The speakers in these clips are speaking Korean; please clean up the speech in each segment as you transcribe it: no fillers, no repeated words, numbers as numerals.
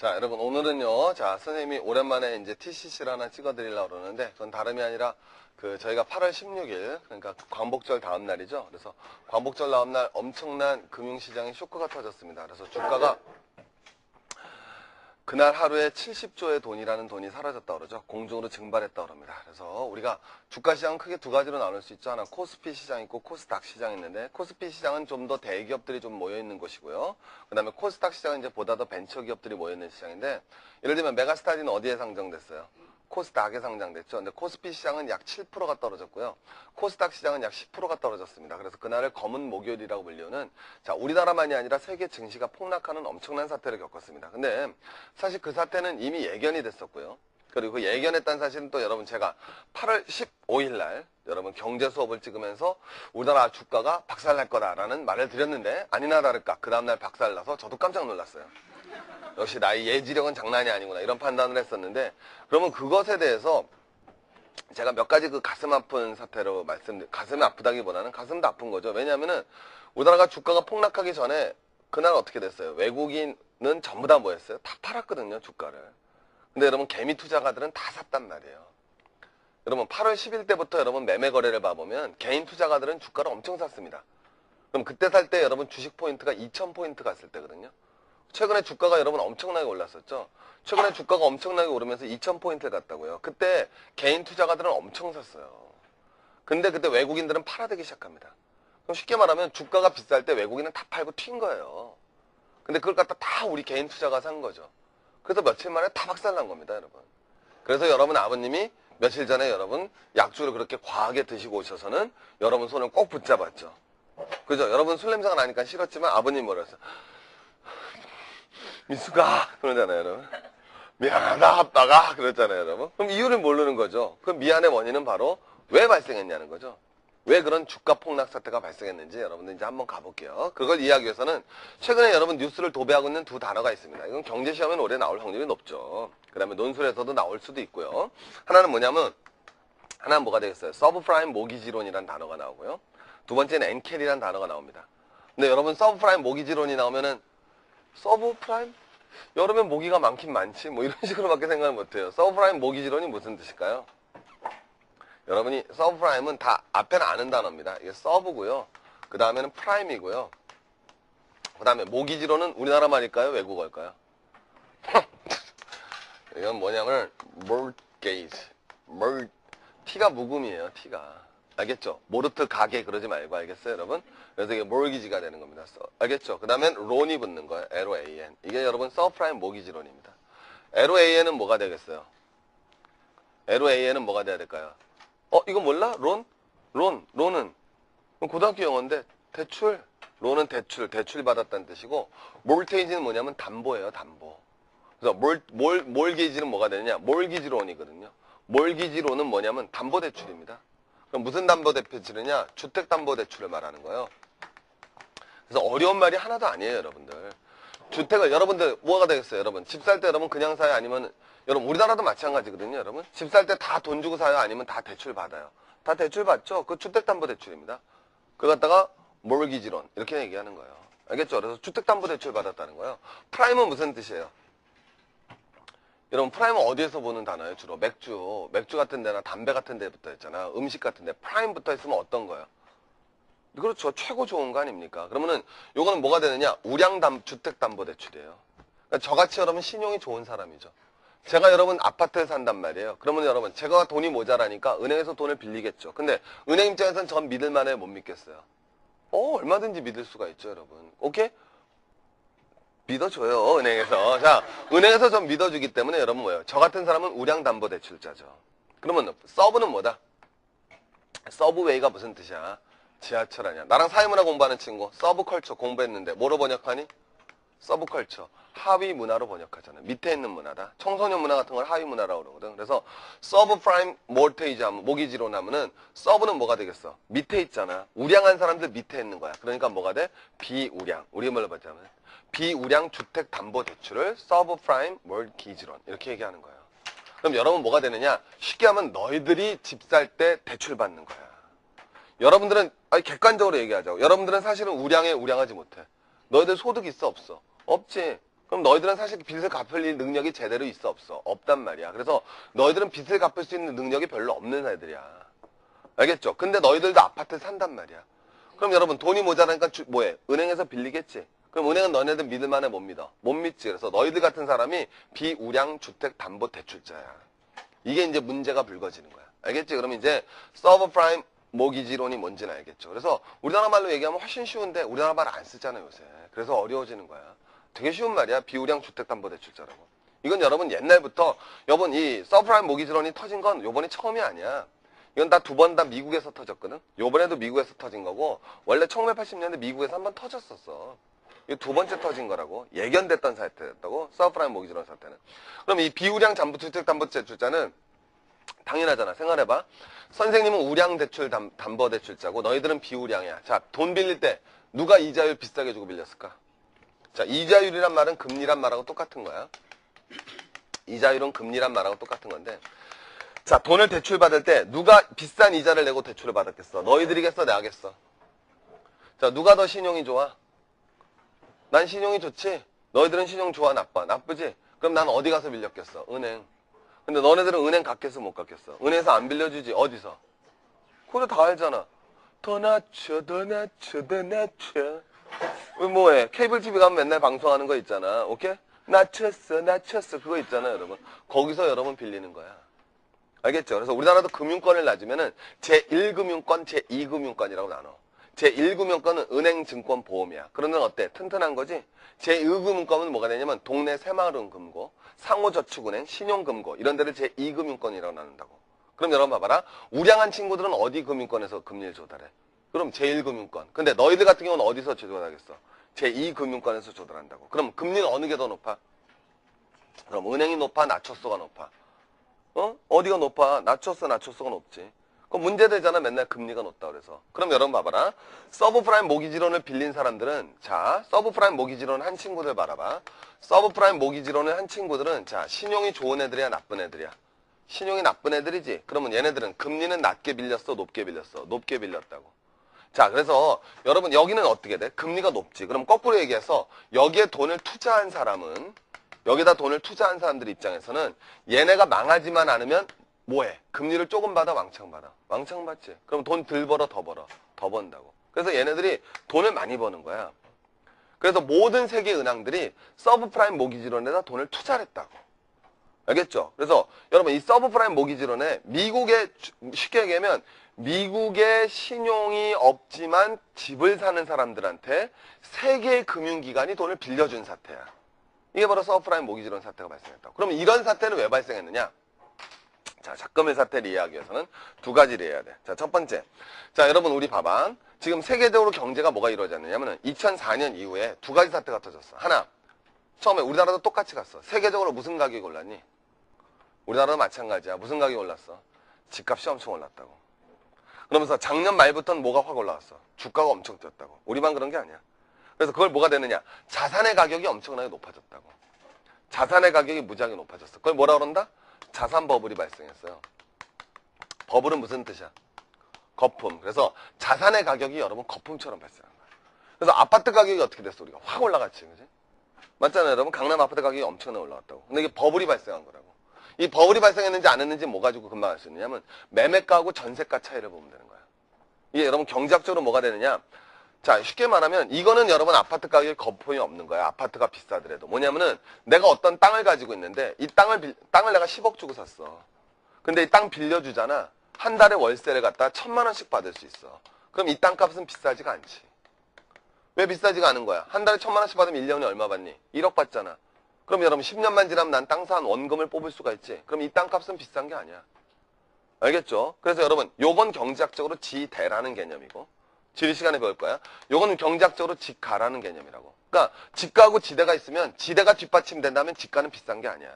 자, 여러분, 오늘은요, 자, 선생님이 오랜만에 이제 TCC를 하나 찍어드리려고 그러는데, 그건 다름이 아니라, 저희가 8월 16일, 그러니까 광복절 다음 날이죠. 그래서 광복절 다음 날 엄청난 금융시장에 쇼크가 터졌습니다. 그래서 주가가 그날 하루에 70조의 돈이라는 돈이 사라졌다고 그러죠. 공중으로 증발했다고 그럽니다. 그래서 우리가 주가 시장은 크게 두 가지로 나눌 수 있죠. 하나 코스피 시장 있고 코스닥 시장 있는데, 코스피 시장은 좀 더 대기업들이 좀 모여있는 곳이고요. 그 다음에 코스닥 시장은 이제 보다 더 벤처기업들이 모여있는 시장인데, 예를 들면 메가스타디는 어디에 상장됐어요? 코스닥에 상장됐죠. 근데 코스피 시장은 약 7%가 떨어졌고요. 코스닥 시장은 약 10%가 떨어졌습니다. 그래서 그날을 검은 목요일이라고 불리우는, 자, 우리나라만이 아니라 세계 증시가 폭락하는 엄청난 사태를 겪었습니다. 근데 사실 그 사태는 이미 예견이 됐었고요. 그리고 그 예견했다는 사실은 또 여러분 제가 8월 15일 날 여러분 경제 수업을 찍으면서 우리나라 주가가 박살날 거다라는 말을 드렸는데, 아니나 다를까 그 다음날 박살나서 저도 깜짝 놀랐어요. 역시 나의 예지력은 장난이 아니구나, 이런 판단을 했었는데, 그러면 그것에 대해서 제가 몇 가지 그 가슴 아픈 사태로 가슴이 아프다기보다는 가슴도 아픈 거죠. 왜냐하면은 우리나라가 주가가 폭락하기 전에 그날 어떻게 됐어요? 외국인은 전부 다 뭐였어요? 다 팔았거든요, 주가를. 근데 여러분 개미 투자가들은 다 샀단 말이에요. 여러분 8월 10일 때부터 여러분 매매 거래를 봐보면 개인 투자가들은 주가를 엄청 샀습니다. 그럼 그때 살 때 여러분 주식 포인트가 2000포인트 갔을 때거든요. 최근에 주가가 여러분 엄청나게 올랐었죠. 최근에 주가가 엄청나게 오르면서 2000포인트를 갔다고요. 그때 개인 투자가들은 엄청 샀어요. 근데 그때 외국인들은 팔아대기 시작합니다. 그럼 쉽게 말하면 주가가 비쌀 때 외국인은 다 팔고 튄 거예요. 근데 그걸 갖다 다 우리 개인 투자가 산 거죠. 그래서 며칠 만에 다 박살난 겁니다, 여러분. 그래서 여러분 아버님이 며칠 전에 여러분 약주를 그렇게 과하게 드시고 오셔서는 여러분 손을 꼭 붙잡았죠. 그죠? 여러분 술 냄새가 나니까 싫었지만 아버님 뭐라 했어요? 미수가 그러잖아요, 여러분. 미안하다 아빠가 그랬잖아요, 여러분. 그럼 이유를 모르는 거죠. 그 미안의 원인은 바로 왜 발생했냐는 거죠. 왜 그런 주가 폭락 사태가 발생했는지 여러분들 이제 한번 가볼게요. 그걸 이해하기 위해서는 최근에 여러분 뉴스를 도배하고 있는 두 단어가 있습니다. 이건 경제시험엔 올해 나올 확률이 높죠. 그 다음에 논술에서도 나올 수도 있고요. 하나는 뭐냐면, 하나는 뭐가 되겠어요? 서브프라임 모기지론이라는 단어가 나오고요. 두 번째는 엔켈이라는 단어가 나옵니다. 근데 여러분 서브프라임 모기지론이 나오면은 서브프라임? 여름엔 모기가 많긴 많지 뭐 이런 식으로밖에 생각을 못해요. 서브프라임 모기지론이 무슨 뜻일까요? 여러분이 서브프라임은 다 앞에는 아는 단어입니다. 이게 서브고요. 그 다음에는 프라임이고요. 그 다음에 모기지론은 우리나라 말일까요? 외국어일까요? 이건 뭐냐면 mortgage. T가 묵음이에요. T가. 알겠죠? 모르트 가게 그러지 말고, 알겠어요, 여러분? 그래서 이게 mortgage가 되는 겁니다. 알겠죠? 그 다음엔 론이 붙는 거예요. LOAN. 이게 여러분 서브프라임 모기지론입니다. LOAN은 뭐가 되겠어요? LOAN은 뭐가 돼야 될까요? 이거 몰라? 론은 고등학교 영어인데 대출. 론은 대출 받았다는 뜻이고, mortgage는 뭐냐면 담보예요, 담보. 그래서 mortgage는 뭐가 되느냐? mortgage론이거든요. mortgage론은 뭐냐면 담보대출입니다. 그럼 무슨 담보대출이냐? 주택담보대출을 말하는 거예요. 그래서 어려운 말이 하나도 아니에요, 여러분들. 주택을, 여러분들 뭐가 되겠어요, 여러분? 집 살 때 여러분 그냥 사요? 아니면, 여러분 우리나라도 마찬가지거든요, 여러분. 집 살 때 다 돈 주고 사요? 아니면 다 대출 받아요? 다 대출 받죠? 그 주택담보대출입니다. 그거 갖다가 mortgage론 이렇게 얘기하는 거예요. 알겠죠? 그래서 주택담보대출 받았다는 거예요. 프라임은 무슨 뜻이에요? 여러분 프라임은 어디에서 보는 단어예요? 주로 맥주 같은 데나 담배 같은 데 붙어 있잖아. 음식 같은 데 프라임 붙어 있으면 어떤 거예요? 그렇죠. 최고 좋은 거 아닙니까? 그러면은 요거는 뭐가 되느냐? 주택담보대출이에요. 그러니까 저같이 여러분 신용이 좋은 사람이죠. 제가 여러분 아파트에 산단 말이에요. 그러면 여러분 제가 돈이 모자라니까 은행에서 돈을 빌리겠죠. 근데 은행 입장에서는 전 믿을 만해, 못 믿겠어요? 얼마든지 믿을 수가 있죠, 여러분. 오케이? 믿어줘요, 은행에서. 자, 은행에서 좀 믿어주기 때문에 여러분 뭐예요? 저 같은 사람은 우량담보대출자죠. 그러면 서브는 뭐다? 서브웨이가 무슨 뜻이야? 지하철 아니야. 나랑 사회문화 공부하는 친구, 서브컬처 공부했는데 뭐로 번역하니? 서브컬처. 하위 문화로 번역하잖아요. 밑에 있는 문화다. 청소년 문화 같은 걸 하위 문화라고 그러거든. 그래서 서브프라임 모르테이지 하면, 모기지론 하면은 서브는 뭐가 되겠어? 밑에 있잖아. 우량한 사람들 밑에 있는 거야. 그러니까 뭐가 돼? 비우량. 우리 말로 봤자면 비우량 주택담보대출을 서브프라임 모기지론 이렇게 얘기하는 거예요. 그럼 여러분 뭐가 되느냐? 쉽게 하면 너희들이 집 살 때 대출 받는 거야. 여러분들은 객관적으로 얘기하자고. 여러분들은 사실은 우량하지 못해. 너희들 소득 있어 없어? 없지. 그럼 너희들은 사실 빚을 갚을 능력이 제대로 있어 없어? 없단 말이야. 그래서 너희들은 빚을 갚을 수 있는 능력이 별로 없는 애들이야. 알겠죠? 근데 너희들도 아파트에 산단 말이야. 그럼 여러분 돈이 모자라니까 뭐해? 은행에서 빌리겠지. 그럼 은행은 너네들 믿을 만해 못 믿어? 못 믿지. 그래서 너희들 같은 사람이 비우량 주택 담보 대출자야. 이게 이제 문제가 불거지는 거야. 알겠지? 그럼 이제 서브프라임 모기지론이 뭔지는 알겠죠. 그래서 우리나라 말로 얘기하면 훨씬 쉬운데 우리나라 말 안 쓰잖아요 요새. 그래서 어려워지는 거야. 되게 쉬운 말이야. 비우량 주택담보대출자라고. 이건 여러분 옛날부터 여러분 이 서브프라임 모기지론이 터진 건 요번이 처음이 아니야. 이건 다 두 번 다 미국에서 터졌거든. 요번에도 미국에서 터진 거고 원래 1980년대 미국에서 한번 터졌었어. 이거 두 번째 터진 거라고. 예견됐던 사태였다고. 서브프라임 모기지론 사태는. 그럼 이 비우량 주택담보대출자는 당연하잖아. 생각해봐. 선생님은 우량 대출 담보대출자고 너희들은 비우량이야. 자, 돈 빌릴 때 누가 이자율 비싸게 주고 빌렸을까? 자, 이자율이란 말은 금리란 말하고 똑같은 거야. 이자율은 금리란 말하고 똑같은 건데. 자, 돈을 대출받을 때 누가 비싼 이자를 내고 대출을 받았겠어? 너희들이겠어? 내가겠어? 자, 누가 더 신용이 좋아? 난 신용이 좋지? 너희들은 신용 좋아? 나빠? 나쁘지? 그럼 난 어디 가서 빌렸겠어? 은행. 근데 너네들은 은행 갔겠어? 못 갔겠어? 은행에서 안 빌려주지? 어디서? 그거 다 알잖아. 더 낮춰, 더 낮춰, 더 낮춰. 뭐해? 케이블 TV 가면 맨날 방송하는 거 있잖아. 오케이? 낮췄어, 낮췄어. 그거 있잖아, 여러분. 거기서 여러분 빌리는 거야. 알겠죠? 그래서 우리나라도 금융권을 낮으면은 제1금융권, 제2금융권이라고 나눠. 제1금융권은 은행, 증권, 보험이야. 그런 데는 어때? 튼튼한 거지? 제2금융권은 뭐가 되냐면 동네 새마을금고, 상호저축은행, 신용금고 이런 데를 제2금융권이라고 나눈다고. 그럼 여러분 봐봐라. 우량한 친구들은 어디 금융권에서 금리를 조달해? 그럼 제1금융권. 근데 너희들 같은 경우는 어디서 조달하겠어? 제2금융권에서 조달한다고. 그럼 금리는 어느 게 더 높아? 그럼 은행이 높아? 낮췄어가 높아? 어디가 높아? 낮췄어가 높지. 그럼 문제되잖아. 맨날 금리가 높다 그래서. 그럼 여러분 봐봐라. 서브프라임 모기지론을 빌린 사람들은 자, 서브프라임 모기지론 한 친구들 봐라봐. 서브프라임 모기지론을 한 친구들은 자, 신용이 좋은 애들이야, 나쁜 애들이야? 신용이 나쁜 애들이지. 그러면 얘네들은 금리는 낮게 빌렸어, 높게 빌렸어? 높게 빌렸다고. 자, 그래서 여러분 여기는 어떻게 돼? 금리가 높지. 그럼 거꾸로 얘기해서 여기에 돈을 투자한 사람은 여기다 돈을 투자한 사람들 입장에서는 얘네가 망하지만 않으면 뭐해? 금리를 조금 받아, 왕창 받아? 왕창 받지. 그럼 돈 덜 벌어, 더 벌어? 더 번다고. 그래서 얘네들이 돈을 많이 버는 거야. 그래서 모든 세계 은행들이 서브프라임 모기지론에다 돈을 투자를 했다고. 알겠죠? 그래서 여러분 이 서브프라임 모기지론에 미국의 쉽게 얘기하면 미국의 신용이 없지만 집을 사는 사람들한테 세계 금융기관이 돈을 빌려준 사태야. 이게 바로 서브프라임 모기지론 사태가 발생했다고. 그럼 이런 사태는 왜 발생했느냐? 자, 자금의 사태를 이해하기 위해서는 두 가지를 해야 돼. 자, 첫 번째. 자, 여러분 우리 봐봐. 지금 세계적으로 경제가 뭐가 이루어졌느냐면 2004년 이후에 두 가지 사태가 터졌어. 하나, 처음에 우리나라도 똑같이 갔어. 세계적으로 무슨 가격이 올랐니? 우리나라도 마찬가지야. 무슨 가격이 올랐어? 집값이 엄청 올랐다고. 그러면서 작년 말부터는 뭐가 확 올라왔어? 주가가 엄청 뛰었다고. 우리만 그런 게 아니야. 그래서 그걸 뭐가 되느냐? 자산의 가격이 엄청나게 높아졌다고. 자산의 가격이 무지하게 높아졌어. 그걸 뭐라 그런다? 자산 버블이 발생했어요. 버블은 무슨 뜻이야? 거품. 그래서 자산의 가격이 여러분 거품처럼 발생한 거야. 그래서 아파트 가격이 어떻게 됐어? 우리가 확 올라갔지. 그지? 맞잖아요. 여러분 강남 아파트 가격이 엄청나게 올라갔다고. 근데 이게 버블이 발생한 거라고. 이 버블이 발생했는지 안 했는지 뭐 가지고 금방 알 수 있느냐면 매매가하고 전세가 차이를 보면 되는 거야. 이게 여러분 경제학적으로 뭐가 되느냐? 자, 쉽게 말하면 이거는 여러분 아파트 가격에 거품이 없는 거야. 아파트가 비싸더라도. 뭐냐면은 내가 어떤 땅을 가지고 있는데 이 땅을 내가 10억 주고 샀어. 근데 이 땅 빌려주잖아. 한 달에 월세를 갖다 1,000만 원씩 받을 수 있어. 그럼 이 땅값은 비싸지가 않지. 왜 비싸지가 않은 거야? 한 달에 1,000만 원씩 받으면 1년에 얼마 받니? 1억 받잖아. 그럼 여러분 10년만 지나면 난 땅 산 원금을 뽑을 수가 있지. 그럼 이 땅값은 비싼 게 아니야. 알겠죠? 그래서 여러분 요건 경제학적으로 지대라는 개념이고 지리 시간에 배울 거야. 요건 경제학적으로 지가라는 개념이라고. 그러니까 지가하고 지대가 있으면 지대가 뒷받침된다면 지가는 비싼 게 아니야.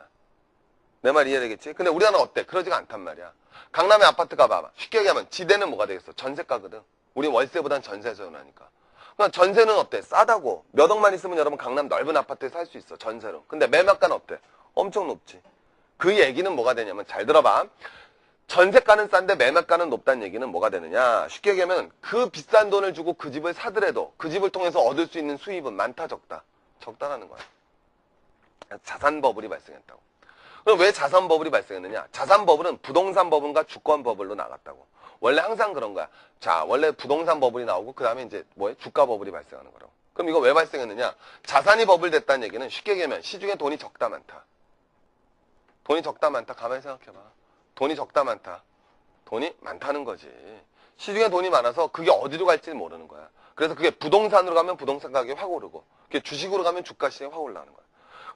내 말 이해되겠지? 근데 우리나라는 어때? 그러지가 않단 말이야. 강남의 아파트 가봐. 쉽게 얘기하면 지대는 뭐가 되겠어? 전세가거든. 우리 월세보단 전세에서 나니까. 그러니까 전세는 어때? 싸다고. 몇 억만 있으면 여러분 강남 넓은 아파트에 살 수 있어. 전세로. 근데 매매가는 어때? 엄청 높지. 그 얘기는 뭐가 되냐면 잘 들어봐. 전세가는 싼데 매매가는 높다는 얘기는 뭐가 되느냐? 쉽게 얘기하면 그 비싼 돈을 주고 그 집을 사더라도 그 집을 통해서 얻을 수 있는 수입은 많다 적다? 적다라는 거야. 자산 버블이 발생했다고. 그럼 왜 자산 버블이 발생했느냐? 자산 버블은 부동산 버블과 주권 버블로 나갔다고. 원래 항상 그런 거야. 자, 원래 부동산 버블이 나오고 그 다음에 이제 뭐예요? 주가 버블이 발생하는 거라고. 그럼 이거 왜 발생했느냐? 자산이 버블됐다는 얘기는 쉽게 얘기하면 시중에 돈이 적다 많다. 돈이 적다 많다. 가만히 생각해봐. 돈이 적다 많다. 돈이 많다는 거지. 시중에 돈이 많아서 그게 어디로 갈지 모르는 거야. 그래서 그게 부동산으로 가면 부동산 가격이 확 오르고, 그게 주식으로 가면 주가 시장이 확 올라가는 거야.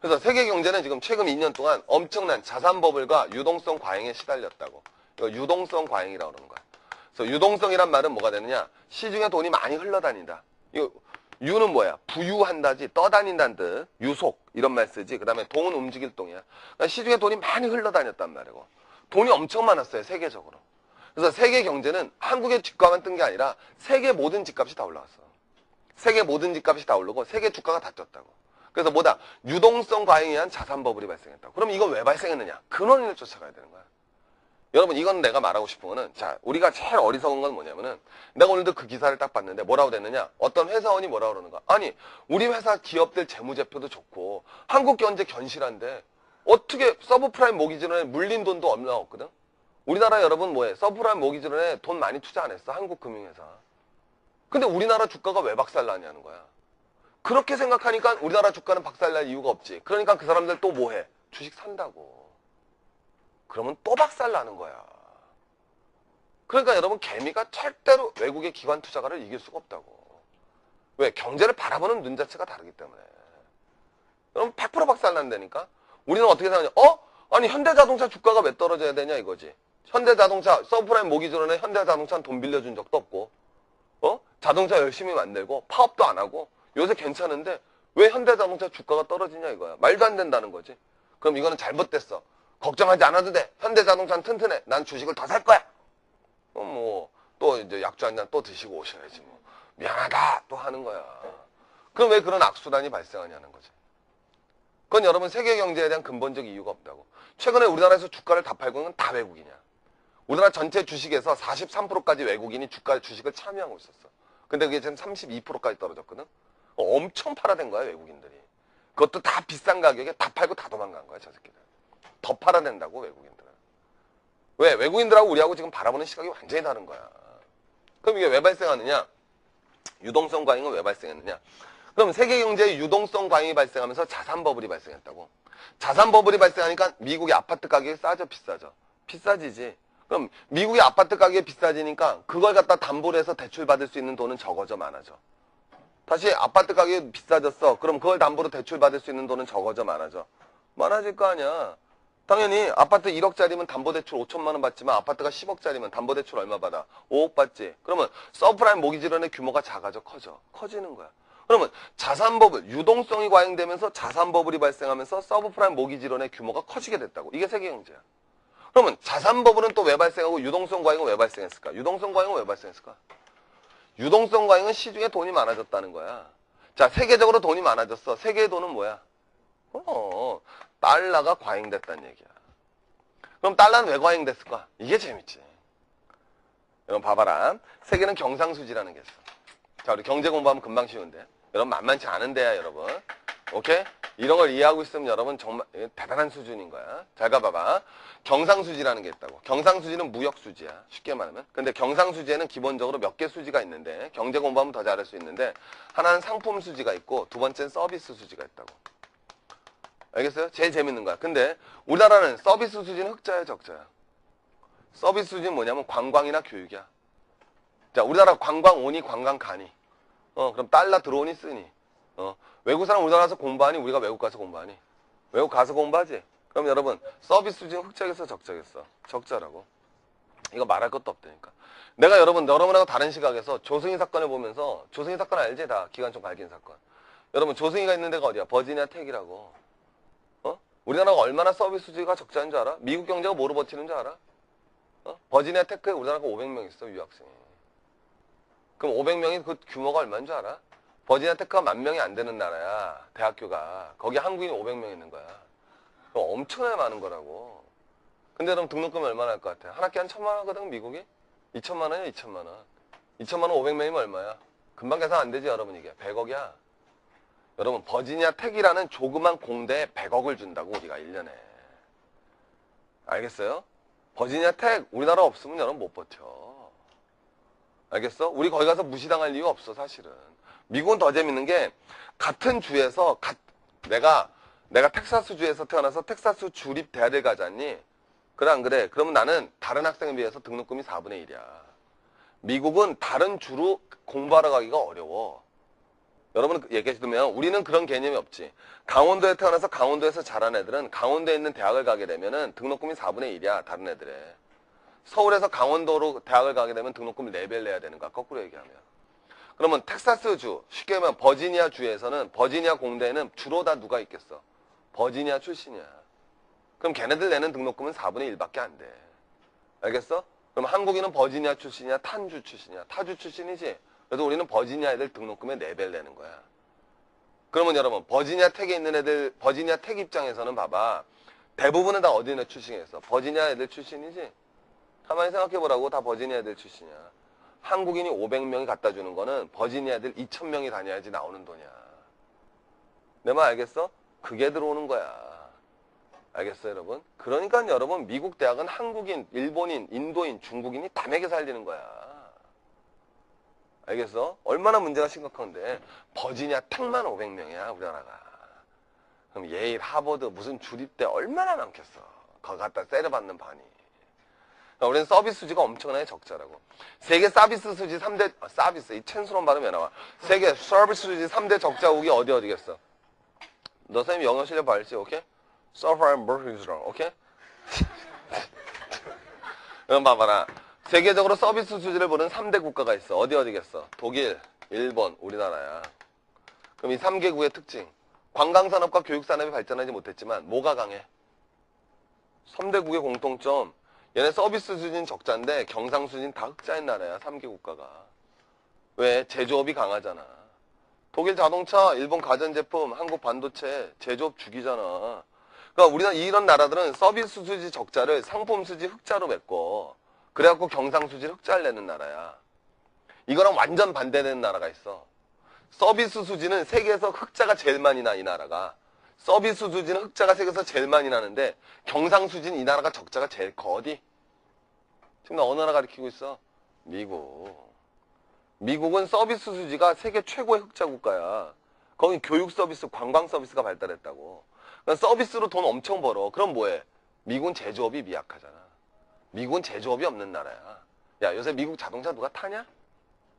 그래서 세계 경제는 지금 최근 2년 동안 엄청난 자산 버블과 유동성 과잉에 시달렸다고. 이거 유동성 과잉이라고 그러는 거야. 그래서 유동성이란 말은 뭐가 되느냐? 시중에 돈이 많이 흘러다닌다. 이거 유는 뭐야? 부유한다지, 떠다닌다는 뜻. 유속 이런 말 쓰지. 그 다음에 동은 움직일 동이야. 그러니까 시중에 돈이 많이 흘러다녔단 말이고, 돈이 엄청 많았어요, 세계적으로. 그래서 세계 경제는 한국의 집값만 뜬 게 아니라 세계 모든 집값이 다 올라갔어. 세계 모든 집값이 다 오르고 세계 주가가 다 쪘다고. 그래서 뭐다? 유동성 과잉에 의한 자산 버블이 발생했다. 그럼 이건 왜 발생했느냐? 근원을 쫓아가야 되는 거야. 여러분, 이건 내가 말하고 싶은 거는, 자, 우리가 제일 어리석은 건 뭐냐면은, 내가 오늘도 그 기사를 딱 봤는데 뭐라고 됐느냐? 어떤 회사원이 뭐라고 그러는가? 아니, 우리 회사 기업들 재무제표도 좋고 한국 경제 견실한데 어떻게 서브프라임 모기지론에 물린 돈도 얼마 없거든? 우리나라 여러분 뭐해? 서브프라임 모기지론에 돈 많이 투자 안 했어? 한국금융회사. 근데 우리나라 주가가 왜 박살나냐는 거야. 그렇게 생각하니까 우리나라 주가는 박살날 이유가 없지. 그러니까 그 사람들 또 뭐해? 주식 산다고. 그러면 또 박살나는 거야. 그러니까 여러분, 개미가 절대로 외국의 기관 투자가를 이길 수가 없다고. 왜? 경제를 바라보는 눈 자체가 다르기 때문에. 그럼 100% 박살난다니까? 우리는 어떻게 생각하냐? 아니, 현대자동차 주가가 왜 떨어져야 되냐 이거지. 현대자동차, 서브프라임 모기지론에 현대자동차는 돈 빌려준 적도 없고, 자동차 열심히 만들고 파업도 안 하고 요새 괜찮은데 왜 현대자동차 주가가 떨어지냐 이거야. 말도 안 된다는 거지. 그럼 이거는 잘못됐어. 걱정하지 않아도 돼. 현대자동차는 튼튼해. 난 주식을 더 살 거야. 또 이제 약주 한 잔 또 드시고 오셔야지 뭐. 미안하다 또 하는 거야. 그럼 왜 그런 악순환이 발생하냐는 거지. 그건 여러분, 세계 경제에 대한 근본적 이유가 없다고. 최근에 우리나라에서 주가를 다 팔고 있는 건 다 외국인이야. 우리나라 전체 주식에서 43%까지 외국인이 주식을 참여하고 있었어. 근데 그게 지금 32%까지 떨어졌거든. 엄청 팔아댄 거야, 외국인들이. 그것도 다 비싼 가격에 다 팔고 다 도망간 거야, 저 새끼들. 더 팔아댄다고, 외국인들은. 왜? 외국인들하고 우리하고 지금 바라보는 시각이 완전히 다른 거야. 그럼 이게 왜 발생하느냐? 유동성 과잉은 왜 발생했느냐? 그럼 세계 경제의 유동성 과잉이 발생하면서 자산 버블이 발생했다고. 자산 버블이 발생하니까 미국의 아파트 가격이 싸져, 비싸져? 비싸지지. 그럼 미국의 아파트 가격이 비싸지니까 그걸 갖다 담보로 해서 대출 받을 수 있는 돈은 적어져, 많아져? 다시 아파트 가격이 비싸졌어. 그럼 그걸 담보로 대출 받을 수 있는 돈은 적어져, 많아져? 많아질 거 아니야. 당연히 아파트 1억짜리면 담보대출 5천만 원 받지만 아파트가 10억짜리면 담보대출 얼마 받아? 5억 받지. 그러면 서브프라임 모기지론의 규모가 작아져, 커져? 커지는 거야. 그러면 자산버블, 유동성이 과잉되면서 자산버블이 발생하면서 서브프라임 모기지론의 규모가 커지게 됐다고. 이게 세계경제야. 그러면 자산버블은 또 왜 발생하고 유동성 과잉은 왜 발생했을까? 유동성 과잉은 왜 발생했을까? 유동성 과잉은 시중에 돈이 많아졌다는 거야. 자, 세계적으로 돈이 많아졌어. 세계의 돈은 뭐야? 달러가 과잉됐다는 얘기야. 그럼 달러는 왜 과잉됐을까? 이게 재밌지. 여러분 봐봐라. 세계는 경상수지라는 게 있어. 자, 우리 경제 공부하면 금방 쉬운데. 여러분 만만치 않은데야, 여러분. 오케이? 이런 걸 이해하고 있으면 여러분 정말 대단한 수준인 거야. 잘 가봐봐. 경상수지라는 게 있다고. 경상수지는 무역수지야. 쉽게 말하면. 근데 경상수지에는 기본적으로 몇 개 수지가 있는데, 경제 공부하면 더 잘할 수 있는데, 하나는 상품 수지가 있고, 두 번째는 서비스 수지가 있다고. 알겠어요? 제일 재밌는 거야. 근데 우리나라는 서비스 수지는 흑자야, 적자야? 서비스 수지는 뭐냐면 관광이나 교육이야. 자, 우리나라 관광 오니 관광 가니? 그럼 달러 들어오니 쓰니? 외국 사람 우리나라 가서 공부하니? 우리가 외국 가서 공부하니? 외국 가서 공부하지? 그럼 여러분, 서비스 수지는 흑자겠어, 적자겠어? 적자라고. 이거 말할 것도 없다니까. 내가 여러분하고 다른 시각에서 조승희 사건을 보면서, 조승희 사건 알지? 다 기관총 발긴 사건. 여러분, 조승희가 있는 데가 어디야? 버지니아 텍이라고. 우리나라가 얼마나 서비스 수지가 적자인 줄 알아? 미국 경제가 뭐로 버티는 줄 알아? 버지니아 테크에 우리나라가 500명 있어, 유학생이. 그럼 500명이 그 규모가 얼마인 줄 알아? 버지니아 테크가 10,000명이 안 되는 나라야, 대학교가. 거기 한국인이 500명 있는 거야. 그럼 엄청나게 많은 거라고. 근데 그럼 등록금이 얼마나 할 것 같아? 한 학기 한 1,000만 원 하거든, 미국이? 2,000만 원이야, 2,000만 원. 2,000만 원 500명이면 얼마야? 금방 계산 안 되지, 여러분, 이게. 100억이야. 여러분 버지니아 텍이라는 조그만 공대에 100억을 준다고 우리가 1년에. 알겠어요? 버지니아 텍 우리나라 없으면 여러분 못 버텨. 알겠어? 우리 거기 가서 무시당할 이유 없어 사실은. 미국은 더 재밌는 게 같은 주에서 내가 텍사스 주에서 태어나서 텍사스 주립 대학을 가잖니? 그래 안 그래? 그러면 나는 다른 학생에 비해서 등록금이 4분의 1이야. 미국은 다른 주로 공부하러 가기가 어려워. 여러분 얘기해 주면 우리는 그런 개념이 없지. 강원도에 태어나서 강원도에서 자란 애들은 강원도에 있는 대학을 가게 되면은 등록금이 4분의 1이야. 다른 애들의. 서울에서 강원도로 대학을 가게 되면 등록금을 4배를 내야 되는 거야. 거꾸로 얘기하면. 그러면 텍사스주, 쉽게 말하면 버지니아 주에서는 버지니아 공대에는 주로 다 누가 있겠어? 버지니아 출신이야. 그럼 걔네들 내는 등록금은 4분의 1밖에 안 돼. 알겠어? 그럼 한국인은 버지니아 출신이야? 탄주 출신이야? 타주 출신이지? 그래서 우리는 버지니아 애들 등록금의 4배를 내는 거야. 그러면 여러분 버지니아 텍에 있는 애들, 버지니아 텍 입장에서는 봐봐. 대부분은 다 어디 있는 출신이겠어? 버지니아 애들 출신이지? 가만히 생각해보라고. 다 버지니아 애들 출신이야. 한국인이 500명이 갖다 주는 거는 버지니아 애들 2000명이 다녀야지 나오는 돈이야. 내 말 알겠어? 그게 들어오는 거야. 알겠어요, 여러분? 그러니까 여러분 미국 대학은 한국인, 일본인, 인도인, 중국인이 다 매겨 살리는 거야. 알겠어? 얼마나 문제가 심각한데 버지니아 텍만 500명이야 우리나라가. 그럼 예일, 하버드 무슨 주립대 얼마나 많겠어. 거기 갖다 세려받는 반이. 우리는 서비스 수지가 엄청나게 적자라고. 세계 서비스 수지 3대, 서비스, 이 첸스러운 발음이 왜 나와? 세계 서비스 수지 3대 적자국이 어디겠어? 너 선생님 영어 실력 발지, 오케이? 서브라임 버스랑, 오케이? 그럼 봐봐라. 세계적으로 서비스 수지를 보는 3대 국가가 있어. 어디겠어? 독일, 일본, 우리나라야. 그럼 이 3개국의 특징. 관광산업과 교육산업이 발전하지 못했지만 뭐가 강해? 3대국의 공통점. 얘네 서비스 수준 적자인데 경상 수준 다 흑자인 나라야. 3개 국가가. 왜? 제조업이 강하잖아. 독일 자동차, 일본 가전제품, 한국 반도체 제조업 죽이잖아. 그러니까 우리나라 이런 나라들은 서비스 수지 적자를 상품 수지 흑자로 메꿔. 그래갖고 경상 수지 흑자를 내는 나라야. 이거랑 완전 반대되는 나라가 있어. 서비스 수지는 세계에서 흑자가 제일 많이 나, 이 나라가. 서비스 수지는 흑자가 세계에서 제일 많이 나는데 경상 수지는 이 나라가 적자가 제일 커. 어디? 지금 나 어느 나라 가리키고 있어? 미국. 미국은 서비스 수지가 세계 최고의 흑자 국가야. 거기 교육 서비스, 관광 서비스가 발달했다고. 그러니까 서비스로 돈 엄청 벌어. 그럼 뭐해? 미국은 제조업이 미약하잖아. 미국은 제조업이 없는 나라야. 야, 요새 미국 자동차 누가 타냐?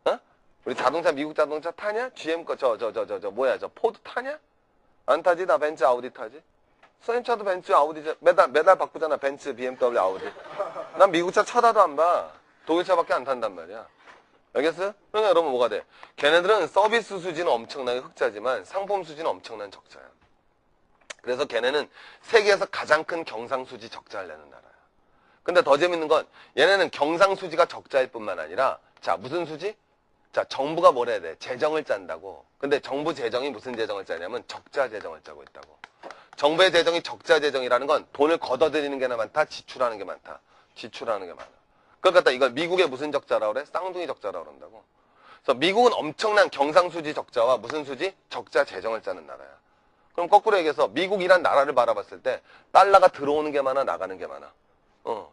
어? 우리 자동차, 미국 자동차 타냐? GM 거, 뭐야, 포드 타냐? 안 타지? 나 벤츠, 아우디 타지? 선생님 차도 벤츠, 아우디, 매달 바꾸잖아. 벤츠, BMW, 아우디. 난 미국 차 쳐다도 안 봐. 독일 차밖에 안 탄단 말이야. 알겠어요? 그러니까 여러분 뭐가 돼? 걔네들은 서비스 수지는 엄청나게 흑자지만 상품 수지는 엄청난 적자야. 그래서 걔네는 세계에서 가장 큰 경상수지 적자를 내는 나라야. 근데 더 재밌는 건 얘네는 경상수지가 적자일 뿐만 아니라 자 무슨 수지? 자 정부가 뭘 해야 돼? 재정을 짠다고. 근데 정부 재정이 무슨 재정을 짜냐면 적자 재정을 짜고 있다고. 정부의 재정이 적자 재정이라는 건 돈을 걷어들이는 게 많다, 지출하는 게 많다. 지출하는 게 많아. 그러니까 이걸 미국의 무슨 적자라고 그래? 쌍둥이 적자라고 그런다고. 그래서 미국은 엄청난 경상수지 적자와 무슨 수지? 적자 재정을 짜는 나라야. 그럼 거꾸로 얘기해서 미국이란 나라를 바라봤을 때 달러가 들어오는 게 많아, 나가는 게 많아?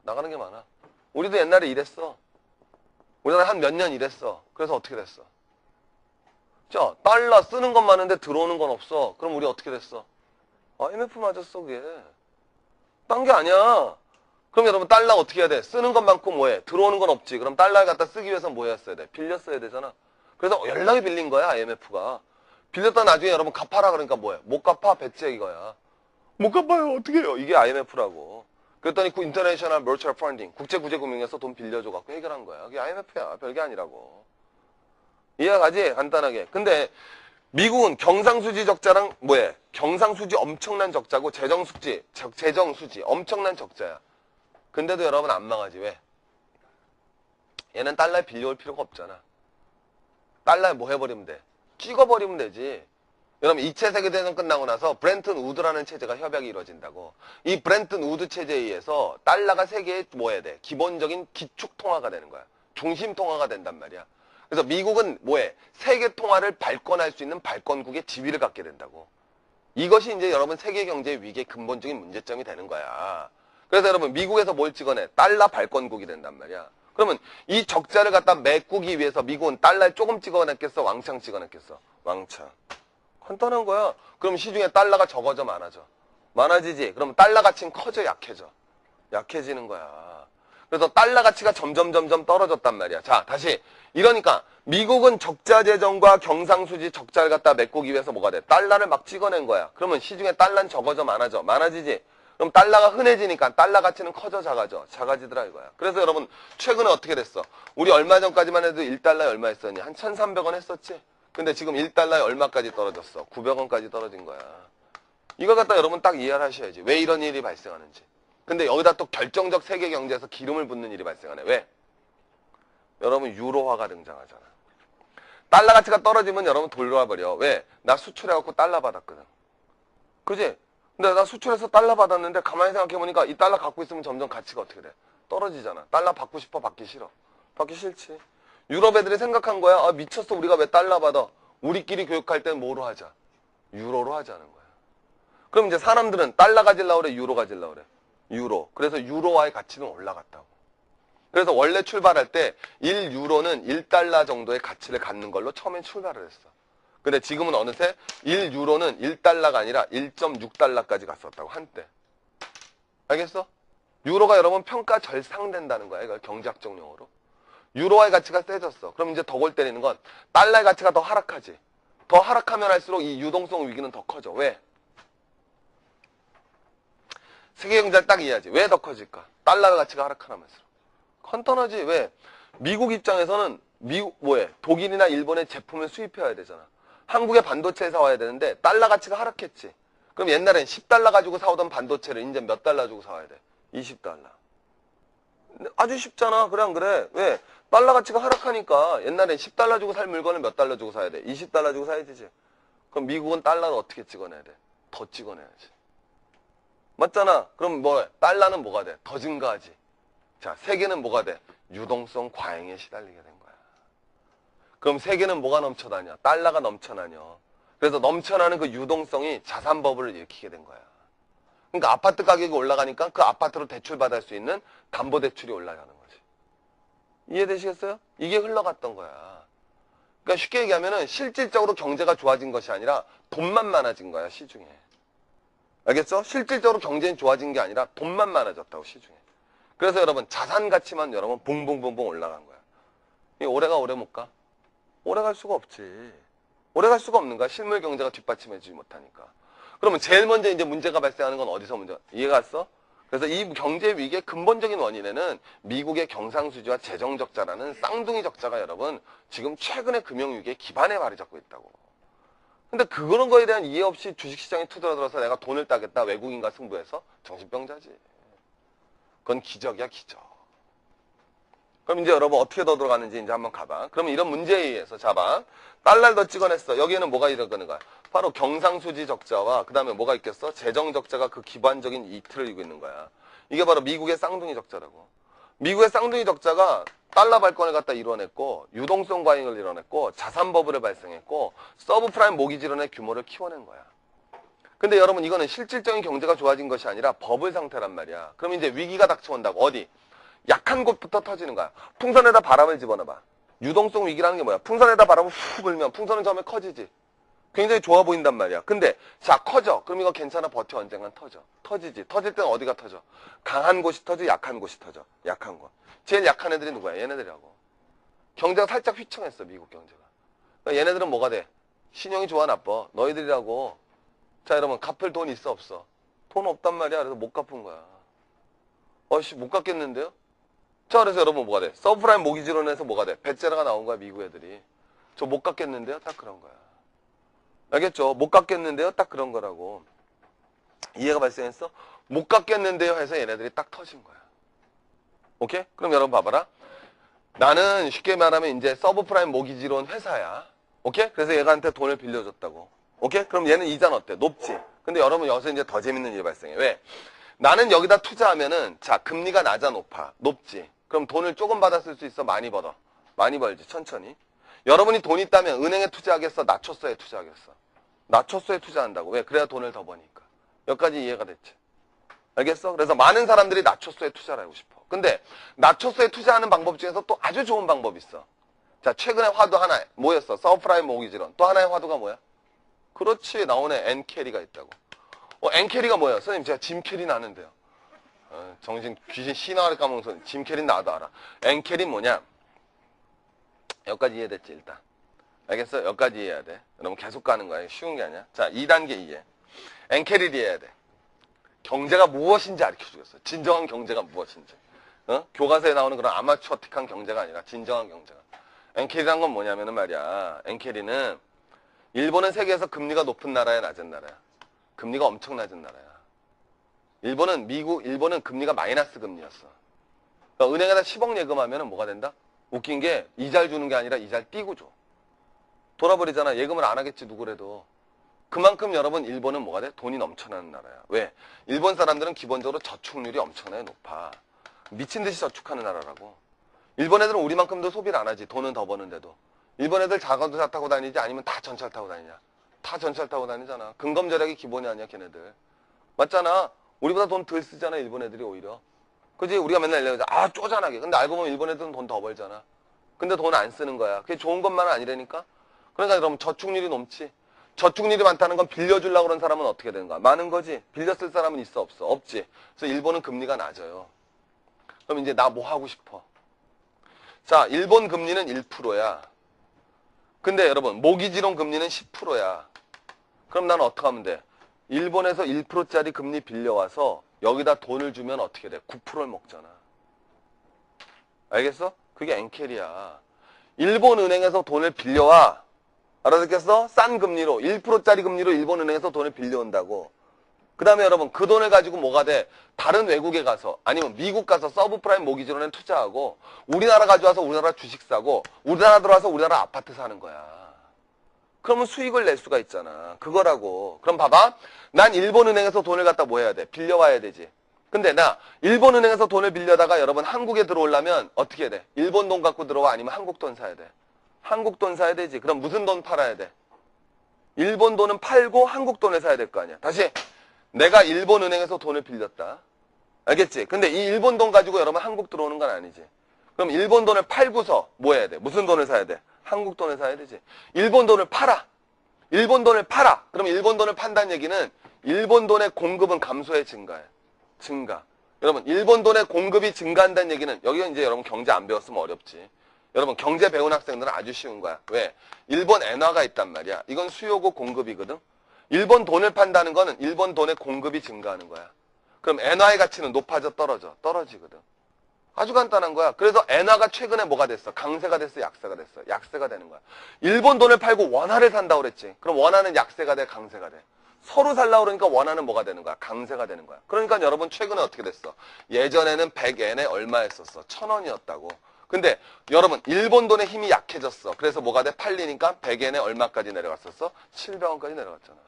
나가는 게 많아. 우리도 옛날에 일했어. 우리나라 한 몇 년 일했어. 그래서 어떻게 됐어? 자, 달러 쓰는 건 많은데 들어오는 건 없어. 그럼 우리 어떻게 됐어? IMF 맞았어, 그게. 딴 게 아니야. 그럼 여러분 달러 어떻게 해야 돼? 쓰는 건 많고 뭐해? 들어오는 건 없지. 그럼 달러를 갖다 쓰기 위해서 뭐 했어야 돼? 빌렸어야 되잖아. 그래서 연락이 빌린 거야, IMF가. 빌렸다 나중에 여러분 갚아라 그러니까 뭐해? 못 갚아, 배째 이거야. 못 갚아요, 어떻게 해요? 이게 IMF라고. 그랬더니 인터내셔널 머처럴 펀딩, 국제구제금융에서 돈 빌려줘갖고 해결한 거야. 그게 IMF야. 별게 아니라고. 이해가지? 간단하게. 근데 미국은 경상수지 적자랑 뭐해? 경상수지 엄청난 적자고 재정수지 엄청난 적자야. 근데도 여러분 안 망하지. 왜? 얘는 달러에 빌려올 필요가 없잖아. 달러에 뭐 해버리면 돼? 찍어버리면 되지. 여러분 2차 세계대전 끝나고 나서 브렌튼 우드라는 체제가 협약이 이루어진다고. 이 브렌튼 우드 체제에 의해서 달러가 세계에 뭐 해야 돼? 기본적인 기축통화가 되는 거야. 중심통화가 된단 말이야. 그래서 미국은 뭐해? 세계 통화를 발권할 수 있는 발권국의 지위를 갖게 된다고. 이것이 이제 여러분 세계 경제 위기의 근본적인 문제점이 되는 거야. 그래서 여러분 미국에서 뭘 찍어내? 달러 발권국이 된단 말이야. 그러면 이 적자를 갖다 메꾸기 위해서 미국은 달러에 조금 찍어냈겠어? 왕창 찍어냈겠어? 왕창. 간단한 거야. 그럼 시중에 달러가 적어져 많아져. 많아지지? 그럼 달러 가치는 커져 약해져? 약해지는 거야. 그래서 달러 가치가 점점 떨어졌단 말이야. 자, 다시. 이러니까 미국은 적자 재정과 경상수지 적자를 갖다 메꾸기 위해서 뭐가 돼? 달러를 막 찍어낸 거야. 그러면 시중에 달러는 적어져 많아져. 많아지지? 그럼 달러가 흔해지니까 달러 가치는 커져 작아져? 작아지더라 이거야. 그래서 여러분 최근에 어떻게 됐어? 우리 얼마 전까지만 해도 1달러에 얼마 했었니? 한 1,300원 했었지? 근데 지금 1달러에 얼마까지 떨어졌어? 900원까지 떨어진 거야. 이걸 갖다 여러분 딱 이해를 하셔야지. 왜 이런 일이 발생하는지. 근데 여기다 또 결정적 세계 경제에서 기름을 붓는 일이 발생하네. 왜? 여러분 유로화가 등장하잖아. 달러 가치가 떨어지면 여러분 돌아버려. 왜? 나 수출해갖고 달러 받았거든. 그지? 근데 나 수출해서 달러 받았는데 가만히 생각해보니까 이 달러 갖고 있으면 점점 가치가 어떻게 돼? 떨어지잖아. 달러 받고 싶어? 받기 싫어? 받기 싫지. 유럽 애들이 생각한 거야. 아 미쳤어. 우리가 왜 달러 받아? 우리끼리 교육할 땐 뭐로 하자? 유로로 하자는 거야. 그럼 이제 사람들은 달러 가질라 그래? 유로 가질라 그래? 유로. 그래서 유로화의 가치는 올라갔다고. 그래서 원래 출발할 때 1유로는 1달러 정도의 가치를 갖는 걸로 처음엔 출발을 했어. 근데 지금은 어느새 1유로는 1달러가 아니라 1.6달러까지 갔었다고, 한때. 알겠어? 유로가 여러분 평가 절상된다는 거야. 이거 경제학적 용어로. 유로화의 가치가 세졌어. 그럼 이제 더 골 때리는 건 달러의 가치가 더 하락하지. 더 하락하면 할수록 이 유동성 위기는 더 커져. 왜? 세계 경제를 딱 이해하지. 왜 더 커질까? 달러의 가치가 하락하면서. 간단하지. 왜? 미국 입장에서는 독일이나 일본의 제품을 수입해야 되잖아. 한국의 반도체 사와야 되는데 달러 가치가 하락했지. 그럼 옛날엔 10달러 가지고 사오던 반도체를 이제 몇 달러 주고 사와야 돼? 20달러. 아주 쉽잖아. 그래 안 그래? 왜? 달러 가치가 하락하니까 옛날엔 10달러 주고 살 물건을 몇 달러 주고 사야 돼? 20달러 주고 사야 되지. 그럼 미국은 달러를 어떻게 찍어내야 돼? 더 찍어내야지. 맞잖아. 그럼 달러는 뭐가 돼? 더 증가하지. 자, 세계는 뭐가 돼? 유동성 과잉에 시달리게 된 거야. 그럼 세계는 뭐가 넘쳐나냐? 달러가 넘쳐나냐. 그래서 넘쳐나는 그 유동성이 자산 버블을 일으키게 된 거야. 그러니까 아파트 가격이 올라가니까 그 아파트로 대출받을 수 있는 담보대출이 올라가는 거지. 이해되시겠어요? 이게 흘러갔던 거야. 그러니까 쉽게 얘기하면은 실질적으로 경제가 좋아진 것이 아니라 돈만 많아진 거야, 시중에. 알겠어? 실질적으로 경제는 좋아진 게 아니라 돈만 많아졌다고, 시중에. 그래서 여러분 자산 가치만 여러분 봉봉봉봉 올라간 거야. 이 오래가 오래 못 가? 오래 갈 수가 없지. 오래 갈 수가 없는 거야. 실물 경제가 뒷받침해주지 못하니까. 그러면 제일 먼저 이제 문제가 발생하는 건 어디서 문제? 이해가 갔어? 그래서 이 경제 위기의 근본적인 원인에는 미국의 경상수지와 재정적자라는 쌍둥이 적자가 여러분 지금 최근의 금융위기의 기반에 발이 잡고 있다고. 근데 그런 거에 대한 이해 없이 주식시장에 투자들어서 내가 돈을 따겠다 외국인과 승부해서 정신병자지. 그건 기적이야, 기적. 그럼 이제 여러분 어떻게 더 들어가는지 이제 한번 가봐. 그러면 이런 문제에 의해서 잡아. 달러를 더 찍어냈어. 여기에는 뭐가 일어나는 거야? 바로 경상수지 적자와 그 다음에 뭐가 있겠어? 재정 적자가 그 기반적인 이틀을 이고 있는 거야. 이게 바로 미국의 쌍둥이 적자라고. 미국의 쌍둥이 적자가 달러 발권을 갖다 이뤄냈고 유동성 과잉을 이뤄냈고 자산 버블을 발생했고 서브프라임 모기지론의 규모를 키워낸 거야. 근데 여러분 이거는 실질적인 경제가 좋아진 것이 아니라 버블 상태란 말이야. 그럼 이제 위기가 닥쳐온다고. 어디? 약한 곳부터 터지는 거야. 풍선에다 바람을 집어넣어봐. 유동성 위기라는 게 뭐야? 풍선에다 바람을 후 불면 풍선은 처음에 커지지. 굉장히 좋아 보인단 말이야. 근데 자 커져. 그럼 이거 괜찮아. 버텨. 언젠간 터져. 터지지. 터질 때는 어디가 터져? 강한 곳이 터져. 약한 곳이 터져. 약한 곳. 제일 약한 애들이 누구야? 얘네들이라고. 경제가 살짝 휘청했어. 미국 경제가. 그러니까 얘네들은 뭐가 돼? 신용이 좋아 나빠? 너희들이라고. 자 여러분 갚을 돈 있어 없어? 돈 없단 말이야. 그래서 못 갚은 거야. 못 갚겠는데요? 자 그래서 여러분 뭐가 돼? 서브프라임 모기지론에서 뭐가 돼? 배째라가 나온 거야. 미국 애들이. 저 못 갚겠는데요? 딱 그런 거야. 알겠죠? 못 갚겠는데요? 딱 그런 거라고. 이해가 발생했어? 못 갚겠는데요? 해서 얘네들이 딱 터진 거야. 오케이? 그럼 여러분 봐봐라. 나는 쉽게 말하면 이제 서브프라임 모기지론 회사야. 오케이? 그래서 얘한테 돈을 빌려줬다고. 오케이? 그럼 얘는 이자는 어때? 높지? 근데 여러분 여기서 이제 더 재밌는 일이 발생해. 왜? 나는 여기다 투자하면은 자 금리가 낮아 높아. 높지? 그럼 돈을 조금 받았을 수 있어? 많이 벌어? 많이 벌지. 천천히. 여러분이 돈 있다면 은행에 투자하겠어? 나초서에 투자하겠어? 나초서에 투자한다고. 왜? 그래야 돈을 더 버니까. 여기까지 이해가 됐지? 알겠어? 그래서 많은 사람들이 나초서에 투자를 하고 싶어. 근데 나초서에 투자하는 방법 중에서 또 아주 좋은 방법이 있어. 자, 최근에 화두 하나 뭐였어? 서브프라임 모기지론. 또 하나의 화두가 뭐야? 그렇지, 나오네. 엔캐리가 있다고. 엔캐리가 뭐야? 선생님, 제가 짐 캐리 나는데요. 정신, 귀신 신화를 까먹어서 짐 캐리 나도 알아. 엔캐리 뭐냐? 여기까지 이해됐지, 일단. 알겠어? 여기까지 이해해야 돼. 여러분 계속 가는 거야. 쉬운 게 아니야. 자, 2단계 이해. 엔캐리를 이해해야 돼. 경제가 무엇인지 가르쳐주겠어. 진정한 경제가 무엇인지. 교과서에 나오는 그런 아마추어틱한 경제가 아니라 진정한 경제가. 엔캐리란 건 뭐냐면은 말이야. 엔캐리는 일본은 세계에서 금리가 높은 나라야, 낮은 나라야? 금리가 엄청 낮은 나라야. 일본은 금리가 마이너스 금리였어. 그러니까 은행에다 10억 예금하면 뭐가 된다? 웃긴 게 이자를 주는 게 아니라 이자를 띄고 줘. 돌아버리잖아. 예금을 안 하겠지, 누구래도. 그만큼 여러분 일본은 뭐가 돼? 돈이 넘쳐나는 나라야. 왜? 일본 사람들은 기본적으로 저축률이 엄청나게 높아. 미친 듯이 저축하는 나라라고. 일본 애들은 우리만큼도 소비를 안 하지. 돈은 더 버는데도. 일본 애들 자동차 타고 다니지 아니면 다 전차를 타고 다니냐? 다 전차를 타고 다니잖아. 근검절약이 기본이 아니야, 걔네들. 맞잖아. 우리보다 돈 덜 쓰잖아, 일본 애들이 오히려. 그지? 우리가 맨날 쪼잔하게. 근데 알고 보면 일본 애들은 돈 더 벌잖아. 근데 돈 안 쓰는 거야. 그게 좋은 것만은 아니라니까? 그러니까 여러분 저축률이 높지. 저축률이 많다는 건 빌려주려고 그런 사람은 어떻게 되는 거야? 많은 거지. 빌려 쓸 사람은 있어, 없어? 없지. 그래서 일본은 금리가 낮아요. 그럼 이제 나 뭐 하고 싶어? 자, 일본 금리는 1%야. 근데 여러분 모기지론 금리는 10%야. 그럼 나는 어떻게 하면 돼? 일본에서 1%짜리 금리 빌려와서 여기다 돈을 주면 어떻게 돼? 9%를 먹잖아. 알겠어? 그게 엔캐리야. 일본 은행에서 돈을 빌려와. 알아듣겠어? 싼 금리로 1%짜리 금리로 일본 은행에서 돈을 빌려온다고. 그 다음에 여러분 그 돈을 가지고 뭐가 돼? 다른 외국에 가서 아니면 미국 가서 서브프라임 모기지론에 투자하고 우리나라 가져와서 우리나라 주식 사고 우리나라 들어와서 우리나라 아파트 사는 거야. 그러면 수익을 낼 수가 있잖아. 그거라고. 그럼 봐봐. 난 일본 은행에서 돈을 갖다 뭐 해야 돼? 빌려와야 되지. 근데 나 일본 은행에서 돈을 빌려다가 여러분 한국에 들어오려면 어떻게 해야 돼? 일본 돈 갖고 들어와 아니면 한국 돈 사야 돼? 한국 돈 사야 되지. 그럼 무슨 돈 팔아야 돼? 일본 돈은 팔고 한국 돈을 사야 될 거 아니야. 다시 내가 일본 은행에서 돈을 빌렸다. 알겠지? 근데 이 일본 돈 가지고 여러분 한국 들어오는 건 아니지. 그럼 일본 돈을 팔고서 뭐 해야 돼? 무슨 돈을 사야 돼? 한국 돈을 사야 되지. 일본 돈을 팔아. 일본 돈을 팔아. 그럼 일본 돈을 판다는 얘기는 일본 돈의 공급은 감소해, 증가해? 증가. 여러분 일본 돈의 공급이 증가한다는 얘기는 여기가 이제 여러분 경제 안 배웠으면 어렵지. 여러분 경제 배운 학생들은 아주 쉬운 거야. 왜? 일본 엔화가 있단 말이야. 이건 수요고 공급이거든. 일본 돈을 판다는 거는 일본 돈의 공급이 증가하는 거야. 그럼 엔화의 가치는 높아져, 떨어져? 떨어지거든. 아주 간단한 거야. 그래서 엔화가 최근에 뭐가 됐어? 강세가 됐어, 약세가 됐어? 약세가 되는 거야. 일본 돈을 팔고 원화를 산다고 그랬지. 그럼 원화는 약세가 돼, 강세가 돼? 서로 살라고 그러니까 원화는 뭐가 되는 거야? 강세가 되는 거야. 그러니까 여러분 최근에 어떻게 됐어? 예전에는 100엔에 얼마였었어? 1000원이었다고. 근데 여러분 일본 돈의 힘이 약해졌어. 그래서 뭐가 돼? 팔리니까 100엔에 얼마까지 내려갔었어? 700원까지 내려갔잖아.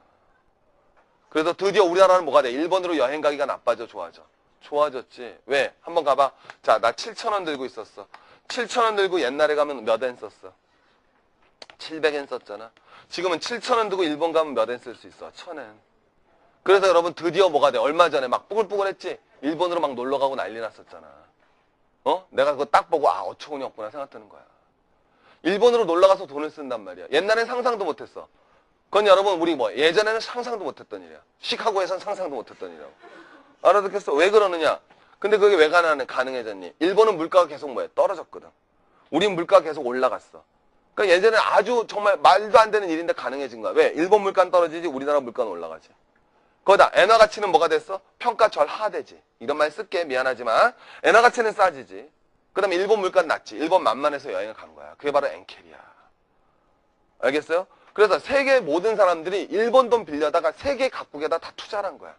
그래서 드디어 우리나라는 뭐가 돼? 일본으로 여행 가기가 나빠져, 좋아져? 좋아졌지. 왜? 한번 가봐. 자, 나 7,000원 들고 있었어. 7,000원 들고 옛날에 가면 몇 엔 썼어? 700엔 썼잖아. 지금은 7,000원 들고 일본 가면 몇 엔 쓸 수 있어? 1,000엔. 그래서 여러분 드디어 뭐가 돼? 얼마 전에 막 뽀글뽀글했지? 일본으로 막 놀러 가고 난리 났었잖아. 내가 그거 딱 보고 어처구니 없구나 생각드는 거야. 일본으로 놀러 가서 돈을 쓴단 말이야. 옛날엔 상상도 못했어. 그건 여러분 우리 예전에는 상상도 못했던 일이야. 시카고에선 상상도 못했던 일이라고. 알아듣겠어? 왜 그러느냐? 근데 그게 왜 가능해졌니? 일본은 물가가 계속 떨어졌거든. 우린 물가가 계속 올라갔어. 그러니까 예전에 아주 정말 말도 안 되는 일인데 가능해진 거야. 왜? 일본 물가는 떨어지지 우리나라 물가는 올라가지. 거기다 엔화 가치는 뭐가 됐어? 평가 절하되지. 이런 말 쓸게, 미안하지만 엔화 가치는 싸지지. 그 다음에 일본 물가는 낮지. 일본 만만해서 여행을 간 거야. 그게 바로 엔캐리야. 알겠어요? 그래서 세계 모든 사람들이 일본 돈 빌려다가 세계 각국에다 다 투자를 한 거야.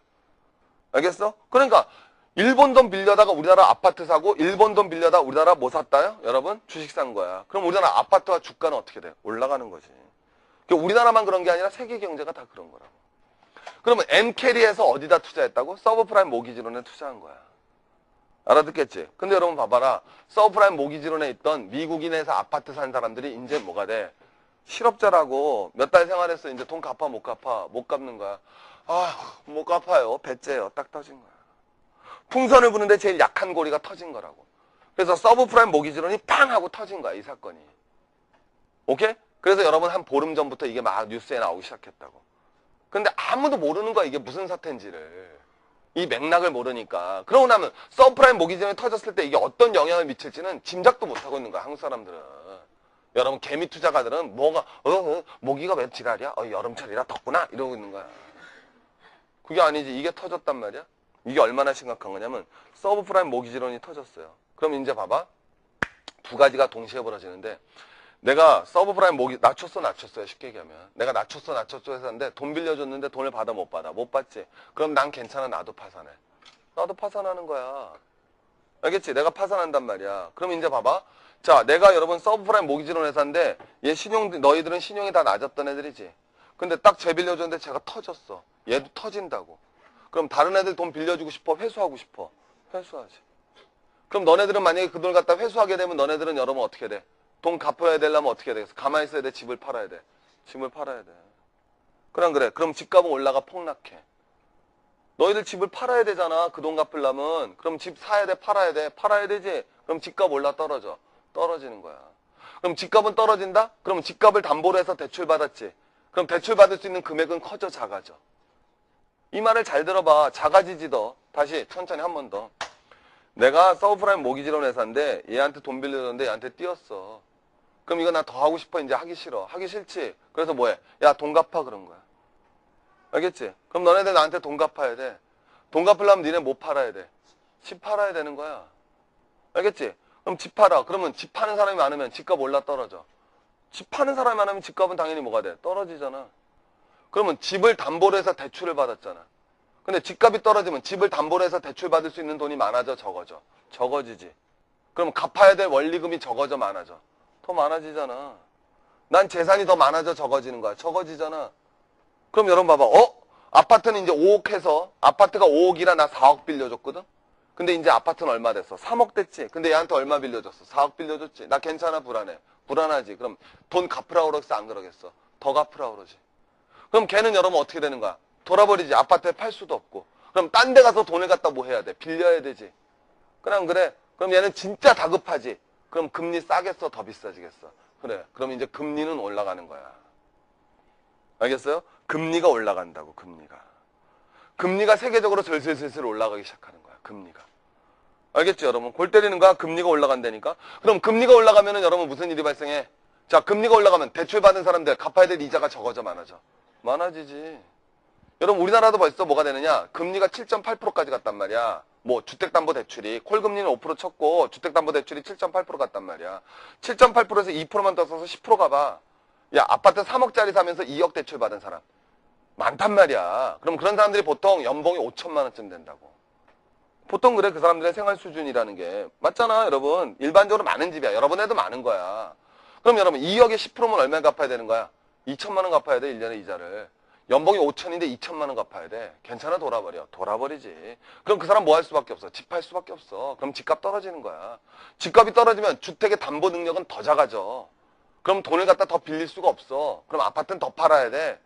알겠어? 그러니까 일본 돈 빌려다가 우리나라 아파트 사고 일본 돈 빌려다가 우리나라 뭐 샀다요? 여러분 주식 산 거야. 그럼 우리나라 아파트와 주가는 어떻게 돼? 올라가는 거지. 우리나라만 그런 게 아니라 세계 경제가 다 그런 거라고. 그러면 엔캐리에서 어디다 투자했다고? 서브프라임 모기지론에 투자한 거야. 알아듣겠지? 근데 여러분 봐봐라. 서브프라임 모기지론에 있던 미국인에서 아파트 산 사람들이 이제 뭐가 돼? 실업자라고 몇 달 생활했어. 이제 돈 갚아 못 갚아? 못 갚는 거야. 아, 못 갚아요. 배째요. 딱 터진 거야. 풍선을 부는데 제일 약한 고리가 터진 거라고. 그래서 서브프라임 모기지론이 팡 하고 터진 거야. 이 사건이. 오케이? 그래서 여러분 한 보름 전부터 이게 막 뉴스에 나오기 시작했다고. 근데 아무도 모르는 거야. 이게 무슨 사태인지를. 이 맥락을 모르니까. 그러고 나면 서브프라임 모기지론이 터졌을 때 이게 어떤 영향을 미칠지는 짐작도 못하고 있는 거야. 한국 사람들은. 여러분 개미 투자가들은 뭐가 모기가 왜 지랄이야? 여름철이라 덥구나 이러고 있는 거야. 그게 아니지. 이게 터졌단 말이야. 이게 얼마나 심각한 거냐면 서브프라임 모기지론이 터졌어요. 그럼 이제 봐봐. 두 가지가 동시에 벌어지는데 내가 서브프라임 낮췄어요. 쉽게 얘기하면. 내가 낮췄어 해서 하는데 돈 빌려줬는데 돈을 받아 못 받아? 못 받지. 그럼 난 괜찮아. 나도 파산해. 나도 파산하는 거야. 알겠지? 내가 파산한단 말이야. 그럼 이제 봐봐. 자, 내가 여러분 서브프라임 모기지론 회사인데 얘 너희들은 신용이 다 낮았던 애들이지. 근데 딱 쟤 빌려줬는데 쟤가 터졌어. 얘도 터진다고. 그럼 다른 애들 돈 빌려주고 싶어? 회수하고 싶어? 회수하지. 그럼 너네들은 만약에 그 돈을 갖다 회수하게 되면 너네들은 여러분 어떻게 돼? 돈 갚아야 되려면 어떻게 되겠어? 가만히 있어야 돼? 집을 팔아야 돼? 집을 팔아야 돼. 그래. 그럼 집값은 올라가 폭락해. 너희들 집을 팔아야 되잖아. 그 돈 갚으려면. 그럼 집 사야 돼? 팔아야 돼? 팔아야 되지? 그럼 집값 올라 떨어져. 떨어지는 거야. 그럼 집값은 떨어진다? 그럼 집값을 담보로 해서 대출 받았지. 그럼 대출 받을 수 있는 금액은 커져 작아져. 이 말을 잘 들어봐. 작아지지 더. 다시 천천히 한 번 더. 내가 서브프라임 모기지론 회사인데 얘한테 돈 빌려줬는데 얘한테 띄었어. 그럼 이거 나 더 하고 싶어? 이제 하기 싫어. 하기 싫지? 그래서 뭐해? 야, 돈 갚아 그런 거야. 알겠지? 그럼 너네들 나한테 돈 갚아야 돼. 돈 갚으려면 니네 뭐 팔아야 돼? 집 팔아야 되는 거야. 알겠지? 그럼 집 팔아. 그러면 집 파는 사람이 많으면 집값 올라 떨어져. 집 파는 사람이 많으면 집값은 당연히 뭐가 돼? 떨어지잖아. 그러면 집을 담보로 해서 대출을 받았잖아. 근데 집값이 떨어지면 집을 담보로 해서 대출 받을 수 있는 돈이 많아져, 적어져? 적어지지. 그럼 갚아야 될 원리금이 적어져, 많아져? 더 많아지잖아. 난 재산이 더 많아져, 적어지는 거야. 적어지잖아. 그럼 여러분 봐봐. 아파트는 이제 5억 해서 아파트가 5억이라 나 4억 빌려줬거든? 근데 이제 아파트는 얼마 됐어? 3억 됐지? 근데 얘한테 얼마 빌려줬어? 4억 빌려줬지? 나 괜찮아, 불안해? 불안하지? 그럼 돈 갚으라고 그러겠어, 안 그러겠어? 더 갚으라고 그러지. 그럼 걔는 여러분 어떻게 되는 거야? 돌아버리지. 아파트에 팔 수도 없고. 그럼 딴 데 가서 돈을 갖다 뭐 해야 돼? 빌려야 되지. 그래. 그럼 얘는 진짜 다급하지. 그럼 금리 싸겠어? 더 비싸지겠어? 그래. 그럼 이제 금리는 올라가는 거야. 알겠어요? 금리가 올라간다고, 금리가. 금리가 세계적으로 슬슬 올라가기 시작하는 거야, 금리가. 알겠죠, 여러분? 골 때리는 거야? 금리가 올라간다니까? 그럼 금리가 올라가면은 여러분 무슨 일이 발생해? 자, 금리가 올라가면 대출 받은 사람들 갚아야 될 이자가 적어져, 많아져? 많아지지. 여러분, 우리나라도 벌써 뭐가 되느냐? 금리가 7.8%까지 갔단 말이야. 뭐, 주택담보대출이. 콜금리는 5% 쳤고, 주택담보대출이 7.8% 갔단 말이야. 7.8%에서 2%만 더 써서 10% 가봐. 야, 아파트 3억짜리 사면서 2억 대출 받은 사람. 많단 말이야. 그럼 그런 사람들이 보통 연봉이 5천만 원쯤 된다고. 보통 그래, 그 사람들의 생활 수준이라는 게. 맞잖아, 여러분. 일반적으로 많은 집이야. 여러분에도 많은 거야. 그럼 여러분, 2억에 10%면 얼마 갚아야 되는 거야? 2천만 원 갚아야 돼, 1년에 이자를. 연봉이 5천인데 2천만 원 갚아야 돼. 괜찮아, 돌아버려. 돌아버리지. 그럼 그 사람 뭐 할 수밖에 없어? 집 팔 수밖에 없어. 그럼 집값 떨어지는 거야. 집값이 떨어지면 주택의 담보 능력은 더 작아져. 그럼 돈을 갖다 더 빌릴 수가 없어. 그럼 아파트는 더 팔아야 돼.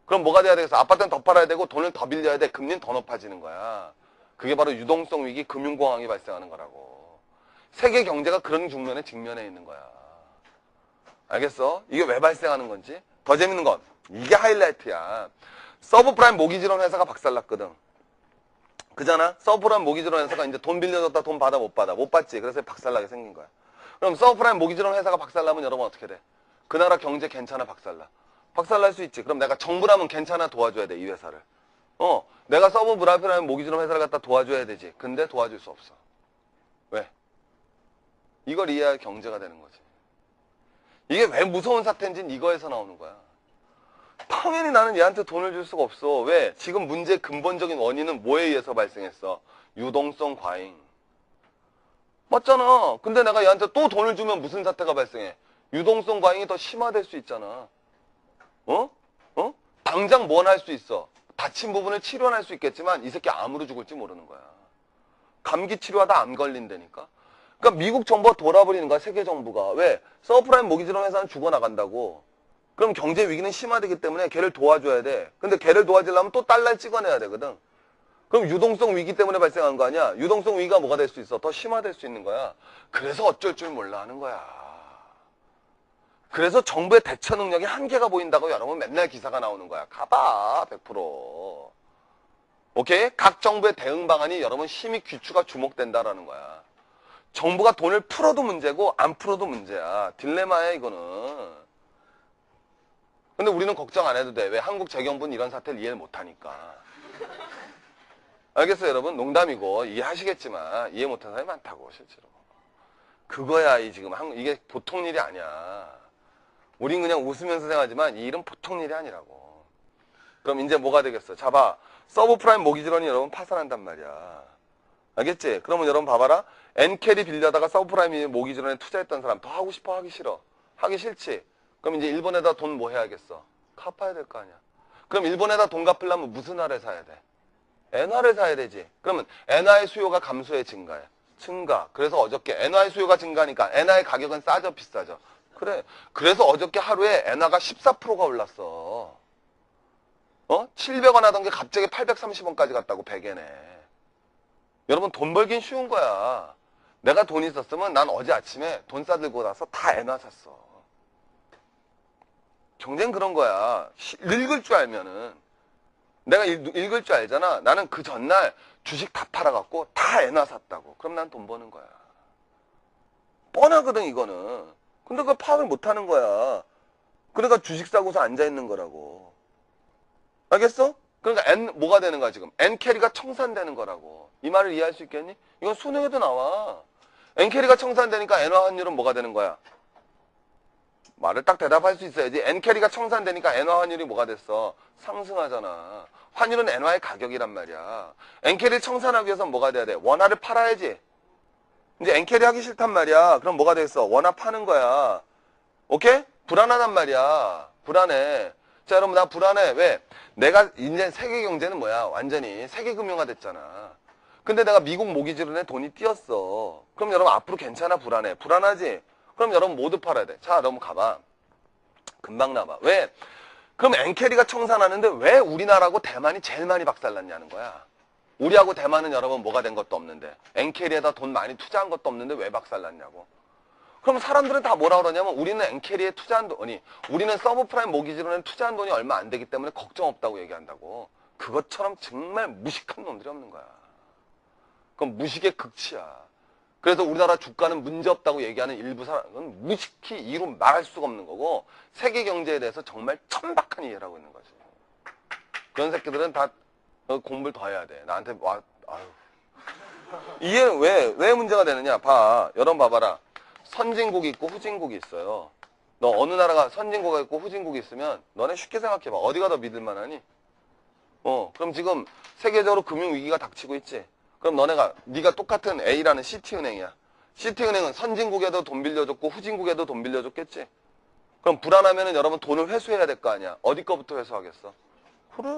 그럼 뭐가 돼야 되겠어? 아파트는 더 팔아야 되고 돈을 더 빌려야 돼. 금리는 더 높아지는 거야. 그게 바로 유동성 위기, 금융공황이 발생하는 거라고. 세계 경제가 그런 국면에 직면해 있는 거야. 알겠어? 이게 왜 발생하는 건지? 더 재밌는 건 이게 하이라이트야. 서브프라임 모기지론 회사가 박살났거든. 그잖아? 서브프라임 모기지론 회사가 이제 돈 빌려줬다 돈 받아 못 받아. 못 받지. 그래서 박살나게 생긴 거야. 그럼 서브프라임 모기지론 회사가 박살나면 여러분 어떻게 돼? 그 나라 경제 괜찮아, 박살나? 박살날 수 있지. 그럼 내가 정부라면 괜찮아, 도와줘야 돼, 이 회사를. 내가 서브프라임 모기지론 회사를 갖다 도와줘야 되지. 근데 도와줄 수 없어. 왜? 이걸 이해할 경제가 되는 거지. 이게 왜 무서운 사태인지는 이거에서 나오는 거야. 당연히 나는 얘한테 돈을 줄 수가 없어. 왜? 지금 문제의 근본적인 원인은 뭐에 의해서 발생했어? 유동성 과잉. 맞잖아. 근데 내가 얘한테 또 돈을 주면 무슨 사태가 발생해? 유동성 과잉이 더 심화될 수 있잖아. 당장 뭔 할 수 있어? 다친 부분을 치료할 수 있겠지만 이 새끼 암으로 죽을지 모르는 거야. 감기 치료하다 안 걸린다니까. 그러니까 미국 정부가 돌아버리는 거야, 세계 정부가. 왜? 서브프라임 모기지론 회사는 죽어나간다고. 그럼 경제 위기는 심화되기 때문에 걔를 도와줘야 돼. 근데 걔를 도와주려면 또 달러를 찍어내야 되거든. 그럼 유동성 위기 때문에 발생한 거 아니야? 유동성 위기가 뭐가 될 수 있어? 더 심화될 수 있는 거야. 그래서 어쩔 줄 몰라 하는 거야. 그래서 정부의 대처 능력이 한계가 보인다고 여러분 맨날 기사가 나오는 거야. 가봐, 100%. 오케이? 각 정부의 대응 방안이 여러분 심히 귀추가 주목된다라는 거야. 정부가 돈을 풀어도 문제고 안 풀어도 문제야. 딜레마야 이거는. 근데 우리는 걱정 안 해도 돼. 왜? 한국 재경부는 이런 사태를 이해를 못하니까. 알겠어요 여러분? 농담이고 이해하시겠지만 이해 못하는 사람이 많다고 실제로. 그거야 지금 이게 보통 일이 아니야. 우린 그냥 웃으면서 생각하지만 이 일은 보통 일이 아니라고. 그럼 이제 뭐가 되겠어? 자봐. 서브프라임 모기지론이 여러분 파산한단 말이야. 알겠지? 그러면 여러분 봐봐라. 엔캐리 빌려다가 서브프라임 모기지론에 투자했던 사람 더 하고 싶어? 하기 싫어? 하기 싫지? 그럼 이제 일본에다 돈 뭐 해야겠어? 갚아야 될 거 아니야. 그럼 일본에다 돈 갚으려면 무슨 화를 사야 돼? 엔화를 사야 되지. 그러면 엔화의 수요가 감소해 증가해? 증가. 그래서 어저께 엔화의 수요가 증가하니까 엔화의 가격은 싸져 비싸져? 그래. 그래서 어저께 하루에 엔화가 14%가 올랐어. 700원 하던 게 갑자기 830원까지 갔다고 100엔에. 여러분 돈 벌긴 쉬운 거야. 내가 돈 있었으면 난 어제 아침에 돈 싸들고 나서 다 엔화 샀어. 경제는 그런 거야. 읽을 줄 알면은. 내가 읽을 줄 알잖아. 나는 그 전날 주식 다 팔아갖고 다 엔화 샀다고. 그럼 난 돈 버는 거야. 뻔하거든 이거는. 근데 그걸 파악을 못하는 거야. 그러니까 주식 사고서 앉아있는 거라고. 알겠어? 그러니까 뭐가 되는 거야 지금? N캐리가 청산되는 거라고. 이 말을 이해할 수 있겠니? 이건 수능에도 나와. N캐리가 청산되니까 엔화 환율은 뭐가 되는 거야? 말을 딱 대답할 수 있어야지. N캐리가 청산되니까 엔화 환율이 뭐가 됐어? 상승하잖아. 환율은 엔화의 가격이란 말이야. N캐리를 청산하기 위해서는 뭐가 돼야 돼? 원화를 팔아야지. 이제 N캐리 하기 싫단 말이야. 그럼 뭐가 되겠어? 원화 파는 거야. 오케이? 불안하단 말이야. 불안해. 자, 여러분, 나 불안해. 왜? 내가, 이제 세계 경제는 뭐야? 완전히 세계금융화 됐잖아. 근데 내가 미국 모기지론에 돈이 뛰었어. 그럼 여러분, 앞으로 괜찮아? 불안해? 불안하지? 그럼 여러분, 모두 팔아야 돼. 자, 여러분, 가봐. 금방 나봐. 왜? 그럼 엔캐리가 청산하는데 왜 우리나라하고 대만이 제일 많이 박살났냐는 거야. 우리하고 대만은 여러분, 뭐가 된 것도 없는데. 엔캐리에다 돈 많이 투자한 것도 없는데 왜 박살났냐고. 그럼 사람들은 다 뭐라 그러냐면 우리는 엔캐리에 투자한 돈이 우리는 서브프라임 모기지론에 투자한 돈이 얼마 안 되기 때문에 걱정 없다고 얘기한다고. 그것처럼 정말 무식한 놈들이 없는 거야. 그건 무식의 극치야. 그래서 우리나라 주가는 문제없다고 얘기하는 일부 사람은 무식히 이로 말할 수가 없는 거고 세계 경제에 대해서 정말 천박한 이해를 하고 있는 거지. 그런 새끼들은 다 공부를 더 해야 돼. 나한테 와, 아유. 이게 왜 문제가 되느냐? 봐. 여러분 봐봐라. 선진국이 있고 후진국이 있어요. 너 어느 나라가 선진국이 있고 후진국이 있으면 너네 쉽게 생각해봐. 어디가 더 믿을 만하니? 그럼 지금 세계적으로 금융위기가 닥치고 있지? 그럼 네가 똑같은 A라는 C티은행이야. C티은행은 선진국에도 돈 빌려줬고 후진국에도 돈 빌려줬겠지? 그럼 불안하면은 여러분 돈을 회수해야 될 거 아니야? 어디 거부터 회수하겠어? 그래.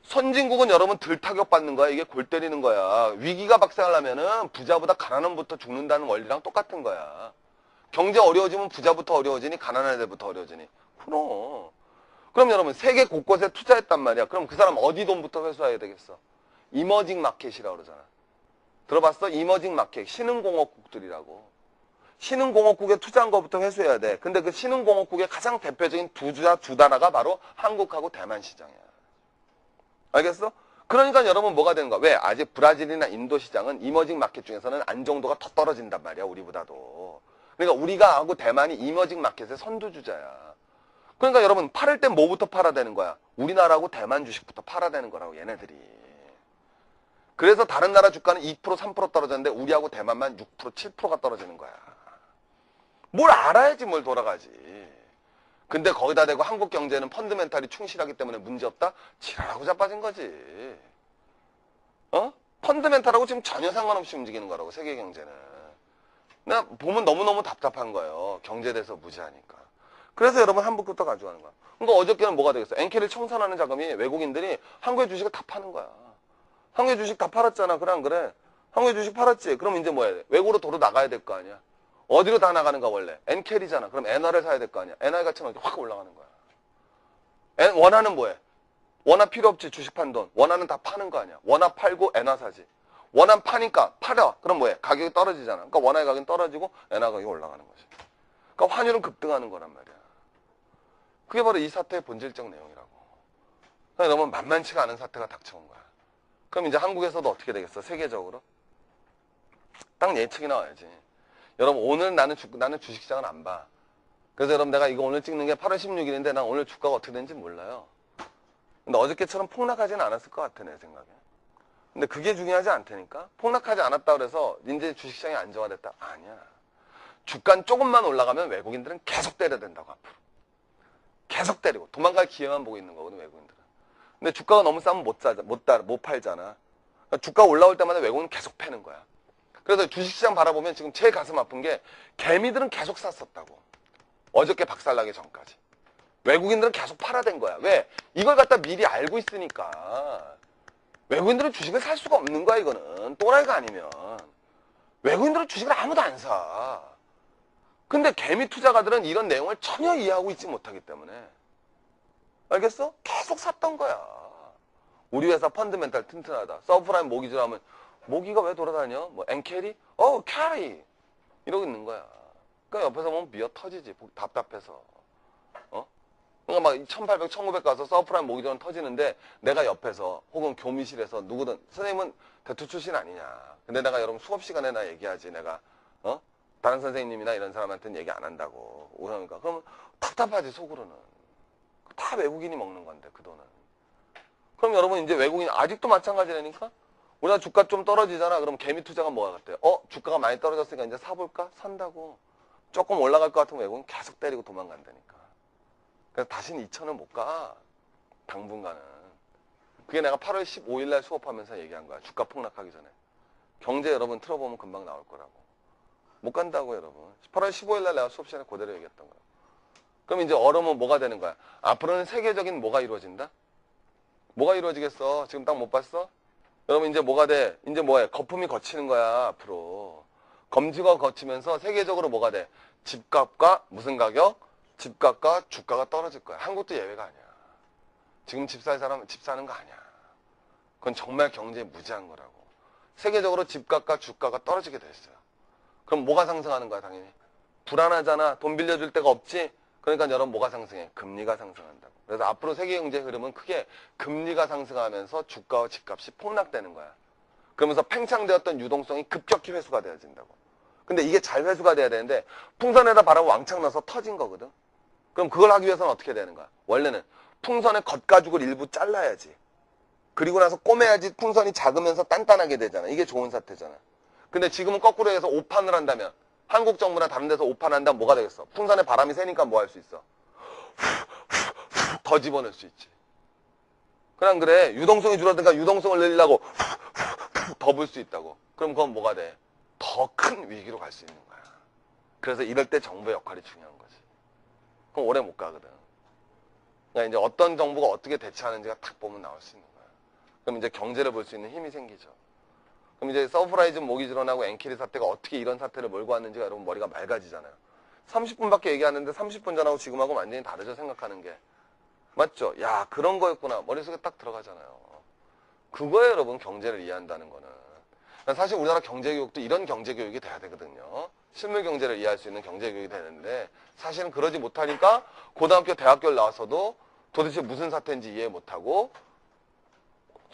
선진국은 여러분 들타격 받는 거야. 이게 골 때리는 거야. 위기가 발생하려면은 부자보다 가난한 놈부터 죽는다는 원리랑 똑같은 거야. 경제 어려워지면 부자부터 어려워지니 가난한 애들부터 어려워지니. 그럼 여러분 세계 곳곳에 투자했단 말이야. 그럼 그 사람 어디 돈부터 회수해야 되겠어? 이머징 마켓이라고 그러잖아. 들어봤어? 이머징 마켓. 신흥공업국들이라고. 신흥공업국에 투자한 것부터 회수해야 돼. 근데 그 신흥공업국의 가장 대표적인 두 나라가 바로 한국하고 대만 시장이야. 알겠어? 그러니까 여러분 뭐가 되는 거야? 왜? 아직 브라질이나 인도 시장은 이머징 마켓 중에서는 안정도가 더 떨어진단 말이야. 우리보다도. 그러니까 우리가 하고 대만이 이머징 마켓의 선두주자야. 그러니까 여러분 팔을 때 뭐부터 팔아야 되는 거야? 우리나라하고 대만 주식부터 팔아야 되는 거라고 얘네들이. 그래서 다른 나라 주가는 2% 3% 떨어졌는데 우리하고 대만만 6% 7%가 떨어지는 거야. 뭘 알아야지 뭘 돌아가지. 근데 거기다 대고 한국 경제는 펀드멘탈이 충실하기 때문에 문제없다? 지랄하고 자빠진 거지. 펀드멘탈하고 지금 전혀 상관없이 움직이는 거라고, 세계 경제는. 내가 보면 너무너무 답답한 거예요. 경제에 대해서 무지하니까. 그래서 여러분 한국부터 가져가는 거야. 그러니까 어저께는 뭐가 되겠어? 엔캐리를 청산하는 자금이 외국인들이 한국의 주식을 다 파는 거야. 한국의 주식 다 팔았잖아. 그래 안 그래? 한국의 주식 팔았지. 그럼 이제 뭐 해야 돼? 외국으로 도로 나가야 될 거 아니야. 어디로 다 나가는가 원래? 엔캐리잖아. 그럼 엔화를 사야 될 거 아니야. 엔화 가치는 이렇게 확 올라가는 거야. 원화는 뭐해? 원화 필요 없지. 주식 판 돈. 원화는 다 파는 거 아니야. 원화 팔고 엔화 사지. 원화 파니까 팔아. 그럼 뭐해? 가격이 떨어지잖아. 그러니까 원화의 가격이 떨어지고 엔화 가격이 올라가는 거지. 그러니까 환율은 급등하는 거란 말이야. 그게 바로 이 사태의 본질적 내용이라고. 그러니까 너무 만만치가 않은 사태가 닥쳐온 거야. 그럼 이제 한국에서도 어떻게 되겠어? 세계적으로? 딱 예측이 나와야지. 여러분 오늘 나는 주식시장을 안 봐. 그래서 여러분 내가 이거 오늘 찍는 게 8월 16일인데 난 오늘 주가가 어떻게 되는지 몰라요. 근데 어저께처럼 폭락하지는 않았을 것 같아 내 생각에. 근데 그게 중요하지 않다니까. 폭락하지 않았다 그래서 이제 주식시장이 안정화됐다. 아니야. 주가는 조금만 올라가면 외국인들은 계속 때려야 된다고 앞으로. 계속 때리고 도망갈 기회만 보고 있는 거거든 외국인들은. 근데 주가가 너무 싸면 못 팔잖아. 그러니까 주가가 올라올 때마다 외국인은 계속 패는 거야. 그래서 주식시장 바라보면 지금 제일 가슴 아픈 게 개미들은 계속 샀었다고. 어저께 박살나기 전까지. 외국인들은 계속 팔아댄 거야. 왜? 이걸 갖다 미리 알고 있으니까. 외국인들은 주식을 살 수가 없는 거야 이거는. 또라이가 아니면. 외국인들은 주식을 아무도 안 사. 근데 개미 투자가들은 이런 내용을 전혀 이해하고 있지 못하기 때문에. 알겠어? 계속 샀던 거야. 우리 회사 펀드멘탈 튼튼하다. 서브프라임 모기지로 하면 모기가 왜 돌아다녀? 뭐 엔캐리? 캐리! 이러고 있는 거야. 그러니까 옆에서 보면 미어 터지지. 답답해서. 그러니까 막 1800, 1900 가서 서브프라임 모기지로는 터지는데 내가 옆에서 혹은 교미실에서 누구든 선생님은 대투 출신 아니냐. 근데 내가 여러분 수업 시간에 나 얘기하지. 내가 다른 선생님이나 이런 사람한테는 얘기 안 한다고. 그러니까 그러면 답답하지 속으로는. 다 외국인이 먹는 건데 그 돈은. 그럼 여러분 이제 외국인 아직도 마찬가지라니까. 우리가 주가 좀 떨어지잖아. 그럼 개미 투자가 뭐가 같대? 주가가 많이 떨어졌으니까 이제 사볼까? 산다고. 조금 올라갈 것 같으면 외국인 계속 때리고 도망간다니까. 그래서 다시는 2천은 못 가. 당분간은. 그게 내가 8월 15일 날 수업하면서 얘기한 거야. 주가 폭락하기 전에. 경제 여러분 틀어보면 금방 나올 거라고. 못 간다고 여러분. 8월 15일 날 내가 수업 시간에 그대로 얘기했던 거야. 그럼 이제 얼으면 뭐가 되는 거야? 앞으로는 세계적인 뭐가 이루어진다? 뭐가 이루어지겠어? 지금 딱 못 봤어? 여러분 이제 뭐가 돼? 이제 뭐해? 거품이 거치는 거야 앞으로. 검지가 거치면서 세계적으로 뭐가 돼? 집값과 무슨 가격? 집값과 주가가 떨어질 거야. 한국도 예외가 아니야. 지금 집 살 사람은 집 사는 거 아니야. 그건 정말 경제에 무지한 거라고. 세계적으로 집값과 주가가 떨어지게 돼 있어요. 그럼 뭐가 상승하는 거야 당연히? 불안하잖아. 돈 빌려줄 데가 없지? 그러니까 여러분 뭐가 상승해? 금리가 상승한다고. 그래서 앞으로 세계 경제 흐름은 크게 금리가 상승하면서 주가와 집값이 폭락되는 거야. 그러면서 팽창되었던 유동성이 급격히 회수가 되어진다고. 근데 이게 잘 회수가 돼야 되는데 풍선에다 바람 왕창 나서 터진 거거든. 그럼 그걸 하기 위해서는 어떻게 되는 거야? 원래는 풍선의 겉가죽을 일부 잘라야지. 그리고 나서 꼬매야지 풍선이 작으면서 단단하게 되잖아. 이게 좋은 사태잖아. 근데 지금은 거꾸로 해서 오판을 한다면 한국 정부나 다른 데서 오판한다면 뭐가 되겠어? 풍선에 바람이 새니까 뭐 할 수 있어? 더 집어넣을 수 있지. 그냥 그래. 유동성이 줄어드니까 유동성을 늘리려고 더 불 수 있다고. 그럼 그건 뭐가 돼? 더 큰 위기로 갈 수 있는 거야. 그래서 이럴 때 정부의 역할이 중요한 거지. 그럼 오래 못 가거든. 그러니까 이제 어떤 정부가 어떻게 대처하는지가 딱 보면 나올 수 있는 거야. 그럼 이제 경제를 볼 수 있는 힘이 생기죠. 그럼 이제 서프라이즈 모기지론하고 엔캐리 사태가 어떻게 이런 사태를 몰고 왔는지가 여러분 머리가 맑아지잖아요. 30분밖에 얘기하는데 30분 전하고 지금하고 완전히 다르죠, 생각하는 게. 맞죠? 야, 그런 거였구나. 머릿속에 딱 들어가잖아요. 그거예요, 여러분, 경제를 이해한다는 거는. 사실 우리나라 경제교육도 이런 경제교육이 돼야 되거든요. 실물 경제를 이해할 수 있는 경제교육이 되는데 사실은 그러지 못하니까 고등학교, 대학교를 나와서도 도대체 무슨 사태인지 이해 못하고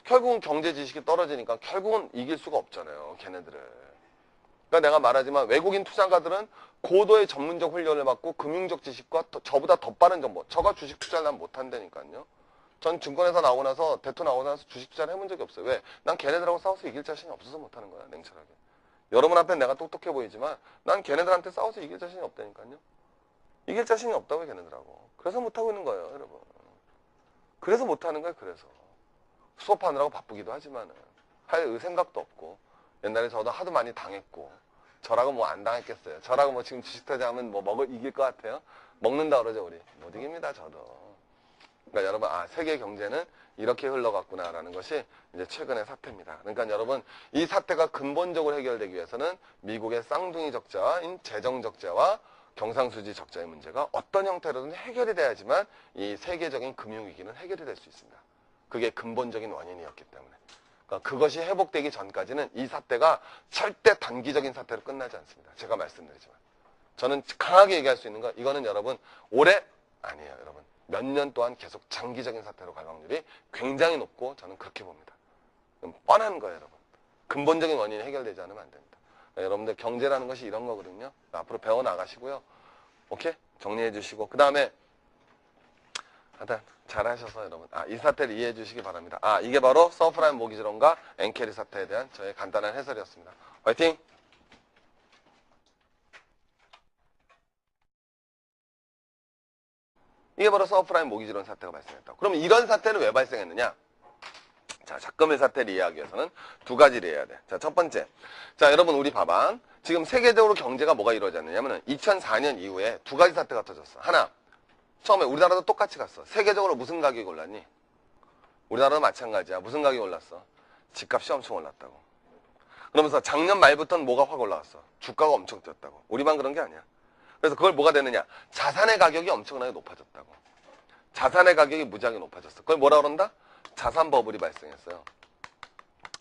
결국은 경제 지식이 떨어지니까 결국은 이길 수가 없잖아요, 걔네들을. 그러니까 내가 말하지만 외국인 투자가들은 고도의 전문적 훈련을 받고 금융적 지식과 저보다 더 빠른 정보. 저가 주식 투자를 난 못한다니까요. 전 증권회사 나오고 나서 대토 나오고 나서 주식 투자를 해본 적이 없어요. 왜? 난 걔네들하고 싸워서 이길 자신이 없어서 못하는 거야, 냉철하게. 여러분 앞에 내가 똑똑해 보이지만 난 걔네들한테 싸워서 이길 자신이 없다니까요. 이길 자신이 없다고요, 걔네들하고. 그래서 못하고 있는 거예요, 여러분. 그래서 못하는 거예요, 그래서. 수업하느라고 바쁘기도 하지만은 할 생각도 없고 옛날에 저도 하도 많이 당했고 저라고 뭐 안 당했겠어요. 저라고 뭐 지금 주식 투자하면 뭐 이길 것 같아요? 먹는다 그러죠 우리. 못 이깁니다 저도. 그러니까 여러분, 세계 경제는 이렇게 흘러갔구나라는 것이 이제 최근의 사태입니다. 그러니까 여러분, 이 사태가 근본적으로 해결되기 위해서는 미국의 쌍둥이 적자인 재정 적자와 경상수지 적자의 문제가 어떤 형태로든 해결이 돼야지만 이 세계적인 금융위기는 해결이 될 수 있습니다. 그게 근본적인 원인이었기 때문에. 그러니까 그것이 회복되기 전까지는 이 사태가 절대 단기적인 사태로 끝나지 않습니다. 제가 말씀드리지만. 저는 강하게 얘기할 수 있는 건 이거는 여러분 올해 아니에요. 여러분 몇 년 동안 계속 장기적인 사태로 갈 확률이 굉장히 높고 저는 그렇게 봅니다. 뻔한 거예요. 여러분. 근본적인 원인이 해결되지 않으면 안 됩니다. 여러분들 경제라는 것이 이런 거거든요. 앞으로 배워나가시고요. 오케이? 정리해 주시고 그 다음에 하여튼 잘하셔서 여러분 이 사태를 이해해 주시기 바랍니다. 이게 바로 서프라임 모기지론과 엔캐리 사태에 대한 저의 간단한 해설이었습니다. 화이팅! 이게 바로 서프라임 모기지론 사태가 발생했다. 그럼 이런 사태는 왜 발생했느냐? 자, 작금의 사태를 이해하기 위해서는 두 가지를 해야 돼. 자, 첫 번째. 자, 여러분 우리 봐봐. 지금 세계적으로 경제가 뭐가 이루어졌느냐면 2004년 이후에 두 가지 사태가 터졌어. 하나, 처음에 우리나라도 똑같이 갔어. 세계적으로 무슨 가격이 올랐니? 우리나라도 마찬가지야. 무슨 가격이 올랐어? 집값이 엄청 올랐다고. 그러면서 작년 말부터는 뭐가 확 올라왔어? 주가가 엄청 뛰었다고. 우리만 그런 게 아니야. 그래서 그걸 뭐가 되느냐? 자산의 가격이 엄청나게 높아졌다고. 자산의 가격이 무지하게 높아졌어. 그걸 뭐라 그런다? 자산 버블이 발생했어요.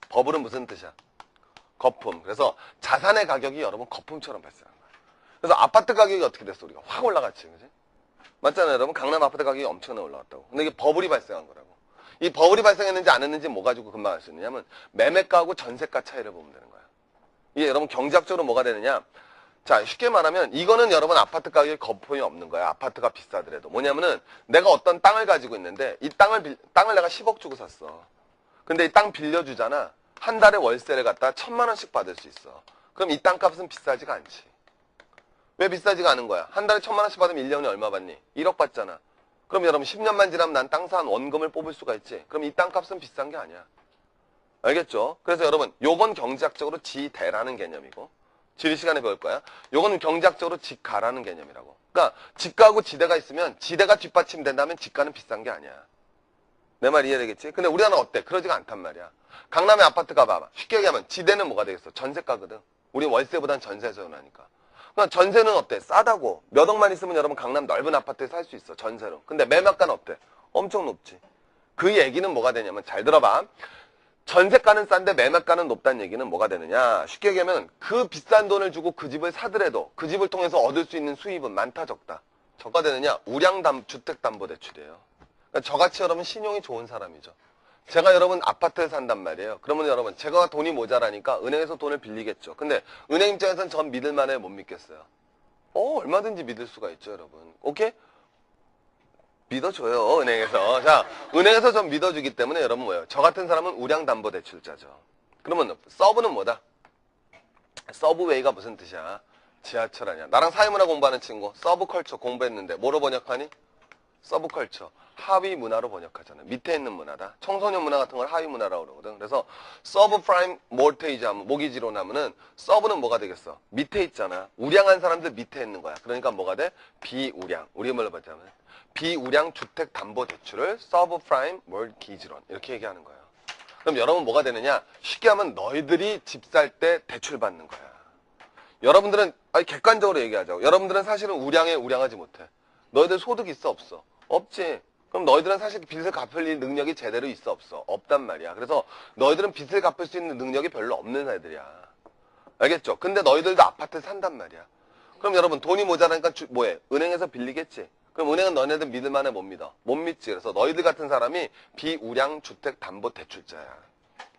버블은 무슨 뜻이야? 거품. 그래서 자산의 가격이 여러분 거품처럼 발생한 거야. 그래서 아파트 가격이 어떻게 됐어? 우리가 확 올라갔지. 그지? 맞잖아요. 여러분 강남 아파트 가격이 엄청나게 올라갔다고. 근데 이게 버블이 발생한 거라고. 이 버블이 발생했는지 안 했는지 뭐 가지고 금방 알 수 있느냐면 매매가하고 전세가 차이를 보면 되는 거야. 이게 여러분 경제학적으로 뭐가 되느냐? 자, 쉽게 말하면 이거는 여러분 아파트 가격에 거품이 없는 거야. 아파트가 비싸더라도. 뭐냐면은 내가 어떤 땅을 가지고 있는데 이 땅을 내가 10억 주고 샀어. 근데 이 땅 빌려주잖아. 한 달에 월세를 갖다 1,000만 원씩 받을 수 있어. 그럼 이 땅값은 비싸지가 않지. 왜 비싸지가 않은 거야? 한 달에 1,000만 원씩 받으면 1년에 얼마 받니? 1억 받잖아. 그럼 여러분 10년만 지나면 난 땅 산 원금을 뽑을 수가 있지. 그럼 이 땅값은 비싼 게 아니야. 알겠죠? 그래서 여러분 요건 경제학적으로 지대라는 개념이고 지리 시간에 배울 거야. 요건 경제학적으로 지가라는 개념이라고. 그러니까 지가하고 지대가 있으면 지대가 뒷받침된다면 지가는 비싼 게 아니야. 내 말 이해되겠지? 근데 우리나라는 어때? 그러지가 않단 말이야. 강남에 아파트 가봐. 쉽게 얘기하면 지대는 뭐가 되겠어? 전세가거든. 우리 월세보단 전세에서 나니까. 그러니까 전세는 어때? 싸다고. 몇 억만 있으면 여러분 강남 넓은 아파트에 살 수 있어. 전세로. 근데 매매가는 어때? 엄청 높지. 그 얘기는 뭐가 되냐면 잘 들어봐. 전세가는 싼데 매매가는 높다는 얘기는 뭐가 되느냐. 쉽게 얘기하면 그 비싼 돈을 주고 그 집을 사더라도 그 집을 통해서 얻을 수 있는 수입은 많다 적다. 적가 되느냐. 우량주택담보대출이에요. 그러니까 저같이 여러분 신용이 좋은 사람이죠. 제가 여러분 아파트에 산단 말이에요. 그러면 여러분 제가 돈이 모자라니까 은행에서 돈을 빌리겠죠. 근데 은행 입장에서는 전 믿을만해 못 믿겠어요. 얼마든지 믿을 수가 있죠 여러분. 오케이? 믿어줘요 은행에서. 자, 은행에서 좀 믿어주기 때문에 여러분 뭐예요? 저 같은 사람은 우량담보대출자죠. 그러면 서브는 뭐다? 서브웨이가 무슨 뜻이야? 지하철 아니야. 나랑 사회문화 공부하는 친구 서브컬처 공부했는데 뭐로 번역하니? 서브컬처, 하위 문화로 번역하잖아요. 밑에 있는 문화다. 청소년 문화 같은 걸 하위 문화라고 그러거든. 그래서 서브프라임 모르테이지 하면 모기지론 하면은 서브는 뭐가 되겠어? 밑에 있잖아. 우량한 사람들 밑에 있는 거야. 그러니까 뭐가 돼? 비우량. 우리 말로 봤자면 비우량 주택 담보 대출을 서브프라임 모기지론 이렇게 얘기하는 거예요. 그럼 여러분 뭐가 되느냐? 쉽게 하면 너희들이 집 살 때 대출 받는 거야. 여러분들은 객관적으로 얘기하자고. 여러분들은 사실은 우량하지 못해. 너희들 소득 있어 없어? 없지. 그럼 너희들은 사실 빚을 갚을 능력이 제대로 있어 없어? 없단 말이야. 그래서 너희들은 빚을 갚을 수 있는 능력이 별로 없는 애들이야. 알겠죠? 근데 너희들도 아파트에 산단 말이야. 그럼 여러분 돈이 모자라니까 뭐해? 은행에서 빌리겠지. 그럼 은행은 너네들 믿을 만해 못 믿어? 못 믿지. 그래서 너희들 같은 사람이 비우량 주택 담보 대출자야.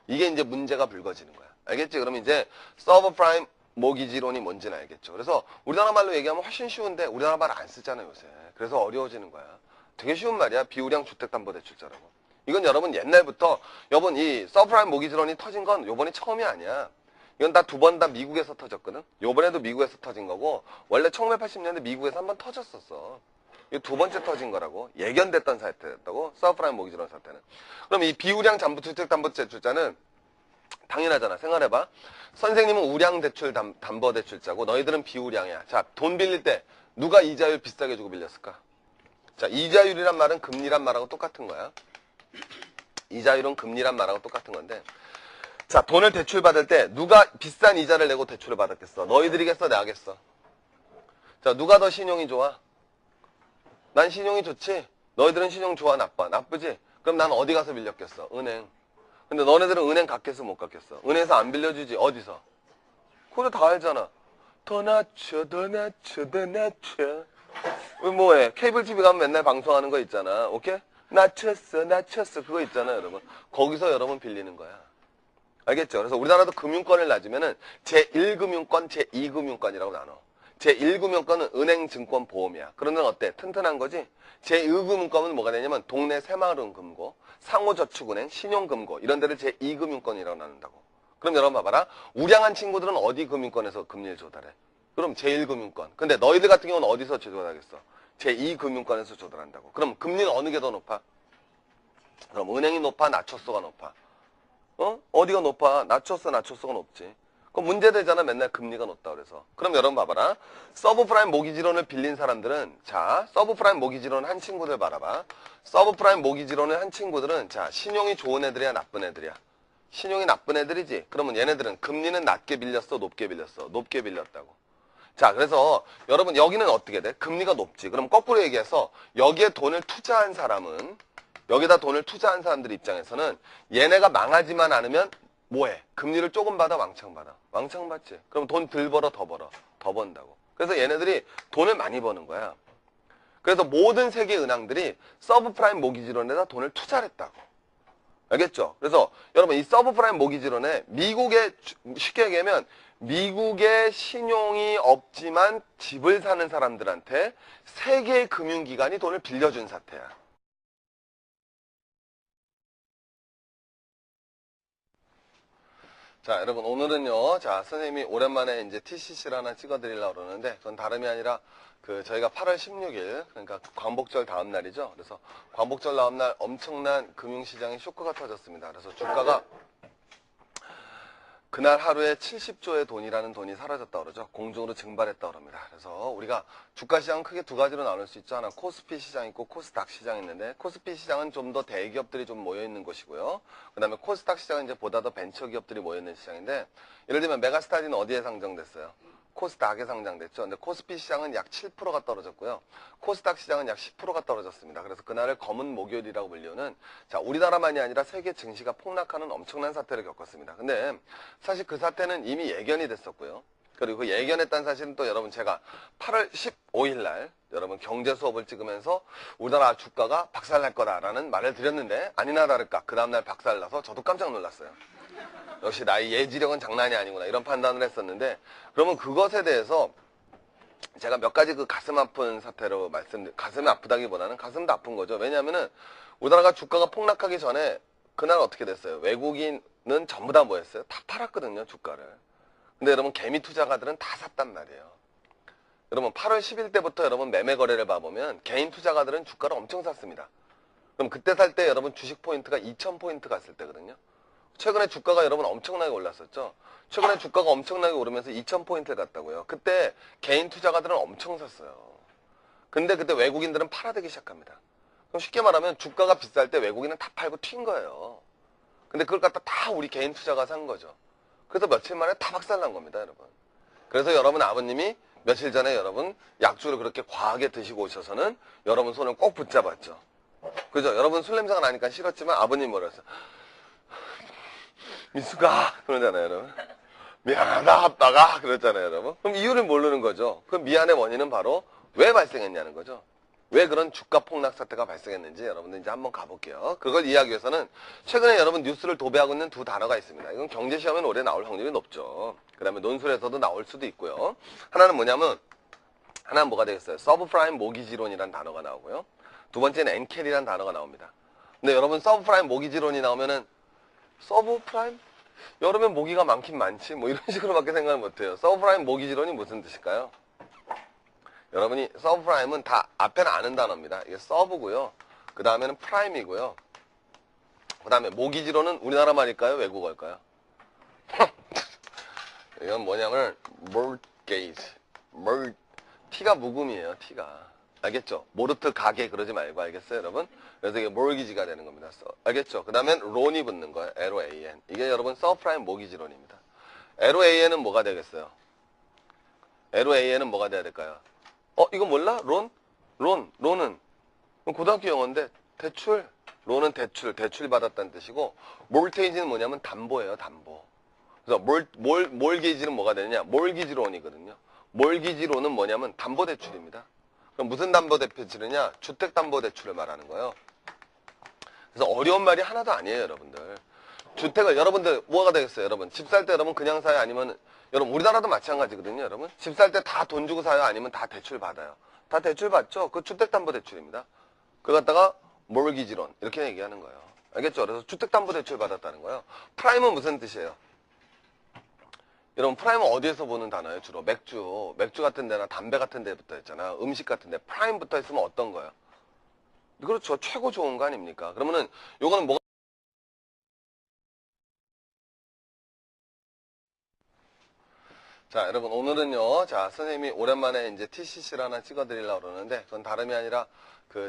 이게 이제 문제가 불거지는 거야. 알겠지? 그럼 이제 서브프라임 모기지론이 뭔지는 알겠죠. 그래서 우리나라 말로 얘기하면 훨씬 쉬운데 우리나라 말 안 쓰잖아요 요새. 그래서 어려워지는 거야. 되게 쉬운 말이야. 비우량 주택담보대출자라고. 이건 여러분 옛날부터 여러분 이 서브프라임 모기지론이 터진 건 요번이 처음이 아니야. 이건 다 두 번 다 미국에서 터졌거든. 요번에도 미국에서 터진 거고 원래 1980년대 미국에서 한번 터졌었어. 이거 두 번째 터진 거라고. 예견됐던 사태였다고. 서브프라임 모기지론 사태는. 그럼 이 비우량 주택담보대출자는 당연하잖아. 생각해봐. 선생님은 우량 대출 담보대출자고 너희들은 비우량이야. 자, 돈 빌릴 때 누가 이자율 비싸게 주고 빌렸을까? 자, 이자율이란 말은 금리란 말하고 똑같은 거야. 이자율은 금리란 말하고 똑같은 건데, 자, 돈을 대출받을 때 누가 비싼 이자를 내고 대출을 받았겠어? 너희들이겠어? 내가겠어? 자, 누가 더 신용이 좋아? 난 신용이 좋지? 너희들은 신용 좋아? 나빠? 나쁘지? 그럼 난 어디 가서 빌렸겠어? 은행. 근데 너네들은 은행 갔겠어? 못 갔겠어? 은행에서 안 빌려주지? 어디서? 그거 다 알잖아. 더 낮춰, 더 낮춰, 더 낮춰. 뭐해? 케이블 TV 가면 맨날 방송하는 거 있잖아. 오케이? 낮췄어, 낮췄어. 그거 있잖아, 여러분. 거기서 여러분 빌리는 거야. 알겠죠? 그래서 우리나라도 금융권을 낮으면은 제1금융권, 제2금융권이라고 나눠. 제1금융권은 은행, 증권, 보험이야. 그런 데는 어때? 튼튼한 거지? 제2금융권은 뭐가 되냐면 동네 새마을은금고, 상호저축은행, 신용금고 이런 데를 제2금융권이라고 나눈다고. 그럼 여러분 봐봐라. 우량한 친구들은 어디 금융권에서 금리를 조달해? 그럼 제1금융권. 근데 너희들 같은 경우는 어디서 조달하겠어? 제2금융권에서 조달한다고. 그럼 금리는 어느 게 더 높아? 그럼 은행이 높아? 낮췄어가 높아? 어디가 높아? 낮췄어가 높지. 그럼 문제되잖아. 맨날 금리가 높다 그래서. 그럼 여러분 봐봐라. 서브프라임 모기지론을 빌린 사람들은, 자, 서브프라임 모기지론 한 친구들 봐라봐. 서브프라임 모기지론을 한 친구들은, 자, 신용이 좋은 애들이야, 나쁜 애들이야? 신용이 나쁜 애들이지. 그러면 얘네들은 금리는 낮게 빌렸어, 높게 빌렸어? 높게 빌렸다고. 자, 그래서 여러분 여기는 어떻게 돼? 금리가 높지. 그럼 거꾸로 얘기해서 여기에 돈을 투자한 사람은, 여기다 돈을 투자한 사람들 입장에서는 얘네가 망하지만 않으면 뭐해? 금리를 조금 받아, 왕창 받아? 왕창 받지. 그럼 돈 덜 벌어, 더 벌어? 더 번다고. 그래서 얘네들이 돈을 많이 버는 거야. 그래서 모든 세계 은행들이 서브프라임 모기지론에다 돈을 투자를 했다고. 알겠죠? 그래서 여러분 이 서브프라임 모기지론에 미국의, 쉽게 얘기하면 미국의 신용이 없지만 집을 사는 사람들한테 세계 금융기관이 돈을 빌려준 사태야. 자, 여러분 오늘은요, 자, 선생님이 오랜만에 이제 TCC를 하나 찍어드리려고 그러는데, 그건 다름이 아니라 저희가 8월 16일, 그러니까 광복절 다음 날이죠. 그래서 광복절 다음 날 엄청난 금융시장에 쇼크가 터졌습니다. 그래서 주가가 그날 하루에 70조의 돈이라는 돈이 사라졌다고 그러죠. 공중으로 증발했다고 합니다. 그래서 우리가 주가 시장은 크게 두 가지로 나눌 수 있죠. 하나 코스피 시장 있고 코스닥 시장 있는데, 코스피 시장은 좀 더 대기업들이 좀 모여있는 곳이고요. 그 다음에 코스닥 시장은 이제 보다 더 벤처기업들이 모여있는 시장인데, 예를 들면 메가스타디는 어디에 상장됐어요? 코스닥에 상장됐죠. 근데 코스피 시장은 약 7%가 떨어졌고요. 코스닥 시장은 약 10%가 떨어졌습니다. 그래서 그날을 검은 목요일이라고 불리우는, 자, 우리나라만이 아니라 세계 증시가 폭락하는 엄청난 사태를 겪었습니다. 근데 사실 그 사태는 이미 예견이 됐었고요. 그리고 그 예견했다는 사실은 또 여러분 제가 8월 15일 날 여러분 경제 수업을 찍으면서 우리나라 주가가 박살날 거다라는 말을 드렸는데, 아니나 다를까 그 다음날 박살나서 저도 깜짝 놀랐어요. 역시 나의 예지력은 장난이 아니구나, 이런 판단을 했었는데, 그러면 그것에 대해서 제가 몇 가지 그 가슴 아픈 사태로 가슴이 아프다기보다는 가슴도 아픈 거죠. 왜냐하면은 우리나라가 주가가 폭락하기 전에 그날 어떻게 됐어요? 외국인은 전부 다 뭐 했어요? 다 팔았거든요, 주가를. 근데 여러분 개미 투자가들은 다 샀단 말이에요. 여러분 8월 10일 때부터 여러분 매매 거래를 봐보면 개인 투자가들은 주가를 엄청 샀습니다. 그럼 그때 살 때 여러분 주식 포인트가 2000포인트 갔을 때거든요. 최근에 주가가 여러분 엄청나게 올랐었죠. 최근에 주가가 엄청나게 오르면서 2000포인트를 갔다고요. 그때 개인 투자가들은 엄청 샀어요. 근데 그때 외국인들은 팔아대기 시작합니다. 그럼 쉽게 말하면 주가가 비쌀 때 외국인은 다 팔고 튄 거예요. 근데 그걸 갖다 다 우리 개인 투자가 산 거죠. 그래서 며칠 만에 다 박살난 겁니다, 여러분. 그래서 여러분 아버님이 며칠 전에 여러분 약주를 그렇게 과하게 드시고 오셔서는 여러분 손을 꼭 붙잡았죠. 그죠? 여러분 술 냄새가 나니까 싫었지만 아버님이 뭐라 했어요? 미수가 그러잖아요, 여러분. 미안하다 아빠가 그랬잖아요, 여러분. 그럼 이유를 모르는 거죠. 그 미안의 원인은 바로 왜 발생했냐는 거죠. 왜 그런 주가 폭락 사태가 발생했는지 여러분들 이제 한번 가볼게요. 그걸 이해하기 위해서는 최근에 여러분 뉴스를 도배하고 있는 두 단어가 있습니다. 이건 경제시험엔 올해 나올 확률이 높죠. 그 다음에 논술에서도 나올 수도 있고요. 하나는 뭐냐면, 하나는 뭐가 되겠어요? 서브프라임 모기지론이라는 단어가 나오고요. 두 번째는 엔켈이라는 단어가 나옵니다. 근데 여러분 서브프라임 모기지론이 나오면은 서브프라임? 여름엔 모기가 많긴 많지 뭐 이런 식으로밖에 생각을 못해요. 서브프라임 모기지론이 무슨 뜻일까요? 여러분이 서브프라임은 다 앞에는 아는 단어입니다. 이게 서브고요. 그 다음에는 프라임이고요. 그 다음에 모기지론은 우리나라 말일까요? 외국어일까요? 이건 뭐냐면 mortgage. T가 묵음이에요. T가. 알겠죠? 모르트 가게 그러지 말고, 알겠어요, 여러분? 그래서 이게 몰기지가 되는 겁니다. 알겠죠? 그 다음엔 론이 붙는 거예요. LOAN. 이게 여러분 서프라임 모기지론입니다. LOAN은 뭐가 되겠어요? LOAN은 뭐가 돼야 될까요? 이거 몰라? 론은 고등학교 영어인데 대출. 론은 대출 받았다는 뜻이고, 몰테이지는 뭐냐면 담보예요, 담보. 그래서 몰기지는 뭐가 되느냐? 몰기지론이거든요. 몰기지론은 뭐냐면 담보대출입니다. 그럼 무슨 담보대출이냐? 주택담보대출을 말하는 거예요. 그래서 어려운 말이 하나도 아니에요, 여러분들. 주택을 여러분들 뭐가 되겠어요, 여러분? 집 살 때 여러분 그냥 사요? 아니면 여러분 우리나라도 마찬가지거든요, 여러분. 집 살 때 다 돈 주고 사요? 아니면 다 대출 받아요? 다 대출 받죠. 그 주택담보대출입니다. 그거 갖다가 몰기지론 이렇게 얘기하는 거예요. 알겠죠? 그래서 주택담보대출 받았다는 거예요. 프라임은 무슨 뜻이에요? 여러분 프라임은 어디에서 보는 단어예요? 주로 맥주 같은 데나 담배 같은 데 붙어 있잖아. 음식 같은 데 프라임 붙어 있으면 어떤 거예요? 그렇죠. 최고 좋은 거 아닙니까? 그러면은 요거는 뭐가 자, 여러분 오늘은요. 자, 선생님이 오랜만에 이제 TCC를 하나 찍어드리려고 그러는데 그건 다름이 아니라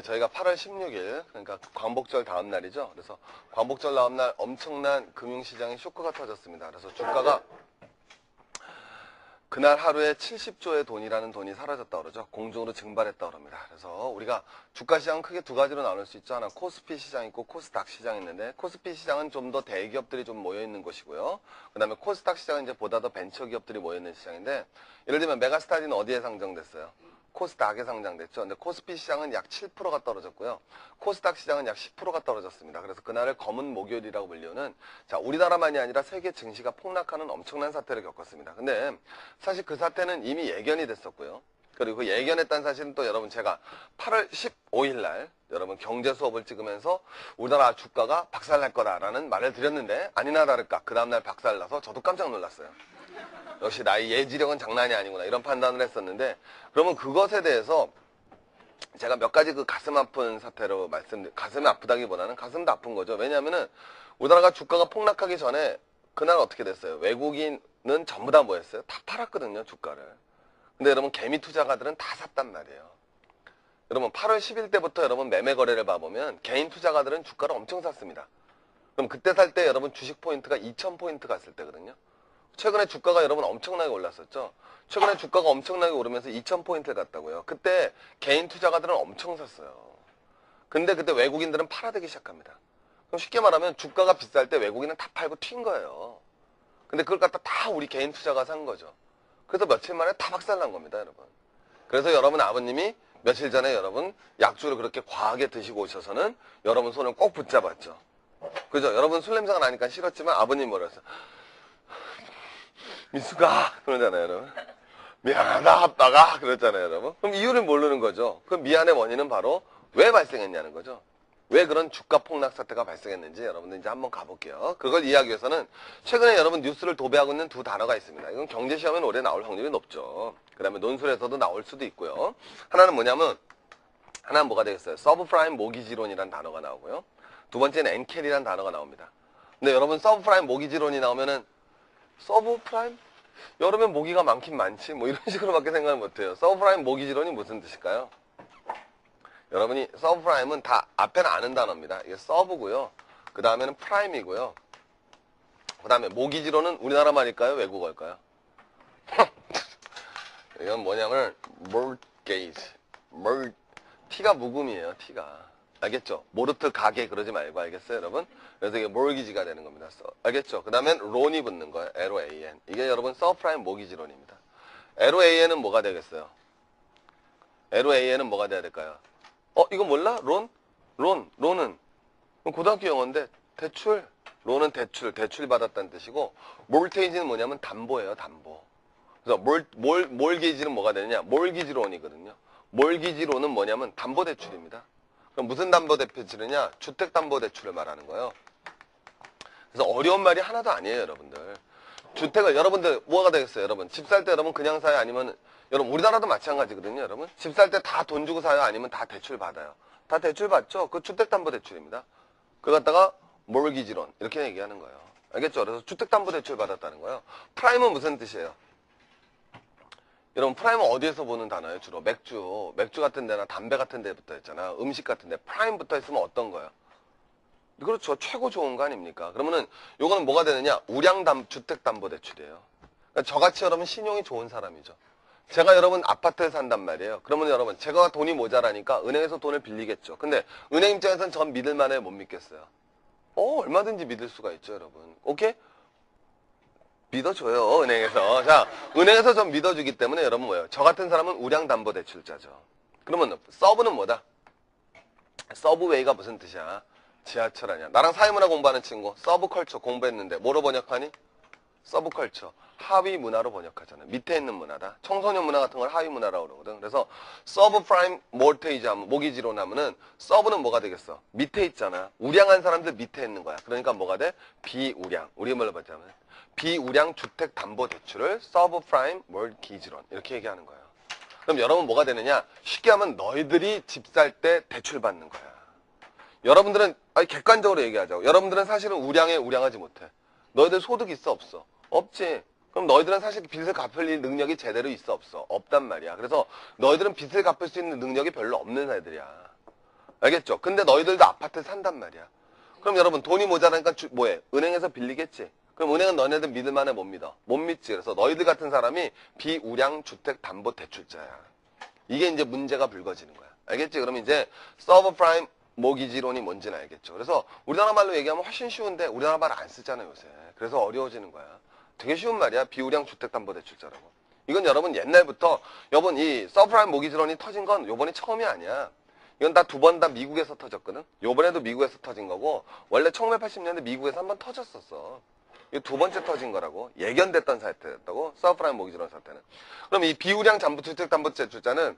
저희가 8월 16일 그러니까 광복절 다음 날이죠. 그래서 광복절 다음 날 엄청난 금융시장에 쇼크가 터졌습니다. 그래서 주가가 그날 하루에 70조의 돈이라는 돈이 사라졌다고 그러죠. 공중으로 증발했다고 합니다. 그래서 우리가 주가 시장은 크게 두 가지로 나눌 수 있죠. 하나 코스피 시장 있고 코스닥 시장 있는데 코스피 시장은 좀 더 대기업들이 좀 모여있는 곳이고요. 그 다음에 코스닥 시장은 이제 보다 더 벤처기업들이 모여있는 시장인데 예를 들면 메가스타디는 어디에 상장됐어요? 코스닥에 상장됐죠. 근데 코스피 시장은 약 7%가 떨어졌고요. 코스닥 시장은 약 10%가 떨어졌습니다. 그래서 그날을 검은 목요일이라고 불리우는 자, 우리나라만이 아니라 세계 증시가 폭락하는 엄청난 사태를 겪었습니다. 근데 사실 그 사태는 이미 예견이 됐었고요. 그리고 그 예견했다는 사실은 또 여러분 제가 8월 15일 날 여러분 경제 수업을 찍으면서 우리나라 주가가 박살날 거다라는 말을 드렸는데 아니나 다를까 그 다음날 박살나서 저도 깜짝 놀랐어요. 역시 나의 예지력은 장난이 아니구나 이런 판단을 했었는데 그러면 그것에 대해서 제가 몇 가지 그 가슴 아픈 사태로 가슴이 아프다기보다는 가슴도 아픈 거죠. 왜냐하면은 우리나라가 주가가 폭락하기 전에 그날 어떻게 됐어요? 외국인은 전부 다 뭐였어요? 다 팔았거든요, 주가를. 근데 여러분 개미 투자가들은 다 샀단 말이에요. 여러분 8월 10일 때부터 여러분 매매 거래를 봐보면 개인 투자가들은 주가를 엄청 샀습니다. 그럼 그때 살 때 여러분 주식 포인트가 2000포인트 갔을 때거든요. 최근에 주가가 여러분 엄청나게 올랐었죠. 최근에 주가가 엄청나게 오르면서 2000포인트를 갔다고요. 그때 개인 투자가들은 엄청 샀어요. 근데 그때 외국인들은 팔아대기 시작합니다. 그럼 쉽게 말하면 주가가 비쌀 때 외국인은 다 팔고 튄 거예요. 근데 그걸 갖다 다 우리 개인 투자가 산 거죠. 그래서 며칠 만에 다 박살난 겁니다, 여러분. 그래서 여러분 아버님이 며칠 전에 여러분 약주를 그렇게 과하게 드시고 오셔서는 여러분 손을 꼭 붙잡았죠. 그죠? 여러분 술 냄새가 나니까 싫었지만 아버님 뭐라 했어요? 미수가 그러잖아요, 여러분. 미안하다 아빠가 그랬잖아요, 여러분. 그럼 이유를 모르는 거죠. 그 미안의 원인은 바로 왜 발생했냐는 거죠. 왜 그런 주가 폭락 사태가 발생했는지 여러분들 이제 한번 가볼게요. 그걸 이해하기 위해서는 최근에 여러분 뉴스를 도배하고 있는 두 단어가 있습니다. 이건 경제시험엔 올해 나올 확률이 높죠. 그 다음에 논술에서도 나올 수도 있고요. 하나는 뭐냐면 하나는 뭐가 되겠어요? 서브프라임 모기지론이라는 단어가 나오고요. 두 번째는 엔켈이라는 단어가 나옵니다. 근데 여러분 서브프라임 모기지론이 나오면은 서브프라임? 여름엔 모기가 많긴 많지 뭐 이런 식으로밖에 생각을 못해요. 서브프라임 모기지론이 무슨 뜻일까요? 여러분이 서브프라임은 다 앞에는 아는 단어입니다. 이게 서브고요. 그 다음에는 프라임이고요. 그 다음에 모기지론은 우리나라 말일까요? 외국어일까요? 이건 뭐냐면 mortgage. T가 묵음이에요. T가. 알겠죠? 모르트 가게 그러지 말고 알겠어요, 여러분? 그래서 이게 몰기지가 되는 겁니다. 알겠죠? 그 다음엔 론이 붙는 거예요. LOAN. 이게 여러분 서프라임 모기지론입니다. LOAN은 뭐가 되겠어요? LOAN은 뭐가 돼야 될까요? 이거 몰라? 론은 고등학교 영어인데 대출. 론은 대출 받았다는 뜻이고 몰테이지는 뭐냐면 담보예요, 담보. 그래서 몰기지는 뭐가 되느냐? 몰기지론이거든요. 몰기지론은 뭐냐면 담보대출입니다. 그럼 무슨 담보대출이냐? 주택담보대출을 말하는 거예요. 그래서 어려운 말이 하나도 아니에요, 여러분들. 주택을 여러분들 뭐가 되겠어요, 여러분? 집 살 때 여러분 그냥 사요? 아니면 여러분 우리나라도 마찬가지거든요, 여러분. 집 살 때 다 돈 주고 사요? 아니면 다 대출 받아요? 다 대출 받죠. 그 주택담보대출입니다. 그걸 갖다가 몰기지론 이렇게 얘기하는 거예요. 알겠죠? 그래서 주택담보대출 받았다는 거예요. 프라임은 무슨 뜻이에요? 여러분 프라임은 어디에서 보는 단어예요? 주로 맥주 같은 데나 담배 같은 데 붙어 있잖아. 음식 같은 데 프라임 붙어 있으면 어떤 거예요? 그렇죠. 최고 좋은 거 아닙니까? 그러면은 요거는 뭐가 되느냐? 주택담보대출이에요. 그러니까 저같이 여러분 신용이 좋은 사람이죠. 제가 여러분 아파트에 산단 말이에요. 그러면 여러분 제가 돈이 모자라니까 은행에서 돈을 빌리겠죠. 근데 은행 입장에서는 전 믿을만해 못 믿겠어요. 얼마든지 믿을 수가 있죠, 여러분. 오케이? 믿어줘요, 은행에서. 자, 은행에서 좀 믿어주기 때문에 여러분 뭐예요? 저 같은 사람은 우량담보대출자죠. 그러면 서브는 뭐다? 서브웨이가 무슨 뜻이야? 지하철 아니야. 나랑 사회문화 공부하는 친구, 서브컬처 공부했는데 뭐로 번역하니? 서브컬처. 하위 문화로 번역하잖아. 밑에 있는 문화다. 청소년 문화 같은 걸 하위 문화라고 그러거든. 그래서 서브프라임 모르테이지 하면 모기지로 나면은 서브는 뭐가 되겠어? 밑에 있잖아. 우량한 사람들 밑에 있는 거야. 그러니까 뭐가 돼? 비우량. 우리 말로 봤자면 비우량 주택 담보 대출을 서브프라임 모기지론 이렇게 얘기하는 거야. 그럼 여러분 뭐가 되느냐? 쉽게 하면 너희들이 집 살 때 대출 받는 거야. 여러분들은 객관적으로 얘기하자고. 여러분들은 사실은 우량하지 못해. 너희들 소득 있어 없어? 없지. 그럼 너희들은 사실 빚을 갚을 능력이 제대로 있어 없어? 없단 말이야. 그래서 너희들은 빚을 갚을 수 있는 능력이 별로 없는 애들이야. 알겠죠? 근데 너희들도 아파트에 산단 말이야. 그럼 여러분 돈이 모자라니까 뭐해? 은행에서 빌리겠지. 그럼 은행은 너네들 믿을 만해 못 믿어? 못 믿지. 그래서 너희들 같은 사람이 비우량 주택 담보 대출자야. 이게 이제 문제가 불거지는 거야. 알겠지? 그럼 이제 서브프라임 모기지론이 뭔지는 알겠죠. 그래서 우리나라 말로 얘기하면 훨씬 쉬운데 우리나라 말 안 쓰잖아요, 요새. 그래서 어려워지는 거야. 되게 쉬운 말이야. 비우량 주택담보대출자라고. 이건 여러분 옛날부터 여러분 이 서브프라임 모기지론이 터진 건 요번이 처음이 아니야. 이건 다 두 번 다 미국에서 터졌거든. 요번에도 미국에서 터진 거고 원래 1980년대 미국에서 한번 터졌었어. 이거 두 번째 터진 거라고. 예견됐던 사태였다고. 서브프라임 모기지론 사태는. 그럼 이 비우량 주택담보대출자는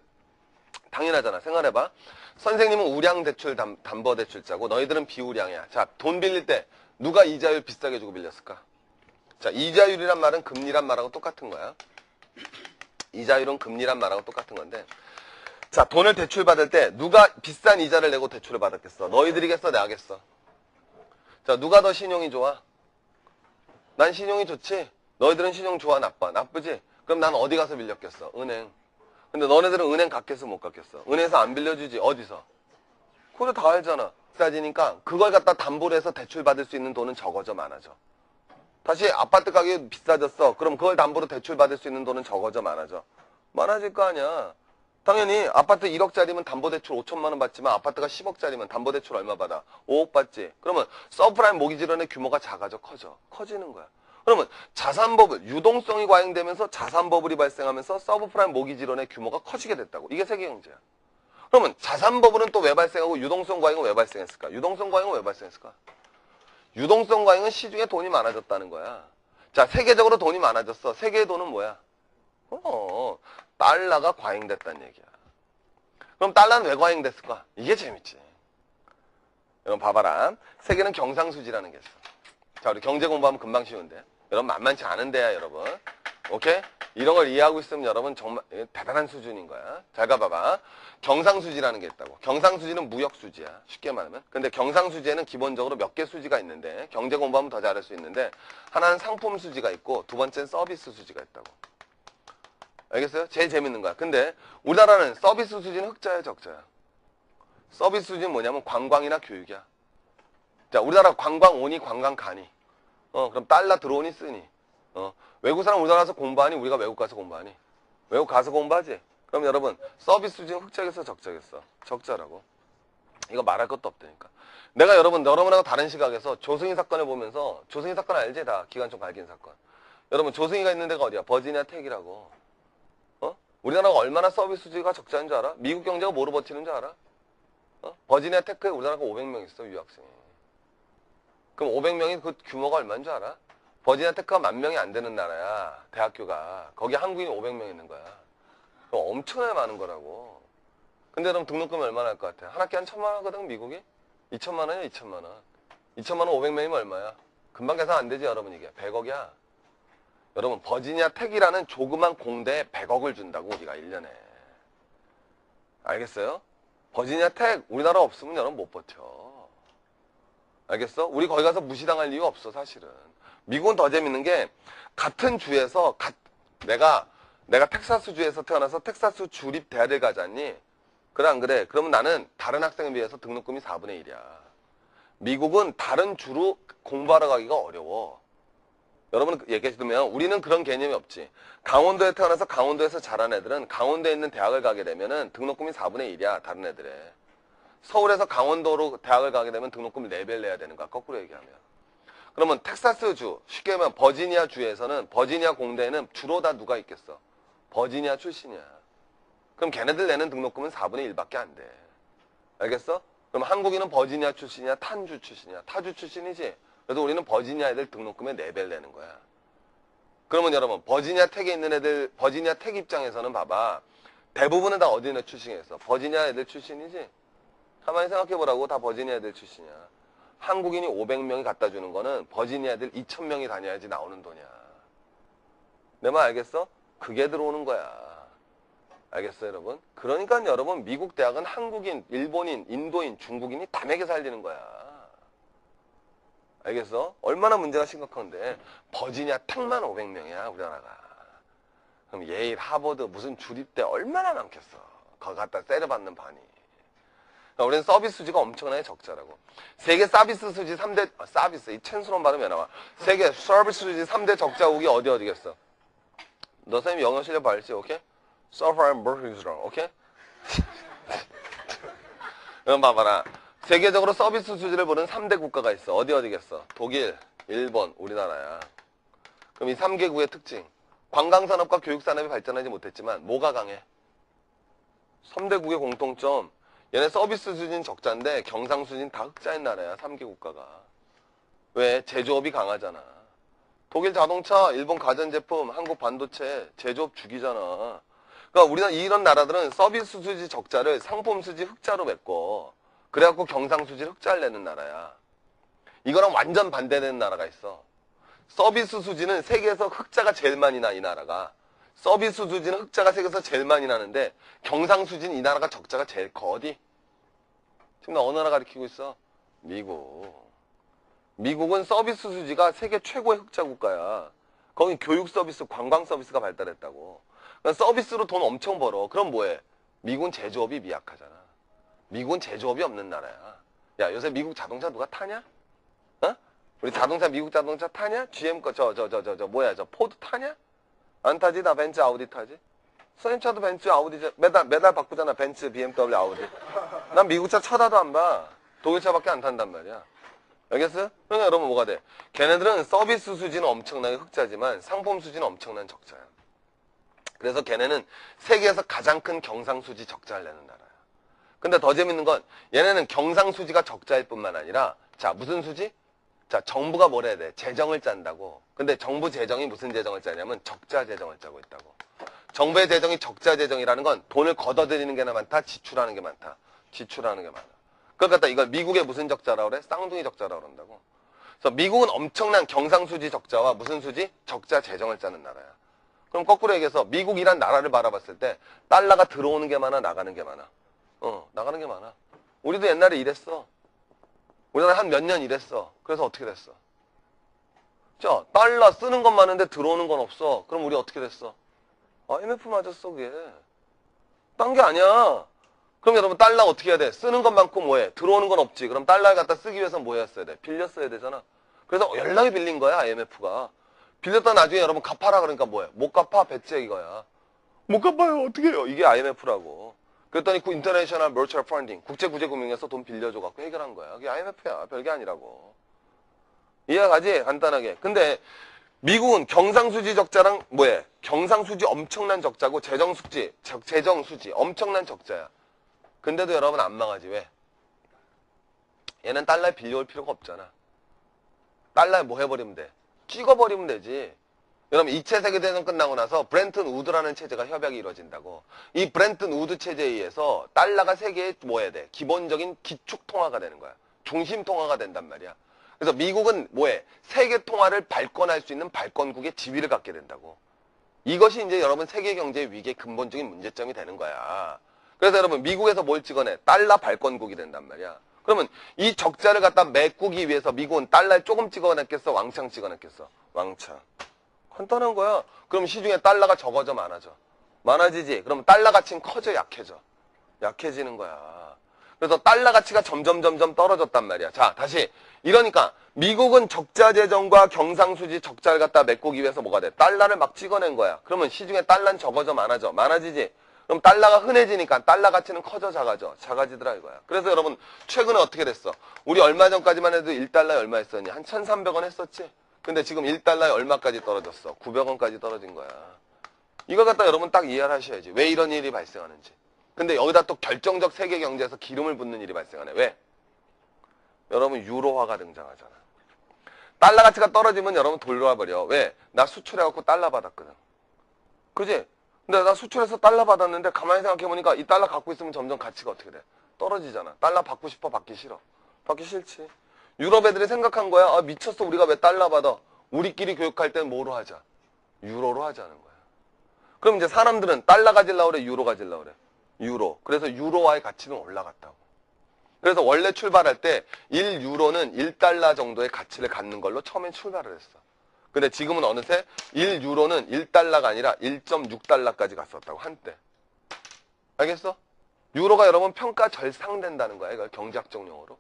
당연하잖아. 생각해봐. 선생님은 우량대출 담보대출자고 너희들은 비우량이야. 자, 돈 빌릴 때 누가 이자율 비싸게 주고 빌렸을까? 자, 이자율이란 말은 금리란 말하고 똑같은 거야. 이자율은 금리란 말하고 똑같은 건데 자, 돈을 대출받을 때 누가 비싼 이자를 내고 대출을 받았겠어? 너희들이겠어? 내가겠어? 자, 누가 더 신용이 좋아? 난 신용이 좋지? 너희들은 신용 좋아? 나빠? 나쁘지? 그럼 난 어디 가서 빌렸겠어? 은행. 근데 너네들은 은행 갔겠어? 못 갔겠어? 은행에서 안 빌려주지? 어디서? 그거 다 알잖아. 비싸지니까 그걸 갖다 담보로 해서 대출받을 수 있는 돈은 적어져 많아져. 다시 아파트 가격이 비싸졌어. 그럼 그걸 담보로 대출받을 수 있는 돈은 적어져 많아져. 많아질 거 아니야. 당연히 아파트 1억짜리면 담보대출 5천만 원 받지만 아파트가 10억짜리면 담보대출 얼마 받아? 5억 받지. 그러면 서브프라임 모기지론의 규모가 작아져 커져. 커지는 거야. 그러면 자산버블, 유동성이 과잉되면서 자산버블이 발생하면서 서브프라임 모기지론의 규모가 커지게 됐다고. 이게 세계경제야. 그러면 자산버블은 또 왜 발생하고 유동성 과잉은 왜 발생했을까? 유동성 과잉은 왜 발생했을까? 유동성 과잉은 시중에 돈이 많아졌다는 거야. 자, 세계적으로 돈이 많아졌어. 세계의 돈은 뭐야? 달러가 과잉됐다는 얘기야. 그럼 달러는 왜 과잉됐을까? 이게 재밌지. 여러분 봐봐라. 세계는 경상수지라는 게 있어. 자, 우리 경제 공부하면 금방 쉬운데. 여러분 만만치 않은데야, 여러분. 오케이? 이런 걸 이해하고 있으면 여러분 정말 대단한 수준인 거야. 잘 가봐봐. 경상수지라는 게 있다고. 경상수지는 무역수지야. 쉽게 말하면. 근데 경상수지에는 기본적으로 몇 개 수지가 있는데 경제 공부하면 더 잘할 수 있는데 하나는 상품 수지가 있고 두 번째는 서비스 수지가 있다고. 알겠어요? 제일 재밌는 거야. 근데 우리나라는 서비스 수지는 흑자야, 적자야? 서비스 수지는 뭐냐면 관광이나 교육이야. 자, 우리나라 관광 오니 관광 가니. 그럼 달러 들어오니 쓰니. 외국 사람 우리나라 가서 공부하니 우리가 외국 가서 공부하니? 외국 가서 공부하지? 그럼 여러분 서비스 수지는 흑자겠어, 적자겠어? 적자라고. 이거 말할 것도 없다니까. 내가 여러분하고 다른 시각에서 조승희 사건을 보면서 조승희 사건 알지? 다 기관총 발긴 사건. 여러분 조승희가 있는 데가 어디야? 버지니아 텍이라고. 우리나라가 얼마나 서비스 수지가 적자인 줄 알아? 미국 경제가 뭐로 버티는 줄 알아? 버지니아 테크에 우리나라가 500명 있어, 유학생이. 그럼 500명이 그 규모가 얼마인 줄 알아? 버지니아 테크가 10,000명이 안 되는 나라야, 대학교가. 거기 한국인이 500명 있는 거야. 그럼 엄청나게 많은 거라고. 근데 그럼 등록금이 얼마나 할 것 같아? 한 학기 한 1,000만 원 하거든, 미국이? 2,000만 원이야, 2,000만 원. 2,000만 원 500명이면 얼마야? 금방 계산 안 되지, 여러분, 이게. 100억이야. 여러분, 버지니아 텍이라는 조그만 공대에 100억을 준다고, 우리가 1년에. 알겠어요? 버지니아 텍, 우리나라 없으면 여러분 못 버텨. 알겠어? 우리 거기 가서 무시당할 이유 없어, 사실은. 미국은 더 재밌는 게, 같은 주에서, 내가 내가 텍사스주에서 태어나서 텍사스 주립 대학을 가잖니? 그래 안 그래? 그러면 나는 다른 학생에 비해서 등록금이 4분의 1이야. 미국은 다른 주로 공부하러 가기가 어려워. 여러분 얘기해 주면 우리는 그런 개념이 없지. 강원도에 태어나서 강원도에서 자란 애들은 강원도에 있는 대학을 가게 되면은 등록금이 4분의 1이야. 다른 애들의. 서울에서 강원도로 대학을 가게 되면 등록금을 4배를 내야 되는 거야. 거꾸로 얘기하면. 그러면 텍사스주, 쉽게 말하면 버지니아 주에서는 버지니아 공대에는 주로 다 누가 있겠어? 버지니아 출신이야. 그럼 걔네들 내는 등록금은 4분의 1밖에 안 돼. 알겠어? 그럼 한국인은 버지니아 출신이야? 탄주 출신이야? 타주 출신이지? 그래서 우리는 버지니아 애들 등록금의 4배를 내는 거야. 그러면 여러분, 버지니아 텍에 있는 애들, 버지니아 텍 입장에서는 봐봐. 대부분은 다 어디 있는 출신이었어? 버지니아 애들 출신이지? 가만히 생각해보라고. 다 버지니아 애들 출신이야. 한국인이 500명이 갖다 주는 거는 버지니아 애들 2000명이 다녀야지 나오는 돈이야. 내 말 알겠어? 그게 들어오는 거야. 알겠어요, 여러분? 그러니까 여러분, 미국 대학은 한국인, 일본인, 인도인, 중국인이 다 매겨 살리는 거야. 알겠어? 얼마나 문제가 심각한데 버지니아 텍만 500명이야, 우리나라가. 그럼 예일, 하버드, 무슨 주립대 얼마나 많겠어. 거기 갖다 때려받는 반이. 그러니까 우리는 서비스 수지가 엄청나게 적자라고. 세계 서비스 수지 3대, 서비스, 이 첸스러운 발음이 왜 나와? 세계 서비스 수지 3대 적자국이 어디겠어? 너 선생님 영어 실력 발지, 오케이? 오케이? 그럼 봐봐라. 세계적으로 서비스 수지를 보는 3대 국가가 있어. 어디겠어? 독일, 일본, 우리나라야. 그럼 이 3개국의 특징. 관광산업과 교육산업이 발전하지 못했지만 뭐가 강해? 3대국의 공통점. 얘네 서비스 수지는 적자인데 경상 수지는 다 흑자인 나라야. 3개 국가가. 왜? 제조업이 강하잖아. 독일 자동차, 일본 가전제품, 한국 반도체, 제조업 죽이잖아. 그러니까 우리나라 이런 나라들은 서비스 수지 적자를 상품 수지 흑자로 메꿔. 그래갖고 경상 수지 흑자를 내는 나라야. 이거랑 완전 반대되는 나라가 있어. 서비스 수지는 세계에서 흑자가 제일 많이 나, 이 나라가. 서비스 수지는 흑자가 세계에서 제일 많이 나는데 경상 수지는 이 나라가 적자가 제일 커. 어디? 지금 나 어느 나라 가리키고 있어? 미국. 미국은 서비스 수지가 세계 최고의 흑자 국가야. 거기 교육 서비스, 관광 서비스가 발달했다고. 그러니까 서비스로 돈 엄청 벌어. 그럼 뭐해? 미국은 제조업이 미약하잖아. 미국은 제조업이 없는 나라야. 야, 요새 미국 자동차 누가 타냐? 어? 우리 자동차, 미국 자동차 타냐? GM 거, 뭐야, 포드 타냐? 안 타지? 나 벤츠, 아우디 타지? 선생님 차도 벤츠, 아우디, 매달 바꾸잖아. 벤츠, BMW, 아우디. 난 미국 차 쳐다도 안 봐. 독일 차밖에 안 탄단 말이야. 알겠어요? 그러니까 여러분 뭐가 돼? 걔네들은 서비스 수지는 엄청나게 흑자지만 상품 수지는 엄청난 적자야. 그래서 걔네는 세계에서 가장 큰 경상수지 적자를 내는 나라야. 근데 더 재밌는 건 얘네는 경상수지가 적자일 뿐만 아니라 자, 무슨 수지? 자, 정부가 뭘 해야 돼? 재정을 짠다고. 근데 정부 재정이 무슨 재정을 짜냐면 적자 재정을 짜고 있다고. 정부의 재정이 적자 재정이라는 건 돈을 걷어들이는 게 많다, 지출하는 게 많다. 지출하는 게 많아. 그러니까 이걸 미국의 무슨 적자라고 그래? 쌍둥이 적자라고 그런다고. 그래서 미국은 엄청난 경상수지 적자와 무슨 수지? 적자 재정을 짜는 나라야. 그럼 거꾸로 얘기해서 미국이란 나라를 바라봤을 때 달러가 들어오는 게 많아, 나가는 게 많아? 나가는 게 많아. 우리도 옛날에 이랬어. 우리나라 한 몇 년 일했어. 그래서 어떻게 됐어? 자, 달러 쓰는 건 많은데 들어오는 건 없어. 그럼 우리 어떻게 됐어? IMF 맞았어, 그게. 딴 게 아니야. 그럼 여러분 달러 어떻게 해야 돼? 쓰는 건 많고 뭐해? 들어오는 건 없지. 그럼 달러를 갖다 쓰기 위해서 뭐 했어야 돼? 빌렸어야 되잖아. 그래서 연락이 빌린 거야, IMF가. 빌렸다 나중에 여러분 갚아라 그러니까 뭐해? 못 갚아, 배째 이거야. 못 갚아요, 어떻게 해요? 이게 IMF라고. 그랬더니 그 인터내셔널 머처럴 펀딩, 국제구제금융에서 돈 빌려줘갖고 해결한 거야. 그게 IMF야. 별게 아니라고. 이해가지? 간단하게. 근데 미국은 경상수지 적자랑 뭐해? 경상수지 엄청난 적자고 재정수지 엄청난 적자야. 근데도 여러분 안 망하지. 왜? 얘는 달러에 빌려올 필요가 없잖아. 달러에 뭐 해버리면 돼? 찍어버리면 되지. 여러분 2차 세계대전 끝나고 나서 브렌튼 우드라는 체제가 협약이 이루어진다고. 이 브렌튼 우드 체제에 의해서 달러가 세계에 뭐 해야 돼? 기본적인 기축 통화가 되는 거야. 중심 통화가 된단 말이야. 그래서 미국은 뭐해? 세계 통화를 발권할 수 있는 발권국의 지위를 갖게 된다고. 이것이 이제 여러분 세계 경제 위기의 근본적인 문제점이 되는 거야. 그래서 여러분 미국에서 뭘 찍어내? 달러 발권국이 된단 말이야. 그러면 이 적자를 갖다 메꾸기 위해서 미국은 달러를 조금 찍어냈겠어? 왕창 찍어냈겠어? 왕창. 간단한 거야. 그럼 시중에 달러가 적어져 많아져. 많아지지? 그럼 달러 가치는 커져 약해져? 약해지는 거야. 그래서 달러 가치가 점점 떨어졌단 말이야. 자, 다시. 이러니까 미국은 적자 재정과 경상수지 적자를 갖다 메꾸기 위해서 뭐가 돼? 달러를 막 찍어낸 거야. 그러면 시중에 달러는 적어져 많아져? 많아지지? 그럼 달러가 흔해지니까 달러 가치는 커져 작아져? 작아지더라 이거야. 그래서 여러분 최근에 어떻게 됐어? 우리 얼마 전까지만 해도 1달러에 얼마 했었니? 한 1,300원 했었지? 근데 지금 1달러에 얼마까지 떨어졌어? 900원까지 떨어진 거야. 이걸 갖다 여러분 딱 이해를 하셔야지. 왜 이런 일이 발생하는지. 근데 여기다 또 결정적 세계 경제에서 기름을 붓는 일이 발생하네. 왜? 여러분 유로화가 등장하잖아. 달러 가치가 떨어지면 여러분 돌려와버려. 왜? 나 수출해갖고 달러 받았거든. 그지? 근데 나 수출해서 달러 받았는데 가만히 생각해보니까 이 달러 갖고 있으면 점점 가치가 어떻게 돼? 떨어지잖아. 달러 받고 싶어? 받기 싫어? 받기 싫지. 유럽 애들이 생각한 거야. 아, 미쳤어. 우리가 왜 달러 받아? 우리끼리 교육할 땐 뭐로 하자? 유로로 하자는 거야. 그럼 이제 사람들은 달러 가질라 그래? 유로 가질라 그래? 유로. 그래서 유로화의 가치는 올라갔다고. 그래서 원래 출발할 때 1유로는 1달러 정도의 가치를 갖는 걸로 처음엔 출발을 했어. 근데 지금은 어느새 1유로는 1달러가 아니라 1.6달러까지 갔었다고, 한때. 알겠어? 유로가 여러분 평가 절상된다는 거야. 이거 경제학적 용어로.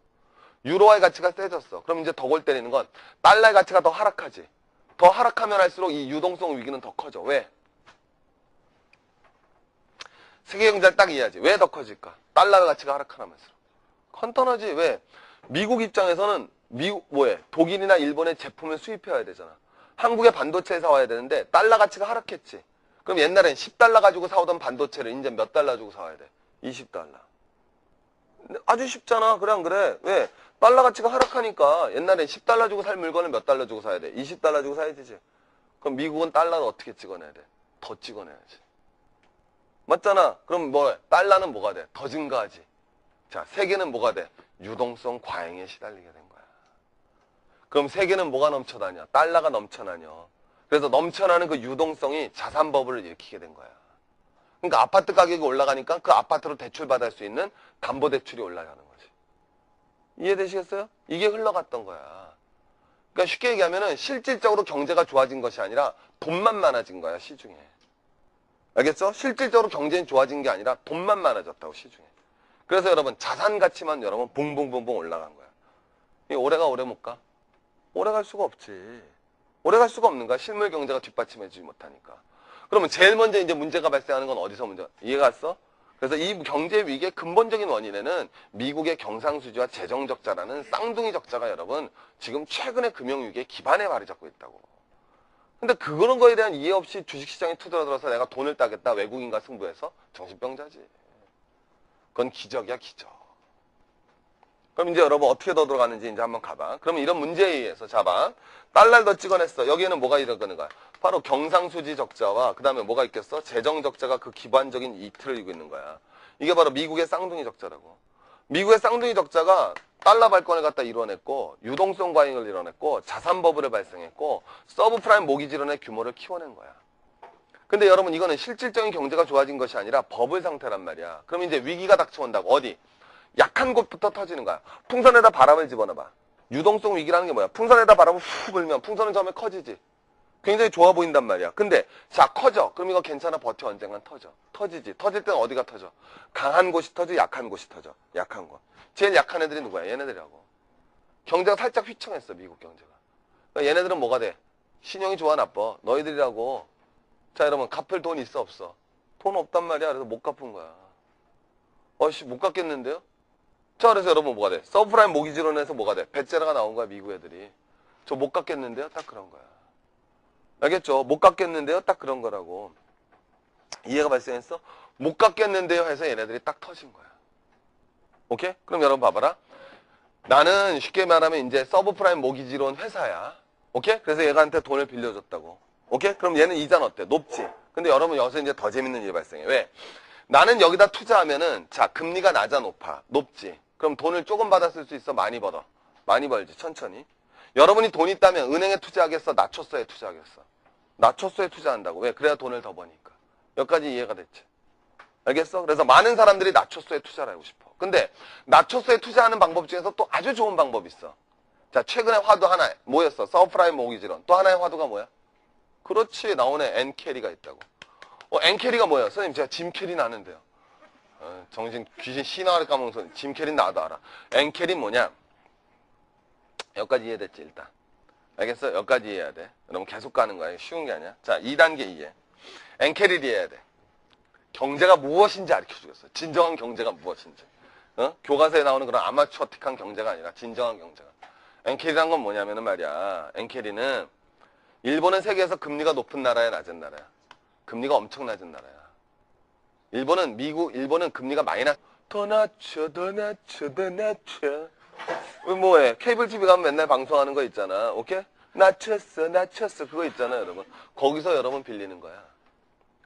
유로화의 가치가 세졌어. 그럼 이제 더 골 때리는 건 달러의 가치가 더 하락하지. 더 하락하면 할수록 이 유동성 위기는 더 커져. 왜? 세계 경제를 딱 이해하지. 왜 더 커질까? 달러의 가치가 하락하면서. 간단하지. 왜? 미국 입장에서는 독일이나 일본의 제품을 수입해야 되잖아. 한국의 반도체 사와야 되는데 달러 가치가 하락했지. 그럼 옛날엔 10달러 가지고 사오던 반도체를 이제 몇 달러 주고 사와야 돼? 20달러. 아주 쉽잖아. 그래 안 그래? 왜? 달러 가치가 하락하니까 옛날엔 10달러 주고 살 물건을 몇 달러 주고 사야 돼? 20달러 주고 사야 되지. 그럼 미국은 달러를 어떻게 찍어내야 돼? 더 찍어내야지. 맞잖아. 그럼 달러는 뭐가 돼? 더 증가하지. 자, 세계는 뭐가 돼? 유동성 과잉에 시달리게 된 거야. 그럼 세계는 뭐가 넘쳐나냐? 달러가 넘쳐나냐. 그래서 넘쳐나는 그 유동성이 자산 버블을 일으키게 된 거야. 그러니까 아파트 가격이 올라가니까 그 아파트로 대출받을 수 있는 담보대출이 올라가는 거지. 이해되시겠어요? 이게 흘러갔던 거야. 그러니까 쉽게 얘기하면은 실질적으로 경제가 좋아진 것이 아니라 돈만 많아진 거야, 시중에. 알겠죠? 실질적으로 경제는 좋아진 게 아니라 돈만 많아졌다고, 시중에. 그래서 여러분 자산 가치만 여러분 봉봉봉봉 올라간 거야. 이 오래가 오래 못 가? 오래 갈 수가 없지. 오래 갈 수가 없는 거야. 실물 경제가 뒷받침해주지 못하니까. 그러면 제일 먼저 이제 문제가 발생하는 건 어디서 문제? 이해가 갔어? 그래서 이 경제 위기의 근본적인 원인에는 미국의 경상수지와 재정적자라는 쌍둥이 적자가 여러분 지금 최근의 금융위기의 기반에 발이 잡고 있다고. 근데 그런 거에 대한 이해 없이 주식시장에 투자들어서 내가 돈을 따겠다 외국인과 승부해서 정신병자지. 그건 기적이야, 기적. 그럼 이제 여러분 어떻게 더 들어가는지 이제 한번 가봐. 그러면 이런 문제에 의해서 잡아. 달러를 더 찍어냈어. 여기에는 뭐가 일어나는 거야? 바로 경상수지 적자와 그 다음에 뭐가 있겠어? 재정 적자가 그 기반적인 이틀을 이고 있는 거야. 이게 바로 미국의 쌍둥이 적자라고. 미국의 쌍둥이 적자가 달러 발권을 갖다 이뤄냈고 유동성 과잉을 이뤄냈고 자산 버블을 발생했고 서브프라임 모기 질환의 규모를 키워낸 거야. 근데 여러분 이거는 실질적인 경제가 좋아진 것이 아니라 버블 상태란 말이야. 그럼 이제 위기가 닥쳐온다고. 어디? 약한 곳부터 터지는 거야. 풍선에다 바람을 집어넣어봐. 유동성 위기라는 게 뭐야? 풍선에다 바람을 후 불면 풍선은 처음에 커지지. 굉장히 좋아 보인단 말이야. 근데 자 커져. 그럼 이거 괜찮아. 버텨. 언젠간 터져. 터지지. 터질 때는 어디가 터져? 강한 곳이 터져. 약한 곳이 터져. 약한 곳. 제일 약한 애들이 누구야? 얘네들이라고. 경제가 살짝 휘청했어. 미국 경제가. 그러니까 얘네들은 뭐가 돼? 신용이 좋아 나빠? 너희들이라고. 자 여러분 갚을 돈 있어 없어? 돈 없단 말이야. 그래서 못 갚은 거야. 어이씨 못 갚겠는데요? 자 그래서 여러분 뭐가 돼? 서브프라임 모기 질환에서 뭐가 돼? 배째라가 나온 거야. 미국 애들이. 저 못 갚겠는데요? 딱 그런 거야. 알겠죠? 못 갚겠는데요? 딱 그런 거라고. 이해가 발생했어? 못 갚겠는데요? 해서 얘네들이 딱 터진 거야. 오케이? 그럼 여러분 봐봐라. 나는 쉽게 말하면 이제 서브프라임 모기지론 회사야. 오케이? 그래서 얘가한테 돈을 빌려줬다고. 오케이? 그럼 얘는 이자는 어때? 높지? 근데 여러분 여기서 이제 더 재밌는 일이 발생해. 왜? 나는 여기다 투자하면은 자 금리가 낮아 높아? 높지? 그럼 돈을 조금 받았을 수 있어? 많이 벌어? 많이 벌지 천천히. 여러분이 돈 있다면 은행에 투자하겠어? 낮췄어에 투자하겠어? 낮췄어에 투자한다고. 왜? 그래야 돈을 더 버니까. 여기까지 이해가 됐지? 알겠어? 그래서 많은 사람들이 낮췄어에 투자를 하고 싶어. 근데 낮췄어에 투자하는 방법 중에서 또 아주 좋은 방법이 있어. 자 최근에 화두 하나 뭐였어? 서브프라임 모기지론. 또 하나의 화두가 뭐야? 그렇지. 나오네. N 캐리가 있다고. N 캐리가 뭐야? 선생님 제가 짐 캐리 나는데요. 정신 귀신 신화를 까먹어서 짐 캐리 나도 알아. N 캐리 뭐냐? 여기까지 이해됐지 일단. 알겠어? 여기까지 이해해야 돼. 여러분 계속 가는 거야. 쉬운 게 아니야. 자, 2단계 이해. N 캐리를 이해해야 돼. 경제가 무엇인지 가르쳐주겠어. 진정한 경제가 무엇인지. 교과서에 나오는 그런 아마추어틱한 경제가 아니라 진정한 경제가. N 캐리란 건 뭐냐면은 말이야. N 캐리는 일본은 세계에서 금리가 높은 나라야, 낮은 나라야? 금리가 엄청 낮은 나라야. 일본은 금리가 마이너스. 더 낮춰, 더 낮춰, 더 낮춰. 뭐해? 케이블 TV 가면 맨날 방송하는 거 있잖아. 오케이? 낮췄어, 낮췄어. 그거 있잖아, 여러분. 거기서 여러분 빌리는 거야.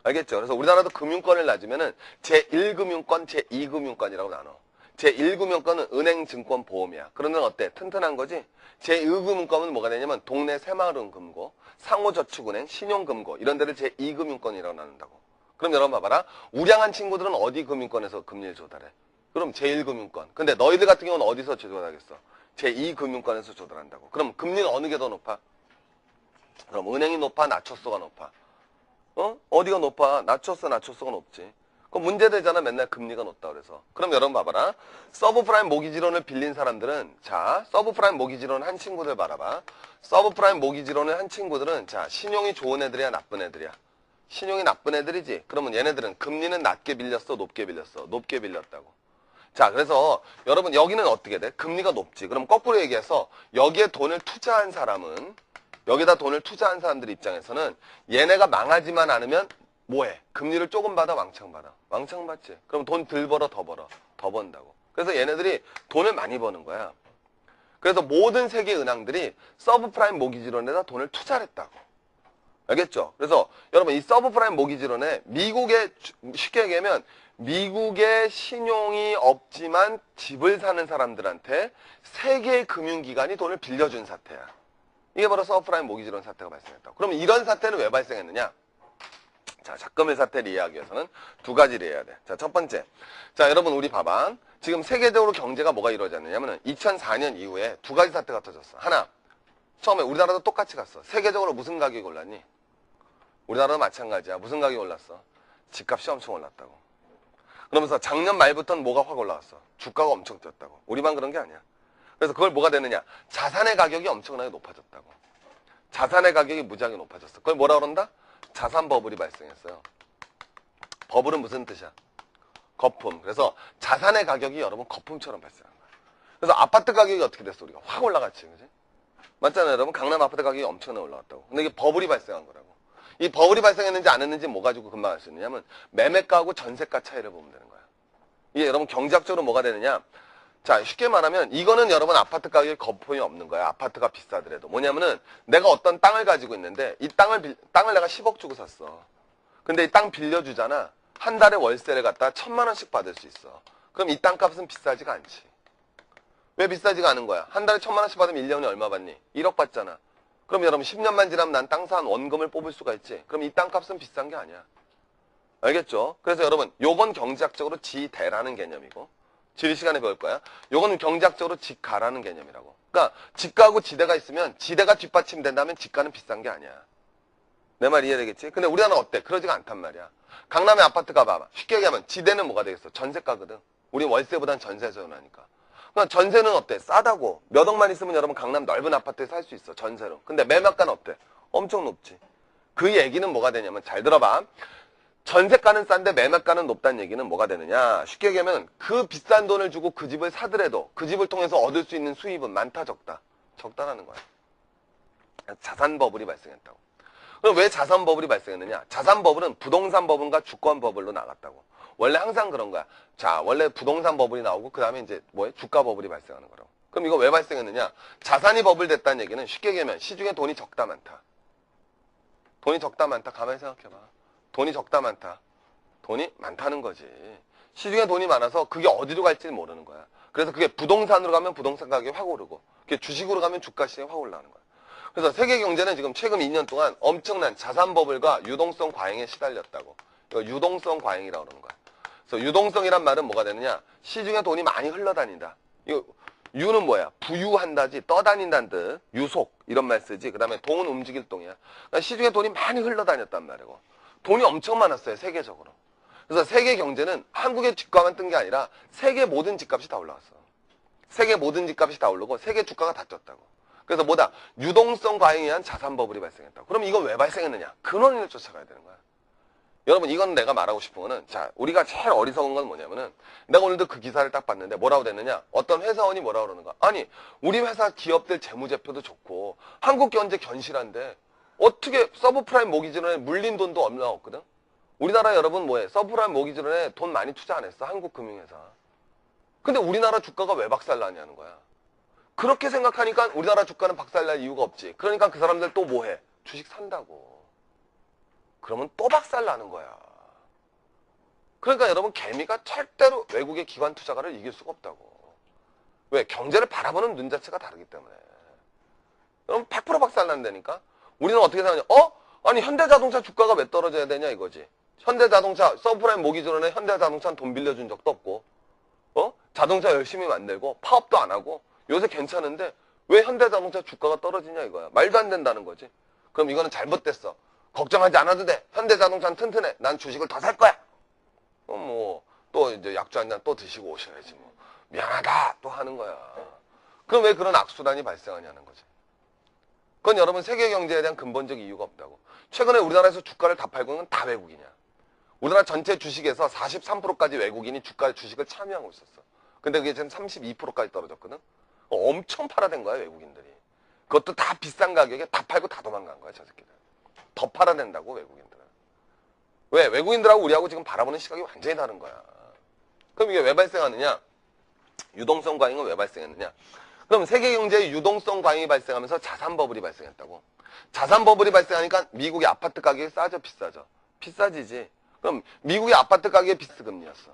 알겠죠? 그래서 우리나라도 금융권을 낮으면은 제1금융권, 제2금융권이라고 나눠. 제1금융권은 은행, 증권, 보험이야. 그런 데는 어때? 튼튼한 거지? 제2금융권은 뭐가 되냐면 동네 새마을금고, 상호저축은행, 신용금고 이런 데를 제2금융권이라고 나눈다고. 그럼 여러분 봐봐라. 우량한 친구들은 어디 금융권에서 금리를 조달해? 그럼 제1금융권. 근데 너희들 같은 경우는 어디서 조달하겠어? 제2금융권에서 조달한다고. 그럼 금리는 어느 게 더 높아? 그럼 은행이 높아? 낮췄어가 높아? 어디가 높아? 낮췄어가 높지. 그럼 문제되잖아. 맨날 금리가 높다 그래서. 그럼 여러분 봐봐라. 서브프라임 모기지론을 빌린 사람들은 자, 서브프라임 모기지론 한 친구들 봐라봐. 서브프라임 모기지론을 한 친구들은 자, 신용이 좋은 애들이야, 나쁜 애들이야? 신용이 나쁜 애들이지. 그러면 얘네들은 금리는 낮게 빌렸어, 높게 빌렸어? 높게 빌렸다고. 자, 그래서 여러분 여기는 어떻게 돼? 금리가 높지. 그럼 거꾸로 얘기해서 여기에 돈을 투자한 사람은 여기다 돈을 투자한 사람들 입장에서는 얘네가 망하지만 않으면 뭐해? 금리를 조금 받아, 왕창 받아? 왕창 받지. 그럼 돈 덜 벌어, 더 벌어? 더 번다고. 그래서 얘네들이 돈을 많이 버는 거야. 그래서 모든 세계 은행들이 서브프라임 모기지론에다 돈을 투자를 했다고. 알겠죠? 그래서 여러분 이 서브프라임 모기지론에 미국의 쉽게 얘기하면 미국의 신용이 없지만 집을 사는 사람들한테 세계 금융기관이 돈을 빌려준 사태야. 이게 바로 서브프라임 모기지론 사태가 발생했다고. 그럼 이런 사태는 왜 발생했느냐? 자, 작금의 사태를 이해하기 위해서는 두 가지를 해야 돼. 자, 첫 번째. 자, 여러분 우리 봐봐. 지금 세계적으로 경제가 뭐가 이루어졌느냐면 2004년 이후에 두 가지 사태가 터졌어. 하나, 처음에 우리나라도 똑같이 갔어. 세계적으로 무슨 가격이 올랐니? 우리나라도 마찬가지야. 무슨 가격이 올랐어? 집값이 엄청 올랐다고. 그러면서 작년 말부터는 뭐가 확 올라왔어? 주가가 엄청 뛰었다고. 우리만 그런 게 아니야. 그래서 그걸 뭐가 되느냐? 자산의 가격이 엄청나게 높아졌다고. 자산의 가격이 무지하게 높아졌어. 그걸 뭐라 그런다? 자산 버블이 발생했어요. 버블은 무슨 뜻이야? 거품. 그래서 자산의 가격이 여러분 거품처럼 발생한 거야. 그래서 아파트 가격이 어떻게 됐어? 우리가 확 올라갔지. 그지? 맞잖아요, 여러분. 강남 아파트 가격이 엄청나게 올라갔다고. 근데 이게 버블이 발생한 거라고. 이 버블이 발생했는지 안 했는지 뭐 가지고 금방 알 수 있느냐면 매매가하고 전세가 차이를 보면 되는 거야. 이게 여러분 경제학적으로 뭐가 되느냐? 자, 쉽게 말하면 이거는 여러분 아파트 가격에 거품이 없는 거야. 아파트가 비싸더라도. 뭐냐면은 내가 어떤 땅을 가지고 있는데 이 땅을 내가 10억 주고 샀어. 근데 이 땅 빌려주잖아. 한 달에 월세를 갖다 1,000만 원씩 받을 수 있어. 그럼 이 땅값은 비싸지가 않지. 왜 비싸지가 않은 거야? 한 달에 1,000만 원씩 받으면 1년에 얼마 받니? 1억 받잖아. 그럼 여러분 10년만 지나면 난 땅 산 원금을 뽑을 수가 있지. 그럼 이 땅값은 비싼 게 아니야. 알겠죠? 그래서 여러분 요건 경제학적으로 지대라는 개념이고 지리 시간에 배울 거야. 요건 경제학적으로 지가라는 개념이라고. 그러니까 지가하고 지대가 있으면 지대가 뒷받침된다면 지가는 비싼 게 아니야. 내 말 이해되겠지? 근데 우리나라는 어때? 그러지가 않단 말이야. 강남의 아파트 가봐. 쉽게 얘기하면 지대는 뭐가 되겠어? 전세가거든. 우리 월세보단 전세 전하니까. 그러니까 전세는 어때? 싸다고. 몇 억만 있으면 여러분 강남 넓은 아파트에 살 수 있어. 전세로. 근데 매매가는 어때? 엄청 높지. 그 얘기는 뭐가 되냐면 잘 들어봐. 전세가는 싼데 매매가는 높다는 얘기는 뭐가 되느냐? 쉽게 얘기하면 그 비싼 돈을 주고 그 집을 사더라도 그 집을 통해서 얻을 수 있는 수입은 많다 적다? 적다라는 거야. 자산 버블이 발생했다고. 그럼 왜 자산 버블이 발생했느냐? 자산 버블은 부동산 버블과 주권 버블로 나갔다고. 원래 항상 그런 거야. 자, 원래 부동산 버블이 나오고 그 다음에 이제 뭐해? 주가 버블이 발생하는 거라고. 그럼 이거 왜 발생했느냐? 자산이 버블 됐다는 얘기는 쉽게 얘기하면 시중에 돈이 적다 많다. 돈이 적다 많다. 가만히 생각해봐. 돈이 적다 많다. 돈이 많다는 거지. 시중에 돈이 많아서 그게 어디로 갈지 모르는 거야. 그래서 그게 부동산으로 가면 부동산 가격이 확 오르고 그게 주식으로 가면 주가 시장이 확 올라가는 거야. 그래서 세계 경제는 지금 최근 2년 동안 엄청난 자산 버블과 유동성 과잉에 시달렸다고. 이거 유동성 과잉이라고 그러는 거야. 그래서 유동성이란 말은 뭐가 되느냐? 시중에 돈이 많이 흘러다닌다. 이거 유는 뭐야? 부유한다지, 떠다닌다는 뜻. 유속 이런 말 쓰지. 그 다음에 동은 움직일 동이야. 그러니까 시중에 돈이 많이 흘러다녔단 말이고, 돈이 엄청 많았어요, 세계적으로. 그래서 세계 경제는 한국의 집값만 뜬 게 아니라 세계 모든 집값이 다 올라갔어. 세계 모든 집값이 다 오르고 세계 주가가 다 쪘다고. 그래서 뭐다? 유동성 과잉에 의한 자산 버블이 발생했다고. 그럼 이건 왜 발생했느냐? 근원을 쫓아가야 되는 거야. 여러분, 이건 내가 말하고 싶은 거는, 자, 우리가 제일 어리석은 건 뭐냐면은, 내가 오늘도 그 기사를 딱 봤는데 뭐라고 됐느냐? 어떤 회사원이 뭐라고 그러는 거야? 아니, 우리 회사 기업들 재무제표도 좋고 한국 경제 견실한데 어떻게 서브프라임 모기지론에 물린 돈도 얼마 없거든? 우리나라 여러분 뭐해? 서브프라임 모기지론에 돈 많이 투자 안 했어? 한국 금융회사. 근데 우리나라 주가가 왜 박살나냐는 거야. 그렇게 생각하니까 우리나라 주가는 박살날 이유가 없지. 그러니까 그 사람들 또 뭐해? 주식 산다고. 그러면 또 박살나는 거야. 그러니까 여러분, 개미가 절대로 외국의 기관 투자가를 이길 수가 없다고. 왜? 경제를 바라보는 눈 자체가 다르기 때문에. 그럼 100% 박살난다니까? 우리는 어떻게 생각하냐? 아니, 현대자동차 주가가 왜 떨어져야 되냐 이거지. 현대자동차, 서브프라임 모기지론에 현대자동차는 돈 빌려준 적도 없고, 자동차 열심히 만들고, 파업도 안 하고, 요새 괜찮은데, 왜 현대자동차 주가가 떨어지냐 이거야. 말도 안 된다는 거지. 그럼 이거는 잘못됐어. 걱정하지 않아도 돼. 현대자동차는 튼튼해. 난 주식을 더 살 거야. 또 이제 약주 한 잔 또 드시고 오셔야지 뭐. 미안하다 또 하는 거야. 그럼 왜 그런 악순환이 발생하냐는 거지. 그건 여러분, 세계 경제에 대한 근본적 이유가 없다고. 최근에 우리나라에서 주가를 다 팔고 있는 건 다 외국이냐. 우리나라 전체 주식에서 43%까지 외국인이 주식을 참여하고 있었어. 근데 그게 지금 32%까지 떨어졌거든. 엄청 팔아댄 거야, 외국인들이. 그것도 다 비싼 가격에 다 팔고 다 도망간 거야, 저 새끼들. 더 팔아댄다고, 외국인들은. 왜? 외국인들하고 우리하고 지금 바라보는 시각이 완전히 다른 거야. 그럼 이게 왜 발생하느냐? 유동성 과잉은 왜 발생했느냐? 그럼 세계 경제의 유동성 과잉이 발생하면서 자산 버블이 발생했다고. 자산 버블이 발생하니까 미국의 아파트 가격이 싸죠, 비싸죠? 비싸지지. 그럼 미국의 아파트 가격이 비스금리였어.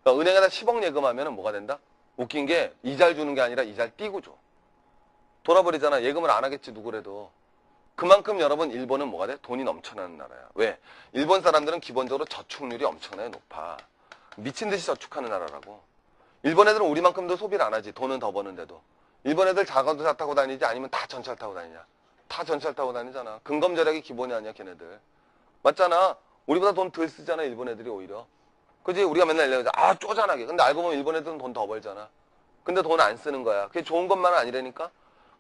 그러니까 은행에다 10억 예금하면 뭐가 된다? 웃긴 게 이자를 주는 게 아니라 이자를 띄고 줘. 돌아버리잖아. 예금을 안 하겠지, 누구래도. 그만큼 여러분, 일본은 뭐가 돼? 돈이 넘쳐나는 나라야. 왜? 일본 사람들은 기본적으로 저축률이 엄청나게 높아. 미친 듯이 저축하는 나라라고. 일본 애들은 우리만큼도 소비를 안 하지. 돈은 더 버는데도. 일본 애들 자동차 타고 다니지 아니면 다 전철 타고 다니냐? 다 전철 타고 다니잖아. 근검절약이 기본이 아니야, 걔네들. 맞잖아. 우리보다 돈 덜 쓰잖아, 일본 애들이 오히려. 그지? 우리가 맨날 얘기하자. 쪼잔하게. 근데 알고 보면 일본 애들은 돈 더 벌잖아. 근데 돈 안 쓰는 거야. 그게 좋은 것만은 아니라니까?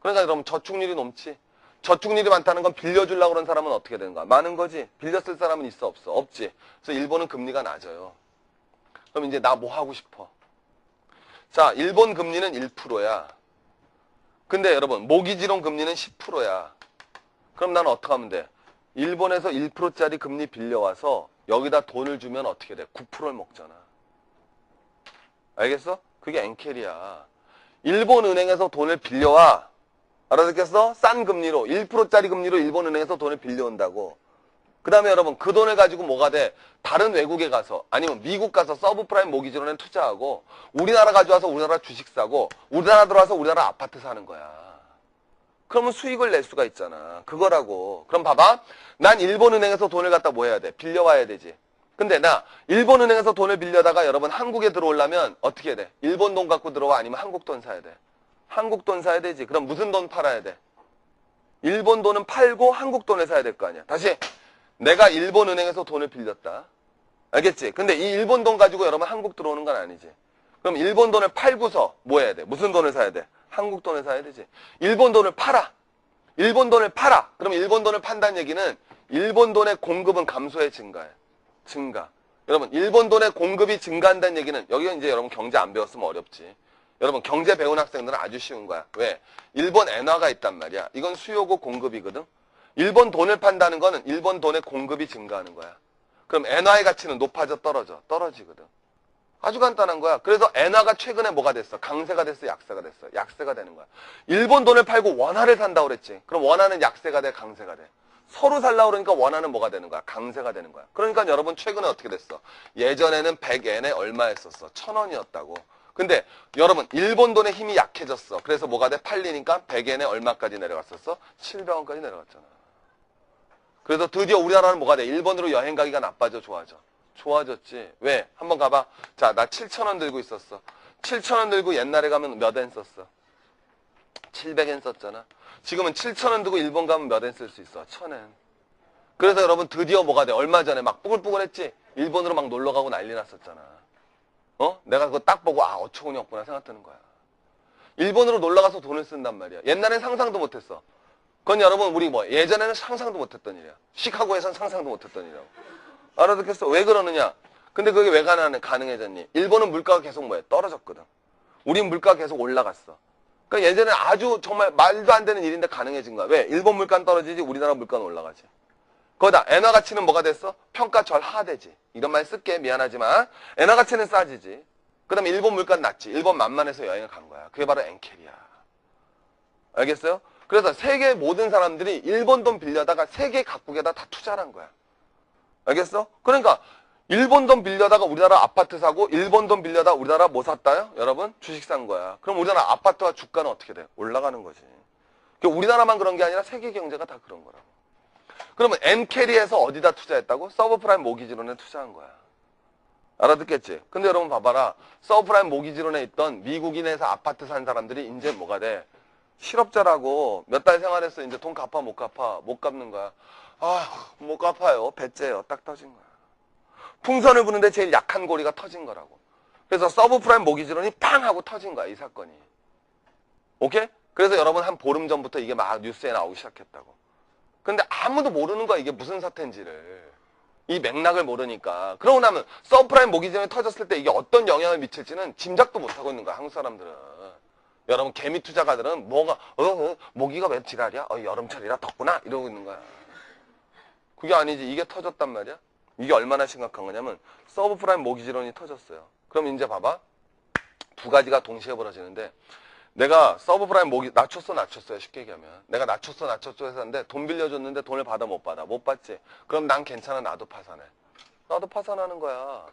그러니까 그럼 저축률이 높지. 저축률이 많다는 건 빌려주려고 그런 사람은 어떻게 되는 거야? 많은 거지. 빌려 쓸 사람은 있어, 없어? 없지. 그래서 일본은 금리가 낮아요. 그럼 이제 나 뭐 하고 싶어? 자, 일본 금리는 1%야. 근데 여러분, 모기지론 금리는 10%야. 그럼 나는 어떻게 하면 돼? 일본에서 1%짜리 금리 빌려와서 여기다 돈을 주면 어떻게 돼? 9%를 먹잖아. 알겠어? 그게 엔켈이야. 일본 은행에서 돈을 빌려와. 알아듣겠어? 싼 금리로, 1%짜리 금리로 일본 은행에서 돈을 빌려온다고. 그 다음에 여러분, 그 돈을 가지고 뭐가 돼? 다른 외국에 가서, 아니면 미국 가서 서브프라임 모기지론에 투자하고, 우리나라 가져와서 우리나라 주식 사고, 우리나라 들어와서 우리나라 아파트 사는 거야. 그러면 수익을 낼 수가 있잖아. 그거라고. 그럼 봐봐. 난 일본 은행에서 돈을 갖다 뭐 해야 돼? 빌려와야 되지. 근데 나 일본 은행에서 돈을 빌려다가 여러분 한국에 들어오려면 어떻게 해야 돼? 일본 돈 갖고 들어와? 아니면 한국 돈 사야 돼? 한국 돈 사야 되지. 그럼 무슨 돈 팔아야 돼? 일본 돈은 팔고 한국 돈을 사야 될 거 아니야. 다시. 내가 일본 은행에서 돈을 빌렸다. 알겠지? 근데 이 일본 돈 가지고 여러분 한국 들어오는 건 아니지. 그럼 일본 돈을 팔고서 뭐 해야 돼? 무슨 돈을 사야 돼? 한국 돈을 사야 되지. 일본 돈을 팔아. 일본 돈을 팔아. 그럼 일본 돈을 판다는 얘기는 일본 돈의 공급은 감소해, 증가해? 증가. 여러분, 일본 돈의 공급이 증가한다는 얘기는, 여기가 이제 여러분 경제 안 배웠으면 어렵지. 여러분, 경제 배운 학생들은 아주 쉬운 거야. 왜? 일본 엔화가 있단 말이야. 이건 수요고 공급이거든. 일본 돈을 판다는 거는 일본 돈의 공급이 증가하는 거야. 그럼 엔화의 가치는 높아져, 떨어져? 떨어지거든. 아주 간단한 거야. 그래서 엔화가 최근에 뭐가 됐어? 강세가 됐어, 약세가 됐어? 약세가 되는 거야. 일본 돈을 팔고 원화를 산다고 그랬지. 그럼 원화는 약세가 돼, 강세가 돼? 서로 살라고 그러니까 원화는 뭐가 되는 거야? 강세가 되는 거야. 그러니까 여러분, 최근에 어떻게 됐어? 예전에는 100엔에 얼마였었어? 1000원이었다고. 근데 여러분, 일본 돈의 힘이 약해졌어. 그래서 뭐가 돼? 팔리니까 100엔에 얼마까지 내려갔었어? 700원까지 내려갔잖아. 그래서 드디어 우리나라는 뭐가 돼? 일본으로 여행 가기가 나빠져, 좋아져? 좋아졌지. 왜? 한번 가봐. 자, 나 7,000원 들고 있었어. 7,000원 들고 옛날에 가면 몇 엔 썼어? 700엔 썼잖아. 지금은 7,000원 들고 일본 가면 몇 엔 쓸 수 있어? 1,000엔. 그래서 여러분 드디어 뭐가 돼? 얼마 전에 막 뽀글뽀글했지? 일본으로 막 놀러 가고 난리 났었잖아. 내가 그거 딱 보고 어처구니 없구나 생각드는 거야. 일본으로 놀러 가서 돈을 쓴단 말이야. 옛날엔 상상도 못했어. 그건 여러분 우리 예전에는 상상도 못했던 일이야. 시카고에선 상상도 못했던 일이라고. 알아듣겠어? 왜 그러느냐? 근데 그게 왜 가능해졌니? 일본은 물가가 계속 떨어졌거든. 우린 물가가 계속 올라갔어. 그러니까 예전에 아주 정말 말도 안 되는 일인데 가능해진 거야. 왜? 일본 물가는 떨어지지 우리나라 물가는 올라가지. 거기다 엔화 가치는 뭐가 됐어? 평가절하되지. 이런 말 쓸게 미안하지만 엔화 가치는 싸지지. 그 다음에 일본 물가는 낮지. 일본 만만해서 여행을 간 거야. 그게 바로 엔켈이야. 알겠어요? 그래서 세계 모든 사람들이 일본 돈 빌려다가 세계 각국에다 다 투자를 한 거야. 알겠어? 그러니까 일본 돈 빌려다가 우리나라 아파트 사고 일본 돈 빌려다가 우리나라 뭐 샀다요? 여러분 주식 산 거야. 그럼 우리나라 아파트와 주가는 어떻게 돼? 올라가는 거지. 우리나라만 그런 게 아니라 세계 경제가 다 그런 거라고. 그러면 엔캐리에서 어디다 투자했다고? 서브프라임 모기지론에 투자한 거야. 알아듣겠지? 근데 여러분 봐봐라. 서브프라임 모기지론에 있던 미국인에서 아파트 산 사람들이 이제 뭐가 돼? 실업자라고 몇 달 생활했어. 이제 돈 갚아 못 갚아? 못 갚는 거야. 못 갚아요. 배째요. 딱 터진 거야. 풍선을 부는데 제일 약한 고리가 터진 거라고. 그래서 서브프라임 모기지론이 팡 하고 터진 거야. 이 사건이. 오케이? 그래서 여러분 한 보름 전부터 이게 막 뉴스에 나오기 시작했다고. 근데 아무도 모르는 거야. 이게 무슨 사태인지를. 이 맥락을 모르니까. 그러고 나면 서브프라임 모기지론이 터졌을 때 이게 어떤 영향을 미칠지는 짐작도 못하고 있는 거야. 한국 사람들은. 여러분 개미 투자가들은 모기가 왜 지랄이야? 여름철이라 덥구나 이러고 있는 거야. 그게 아니지. 이게 터졌단 말이야. 이게 얼마나 심각한 거냐면 서브프라임 모기지론이 터졌어요. 그럼 이제 봐봐. 두 가지가 동시에 벌어지는데 내가 서브프라임 낮췄어요. 쉽게 얘기하면. 내가 낮췄어 해서 하는데 돈 빌려줬는데 돈을 받아 못 받아? 못 받지? 그럼 난 괜찮아. 나도 파산해. 나도 파산하는 거야.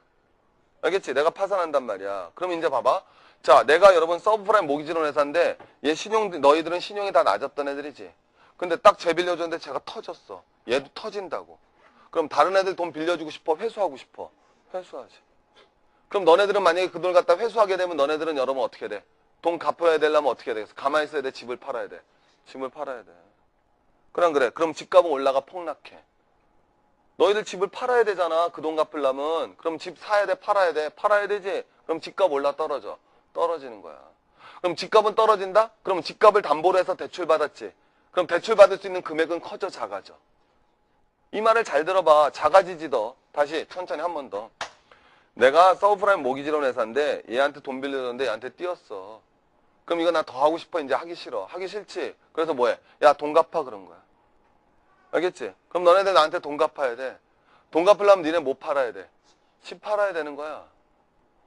알겠지? 내가 파산한단 말이야. 그럼 이제 봐봐. 자, 내가 여러분 서브프라임 모기지론 회사인데 얘 너희들은 신용이 다 낮았던 애들이지. 근데 딱 쟤 빌려줬는데 쟤가 터졌어. 얘도 터진다고. 그럼 다른 애들 돈 빌려주고 싶어? 회수하고 싶어? 회수하지. 그럼 너네들은 만약에 그 돈을 갖다 회수하게 되면 너네들은 여러분 어떻게 돼? 돈 갚아야 되려면 어떻게 되겠어? 가만히 있어야 돼? 집을 팔아야 돼? 집을 팔아야 돼. 그래. 그럼 집값은 올라가 폭락해. 너희들 집을 팔아야 되잖아. 그 돈 갚으려면. 그럼 집 사야 돼? 팔아야 돼? 팔아야 되지? 그럼 집값 떨어져. 떨어지는 거야. 그럼 집값은 떨어진다? 그럼 집값을 담보로 해서 대출받았지. 그럼 대출받을 수 있는 금액은 커져 작아져. 이 말을 잘 들어봐. 작아지지 더. 다시 천천히 한 번 더. 내가 서브프라임 모기지론 회사인데 얘한테 돈 빌려줬는데 얘한테 띄었어. 그럼 이거 나 더 하고 싶어? 이제 하기 싫어. 하기 싫지? 그래서 뭐해? 야, 돈 갚아 그런 거야. 알겠지? 그럼 너네들 나한테 돈 갚아야 돼. 돈 갚으려면 니네 뭐 팔아야 돼? 집 팔아야 되는 거야.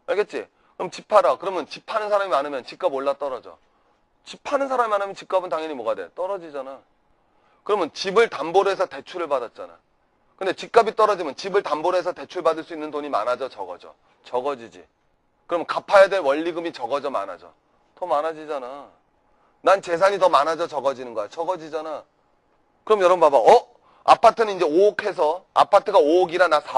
알겠지? 그럼 집 팔아. 그러면 집 파는 사람이 많으면 집값 떨어져. 집 파는 사람이 많으면 집값은 당연히 뭐가 돼? 떨어지잖아. 그러면 집을 담보로 해서 대출을 받았잖아. 근데 집값이 떨어지면 집을 담보로 해서 대출 받을 수 있는 돈이 많아져, 적어져? 적어지지. 그럼 갚아야 될 원리금이 적어져, 많아져? 더 많아지잖아. 난 재산이 더 많아져, 적어지는 거야. 적어지잖아. 그럼 여러분 봐봐. 아파트는 이제 5억 해서 아파트가 5억이라 나 4억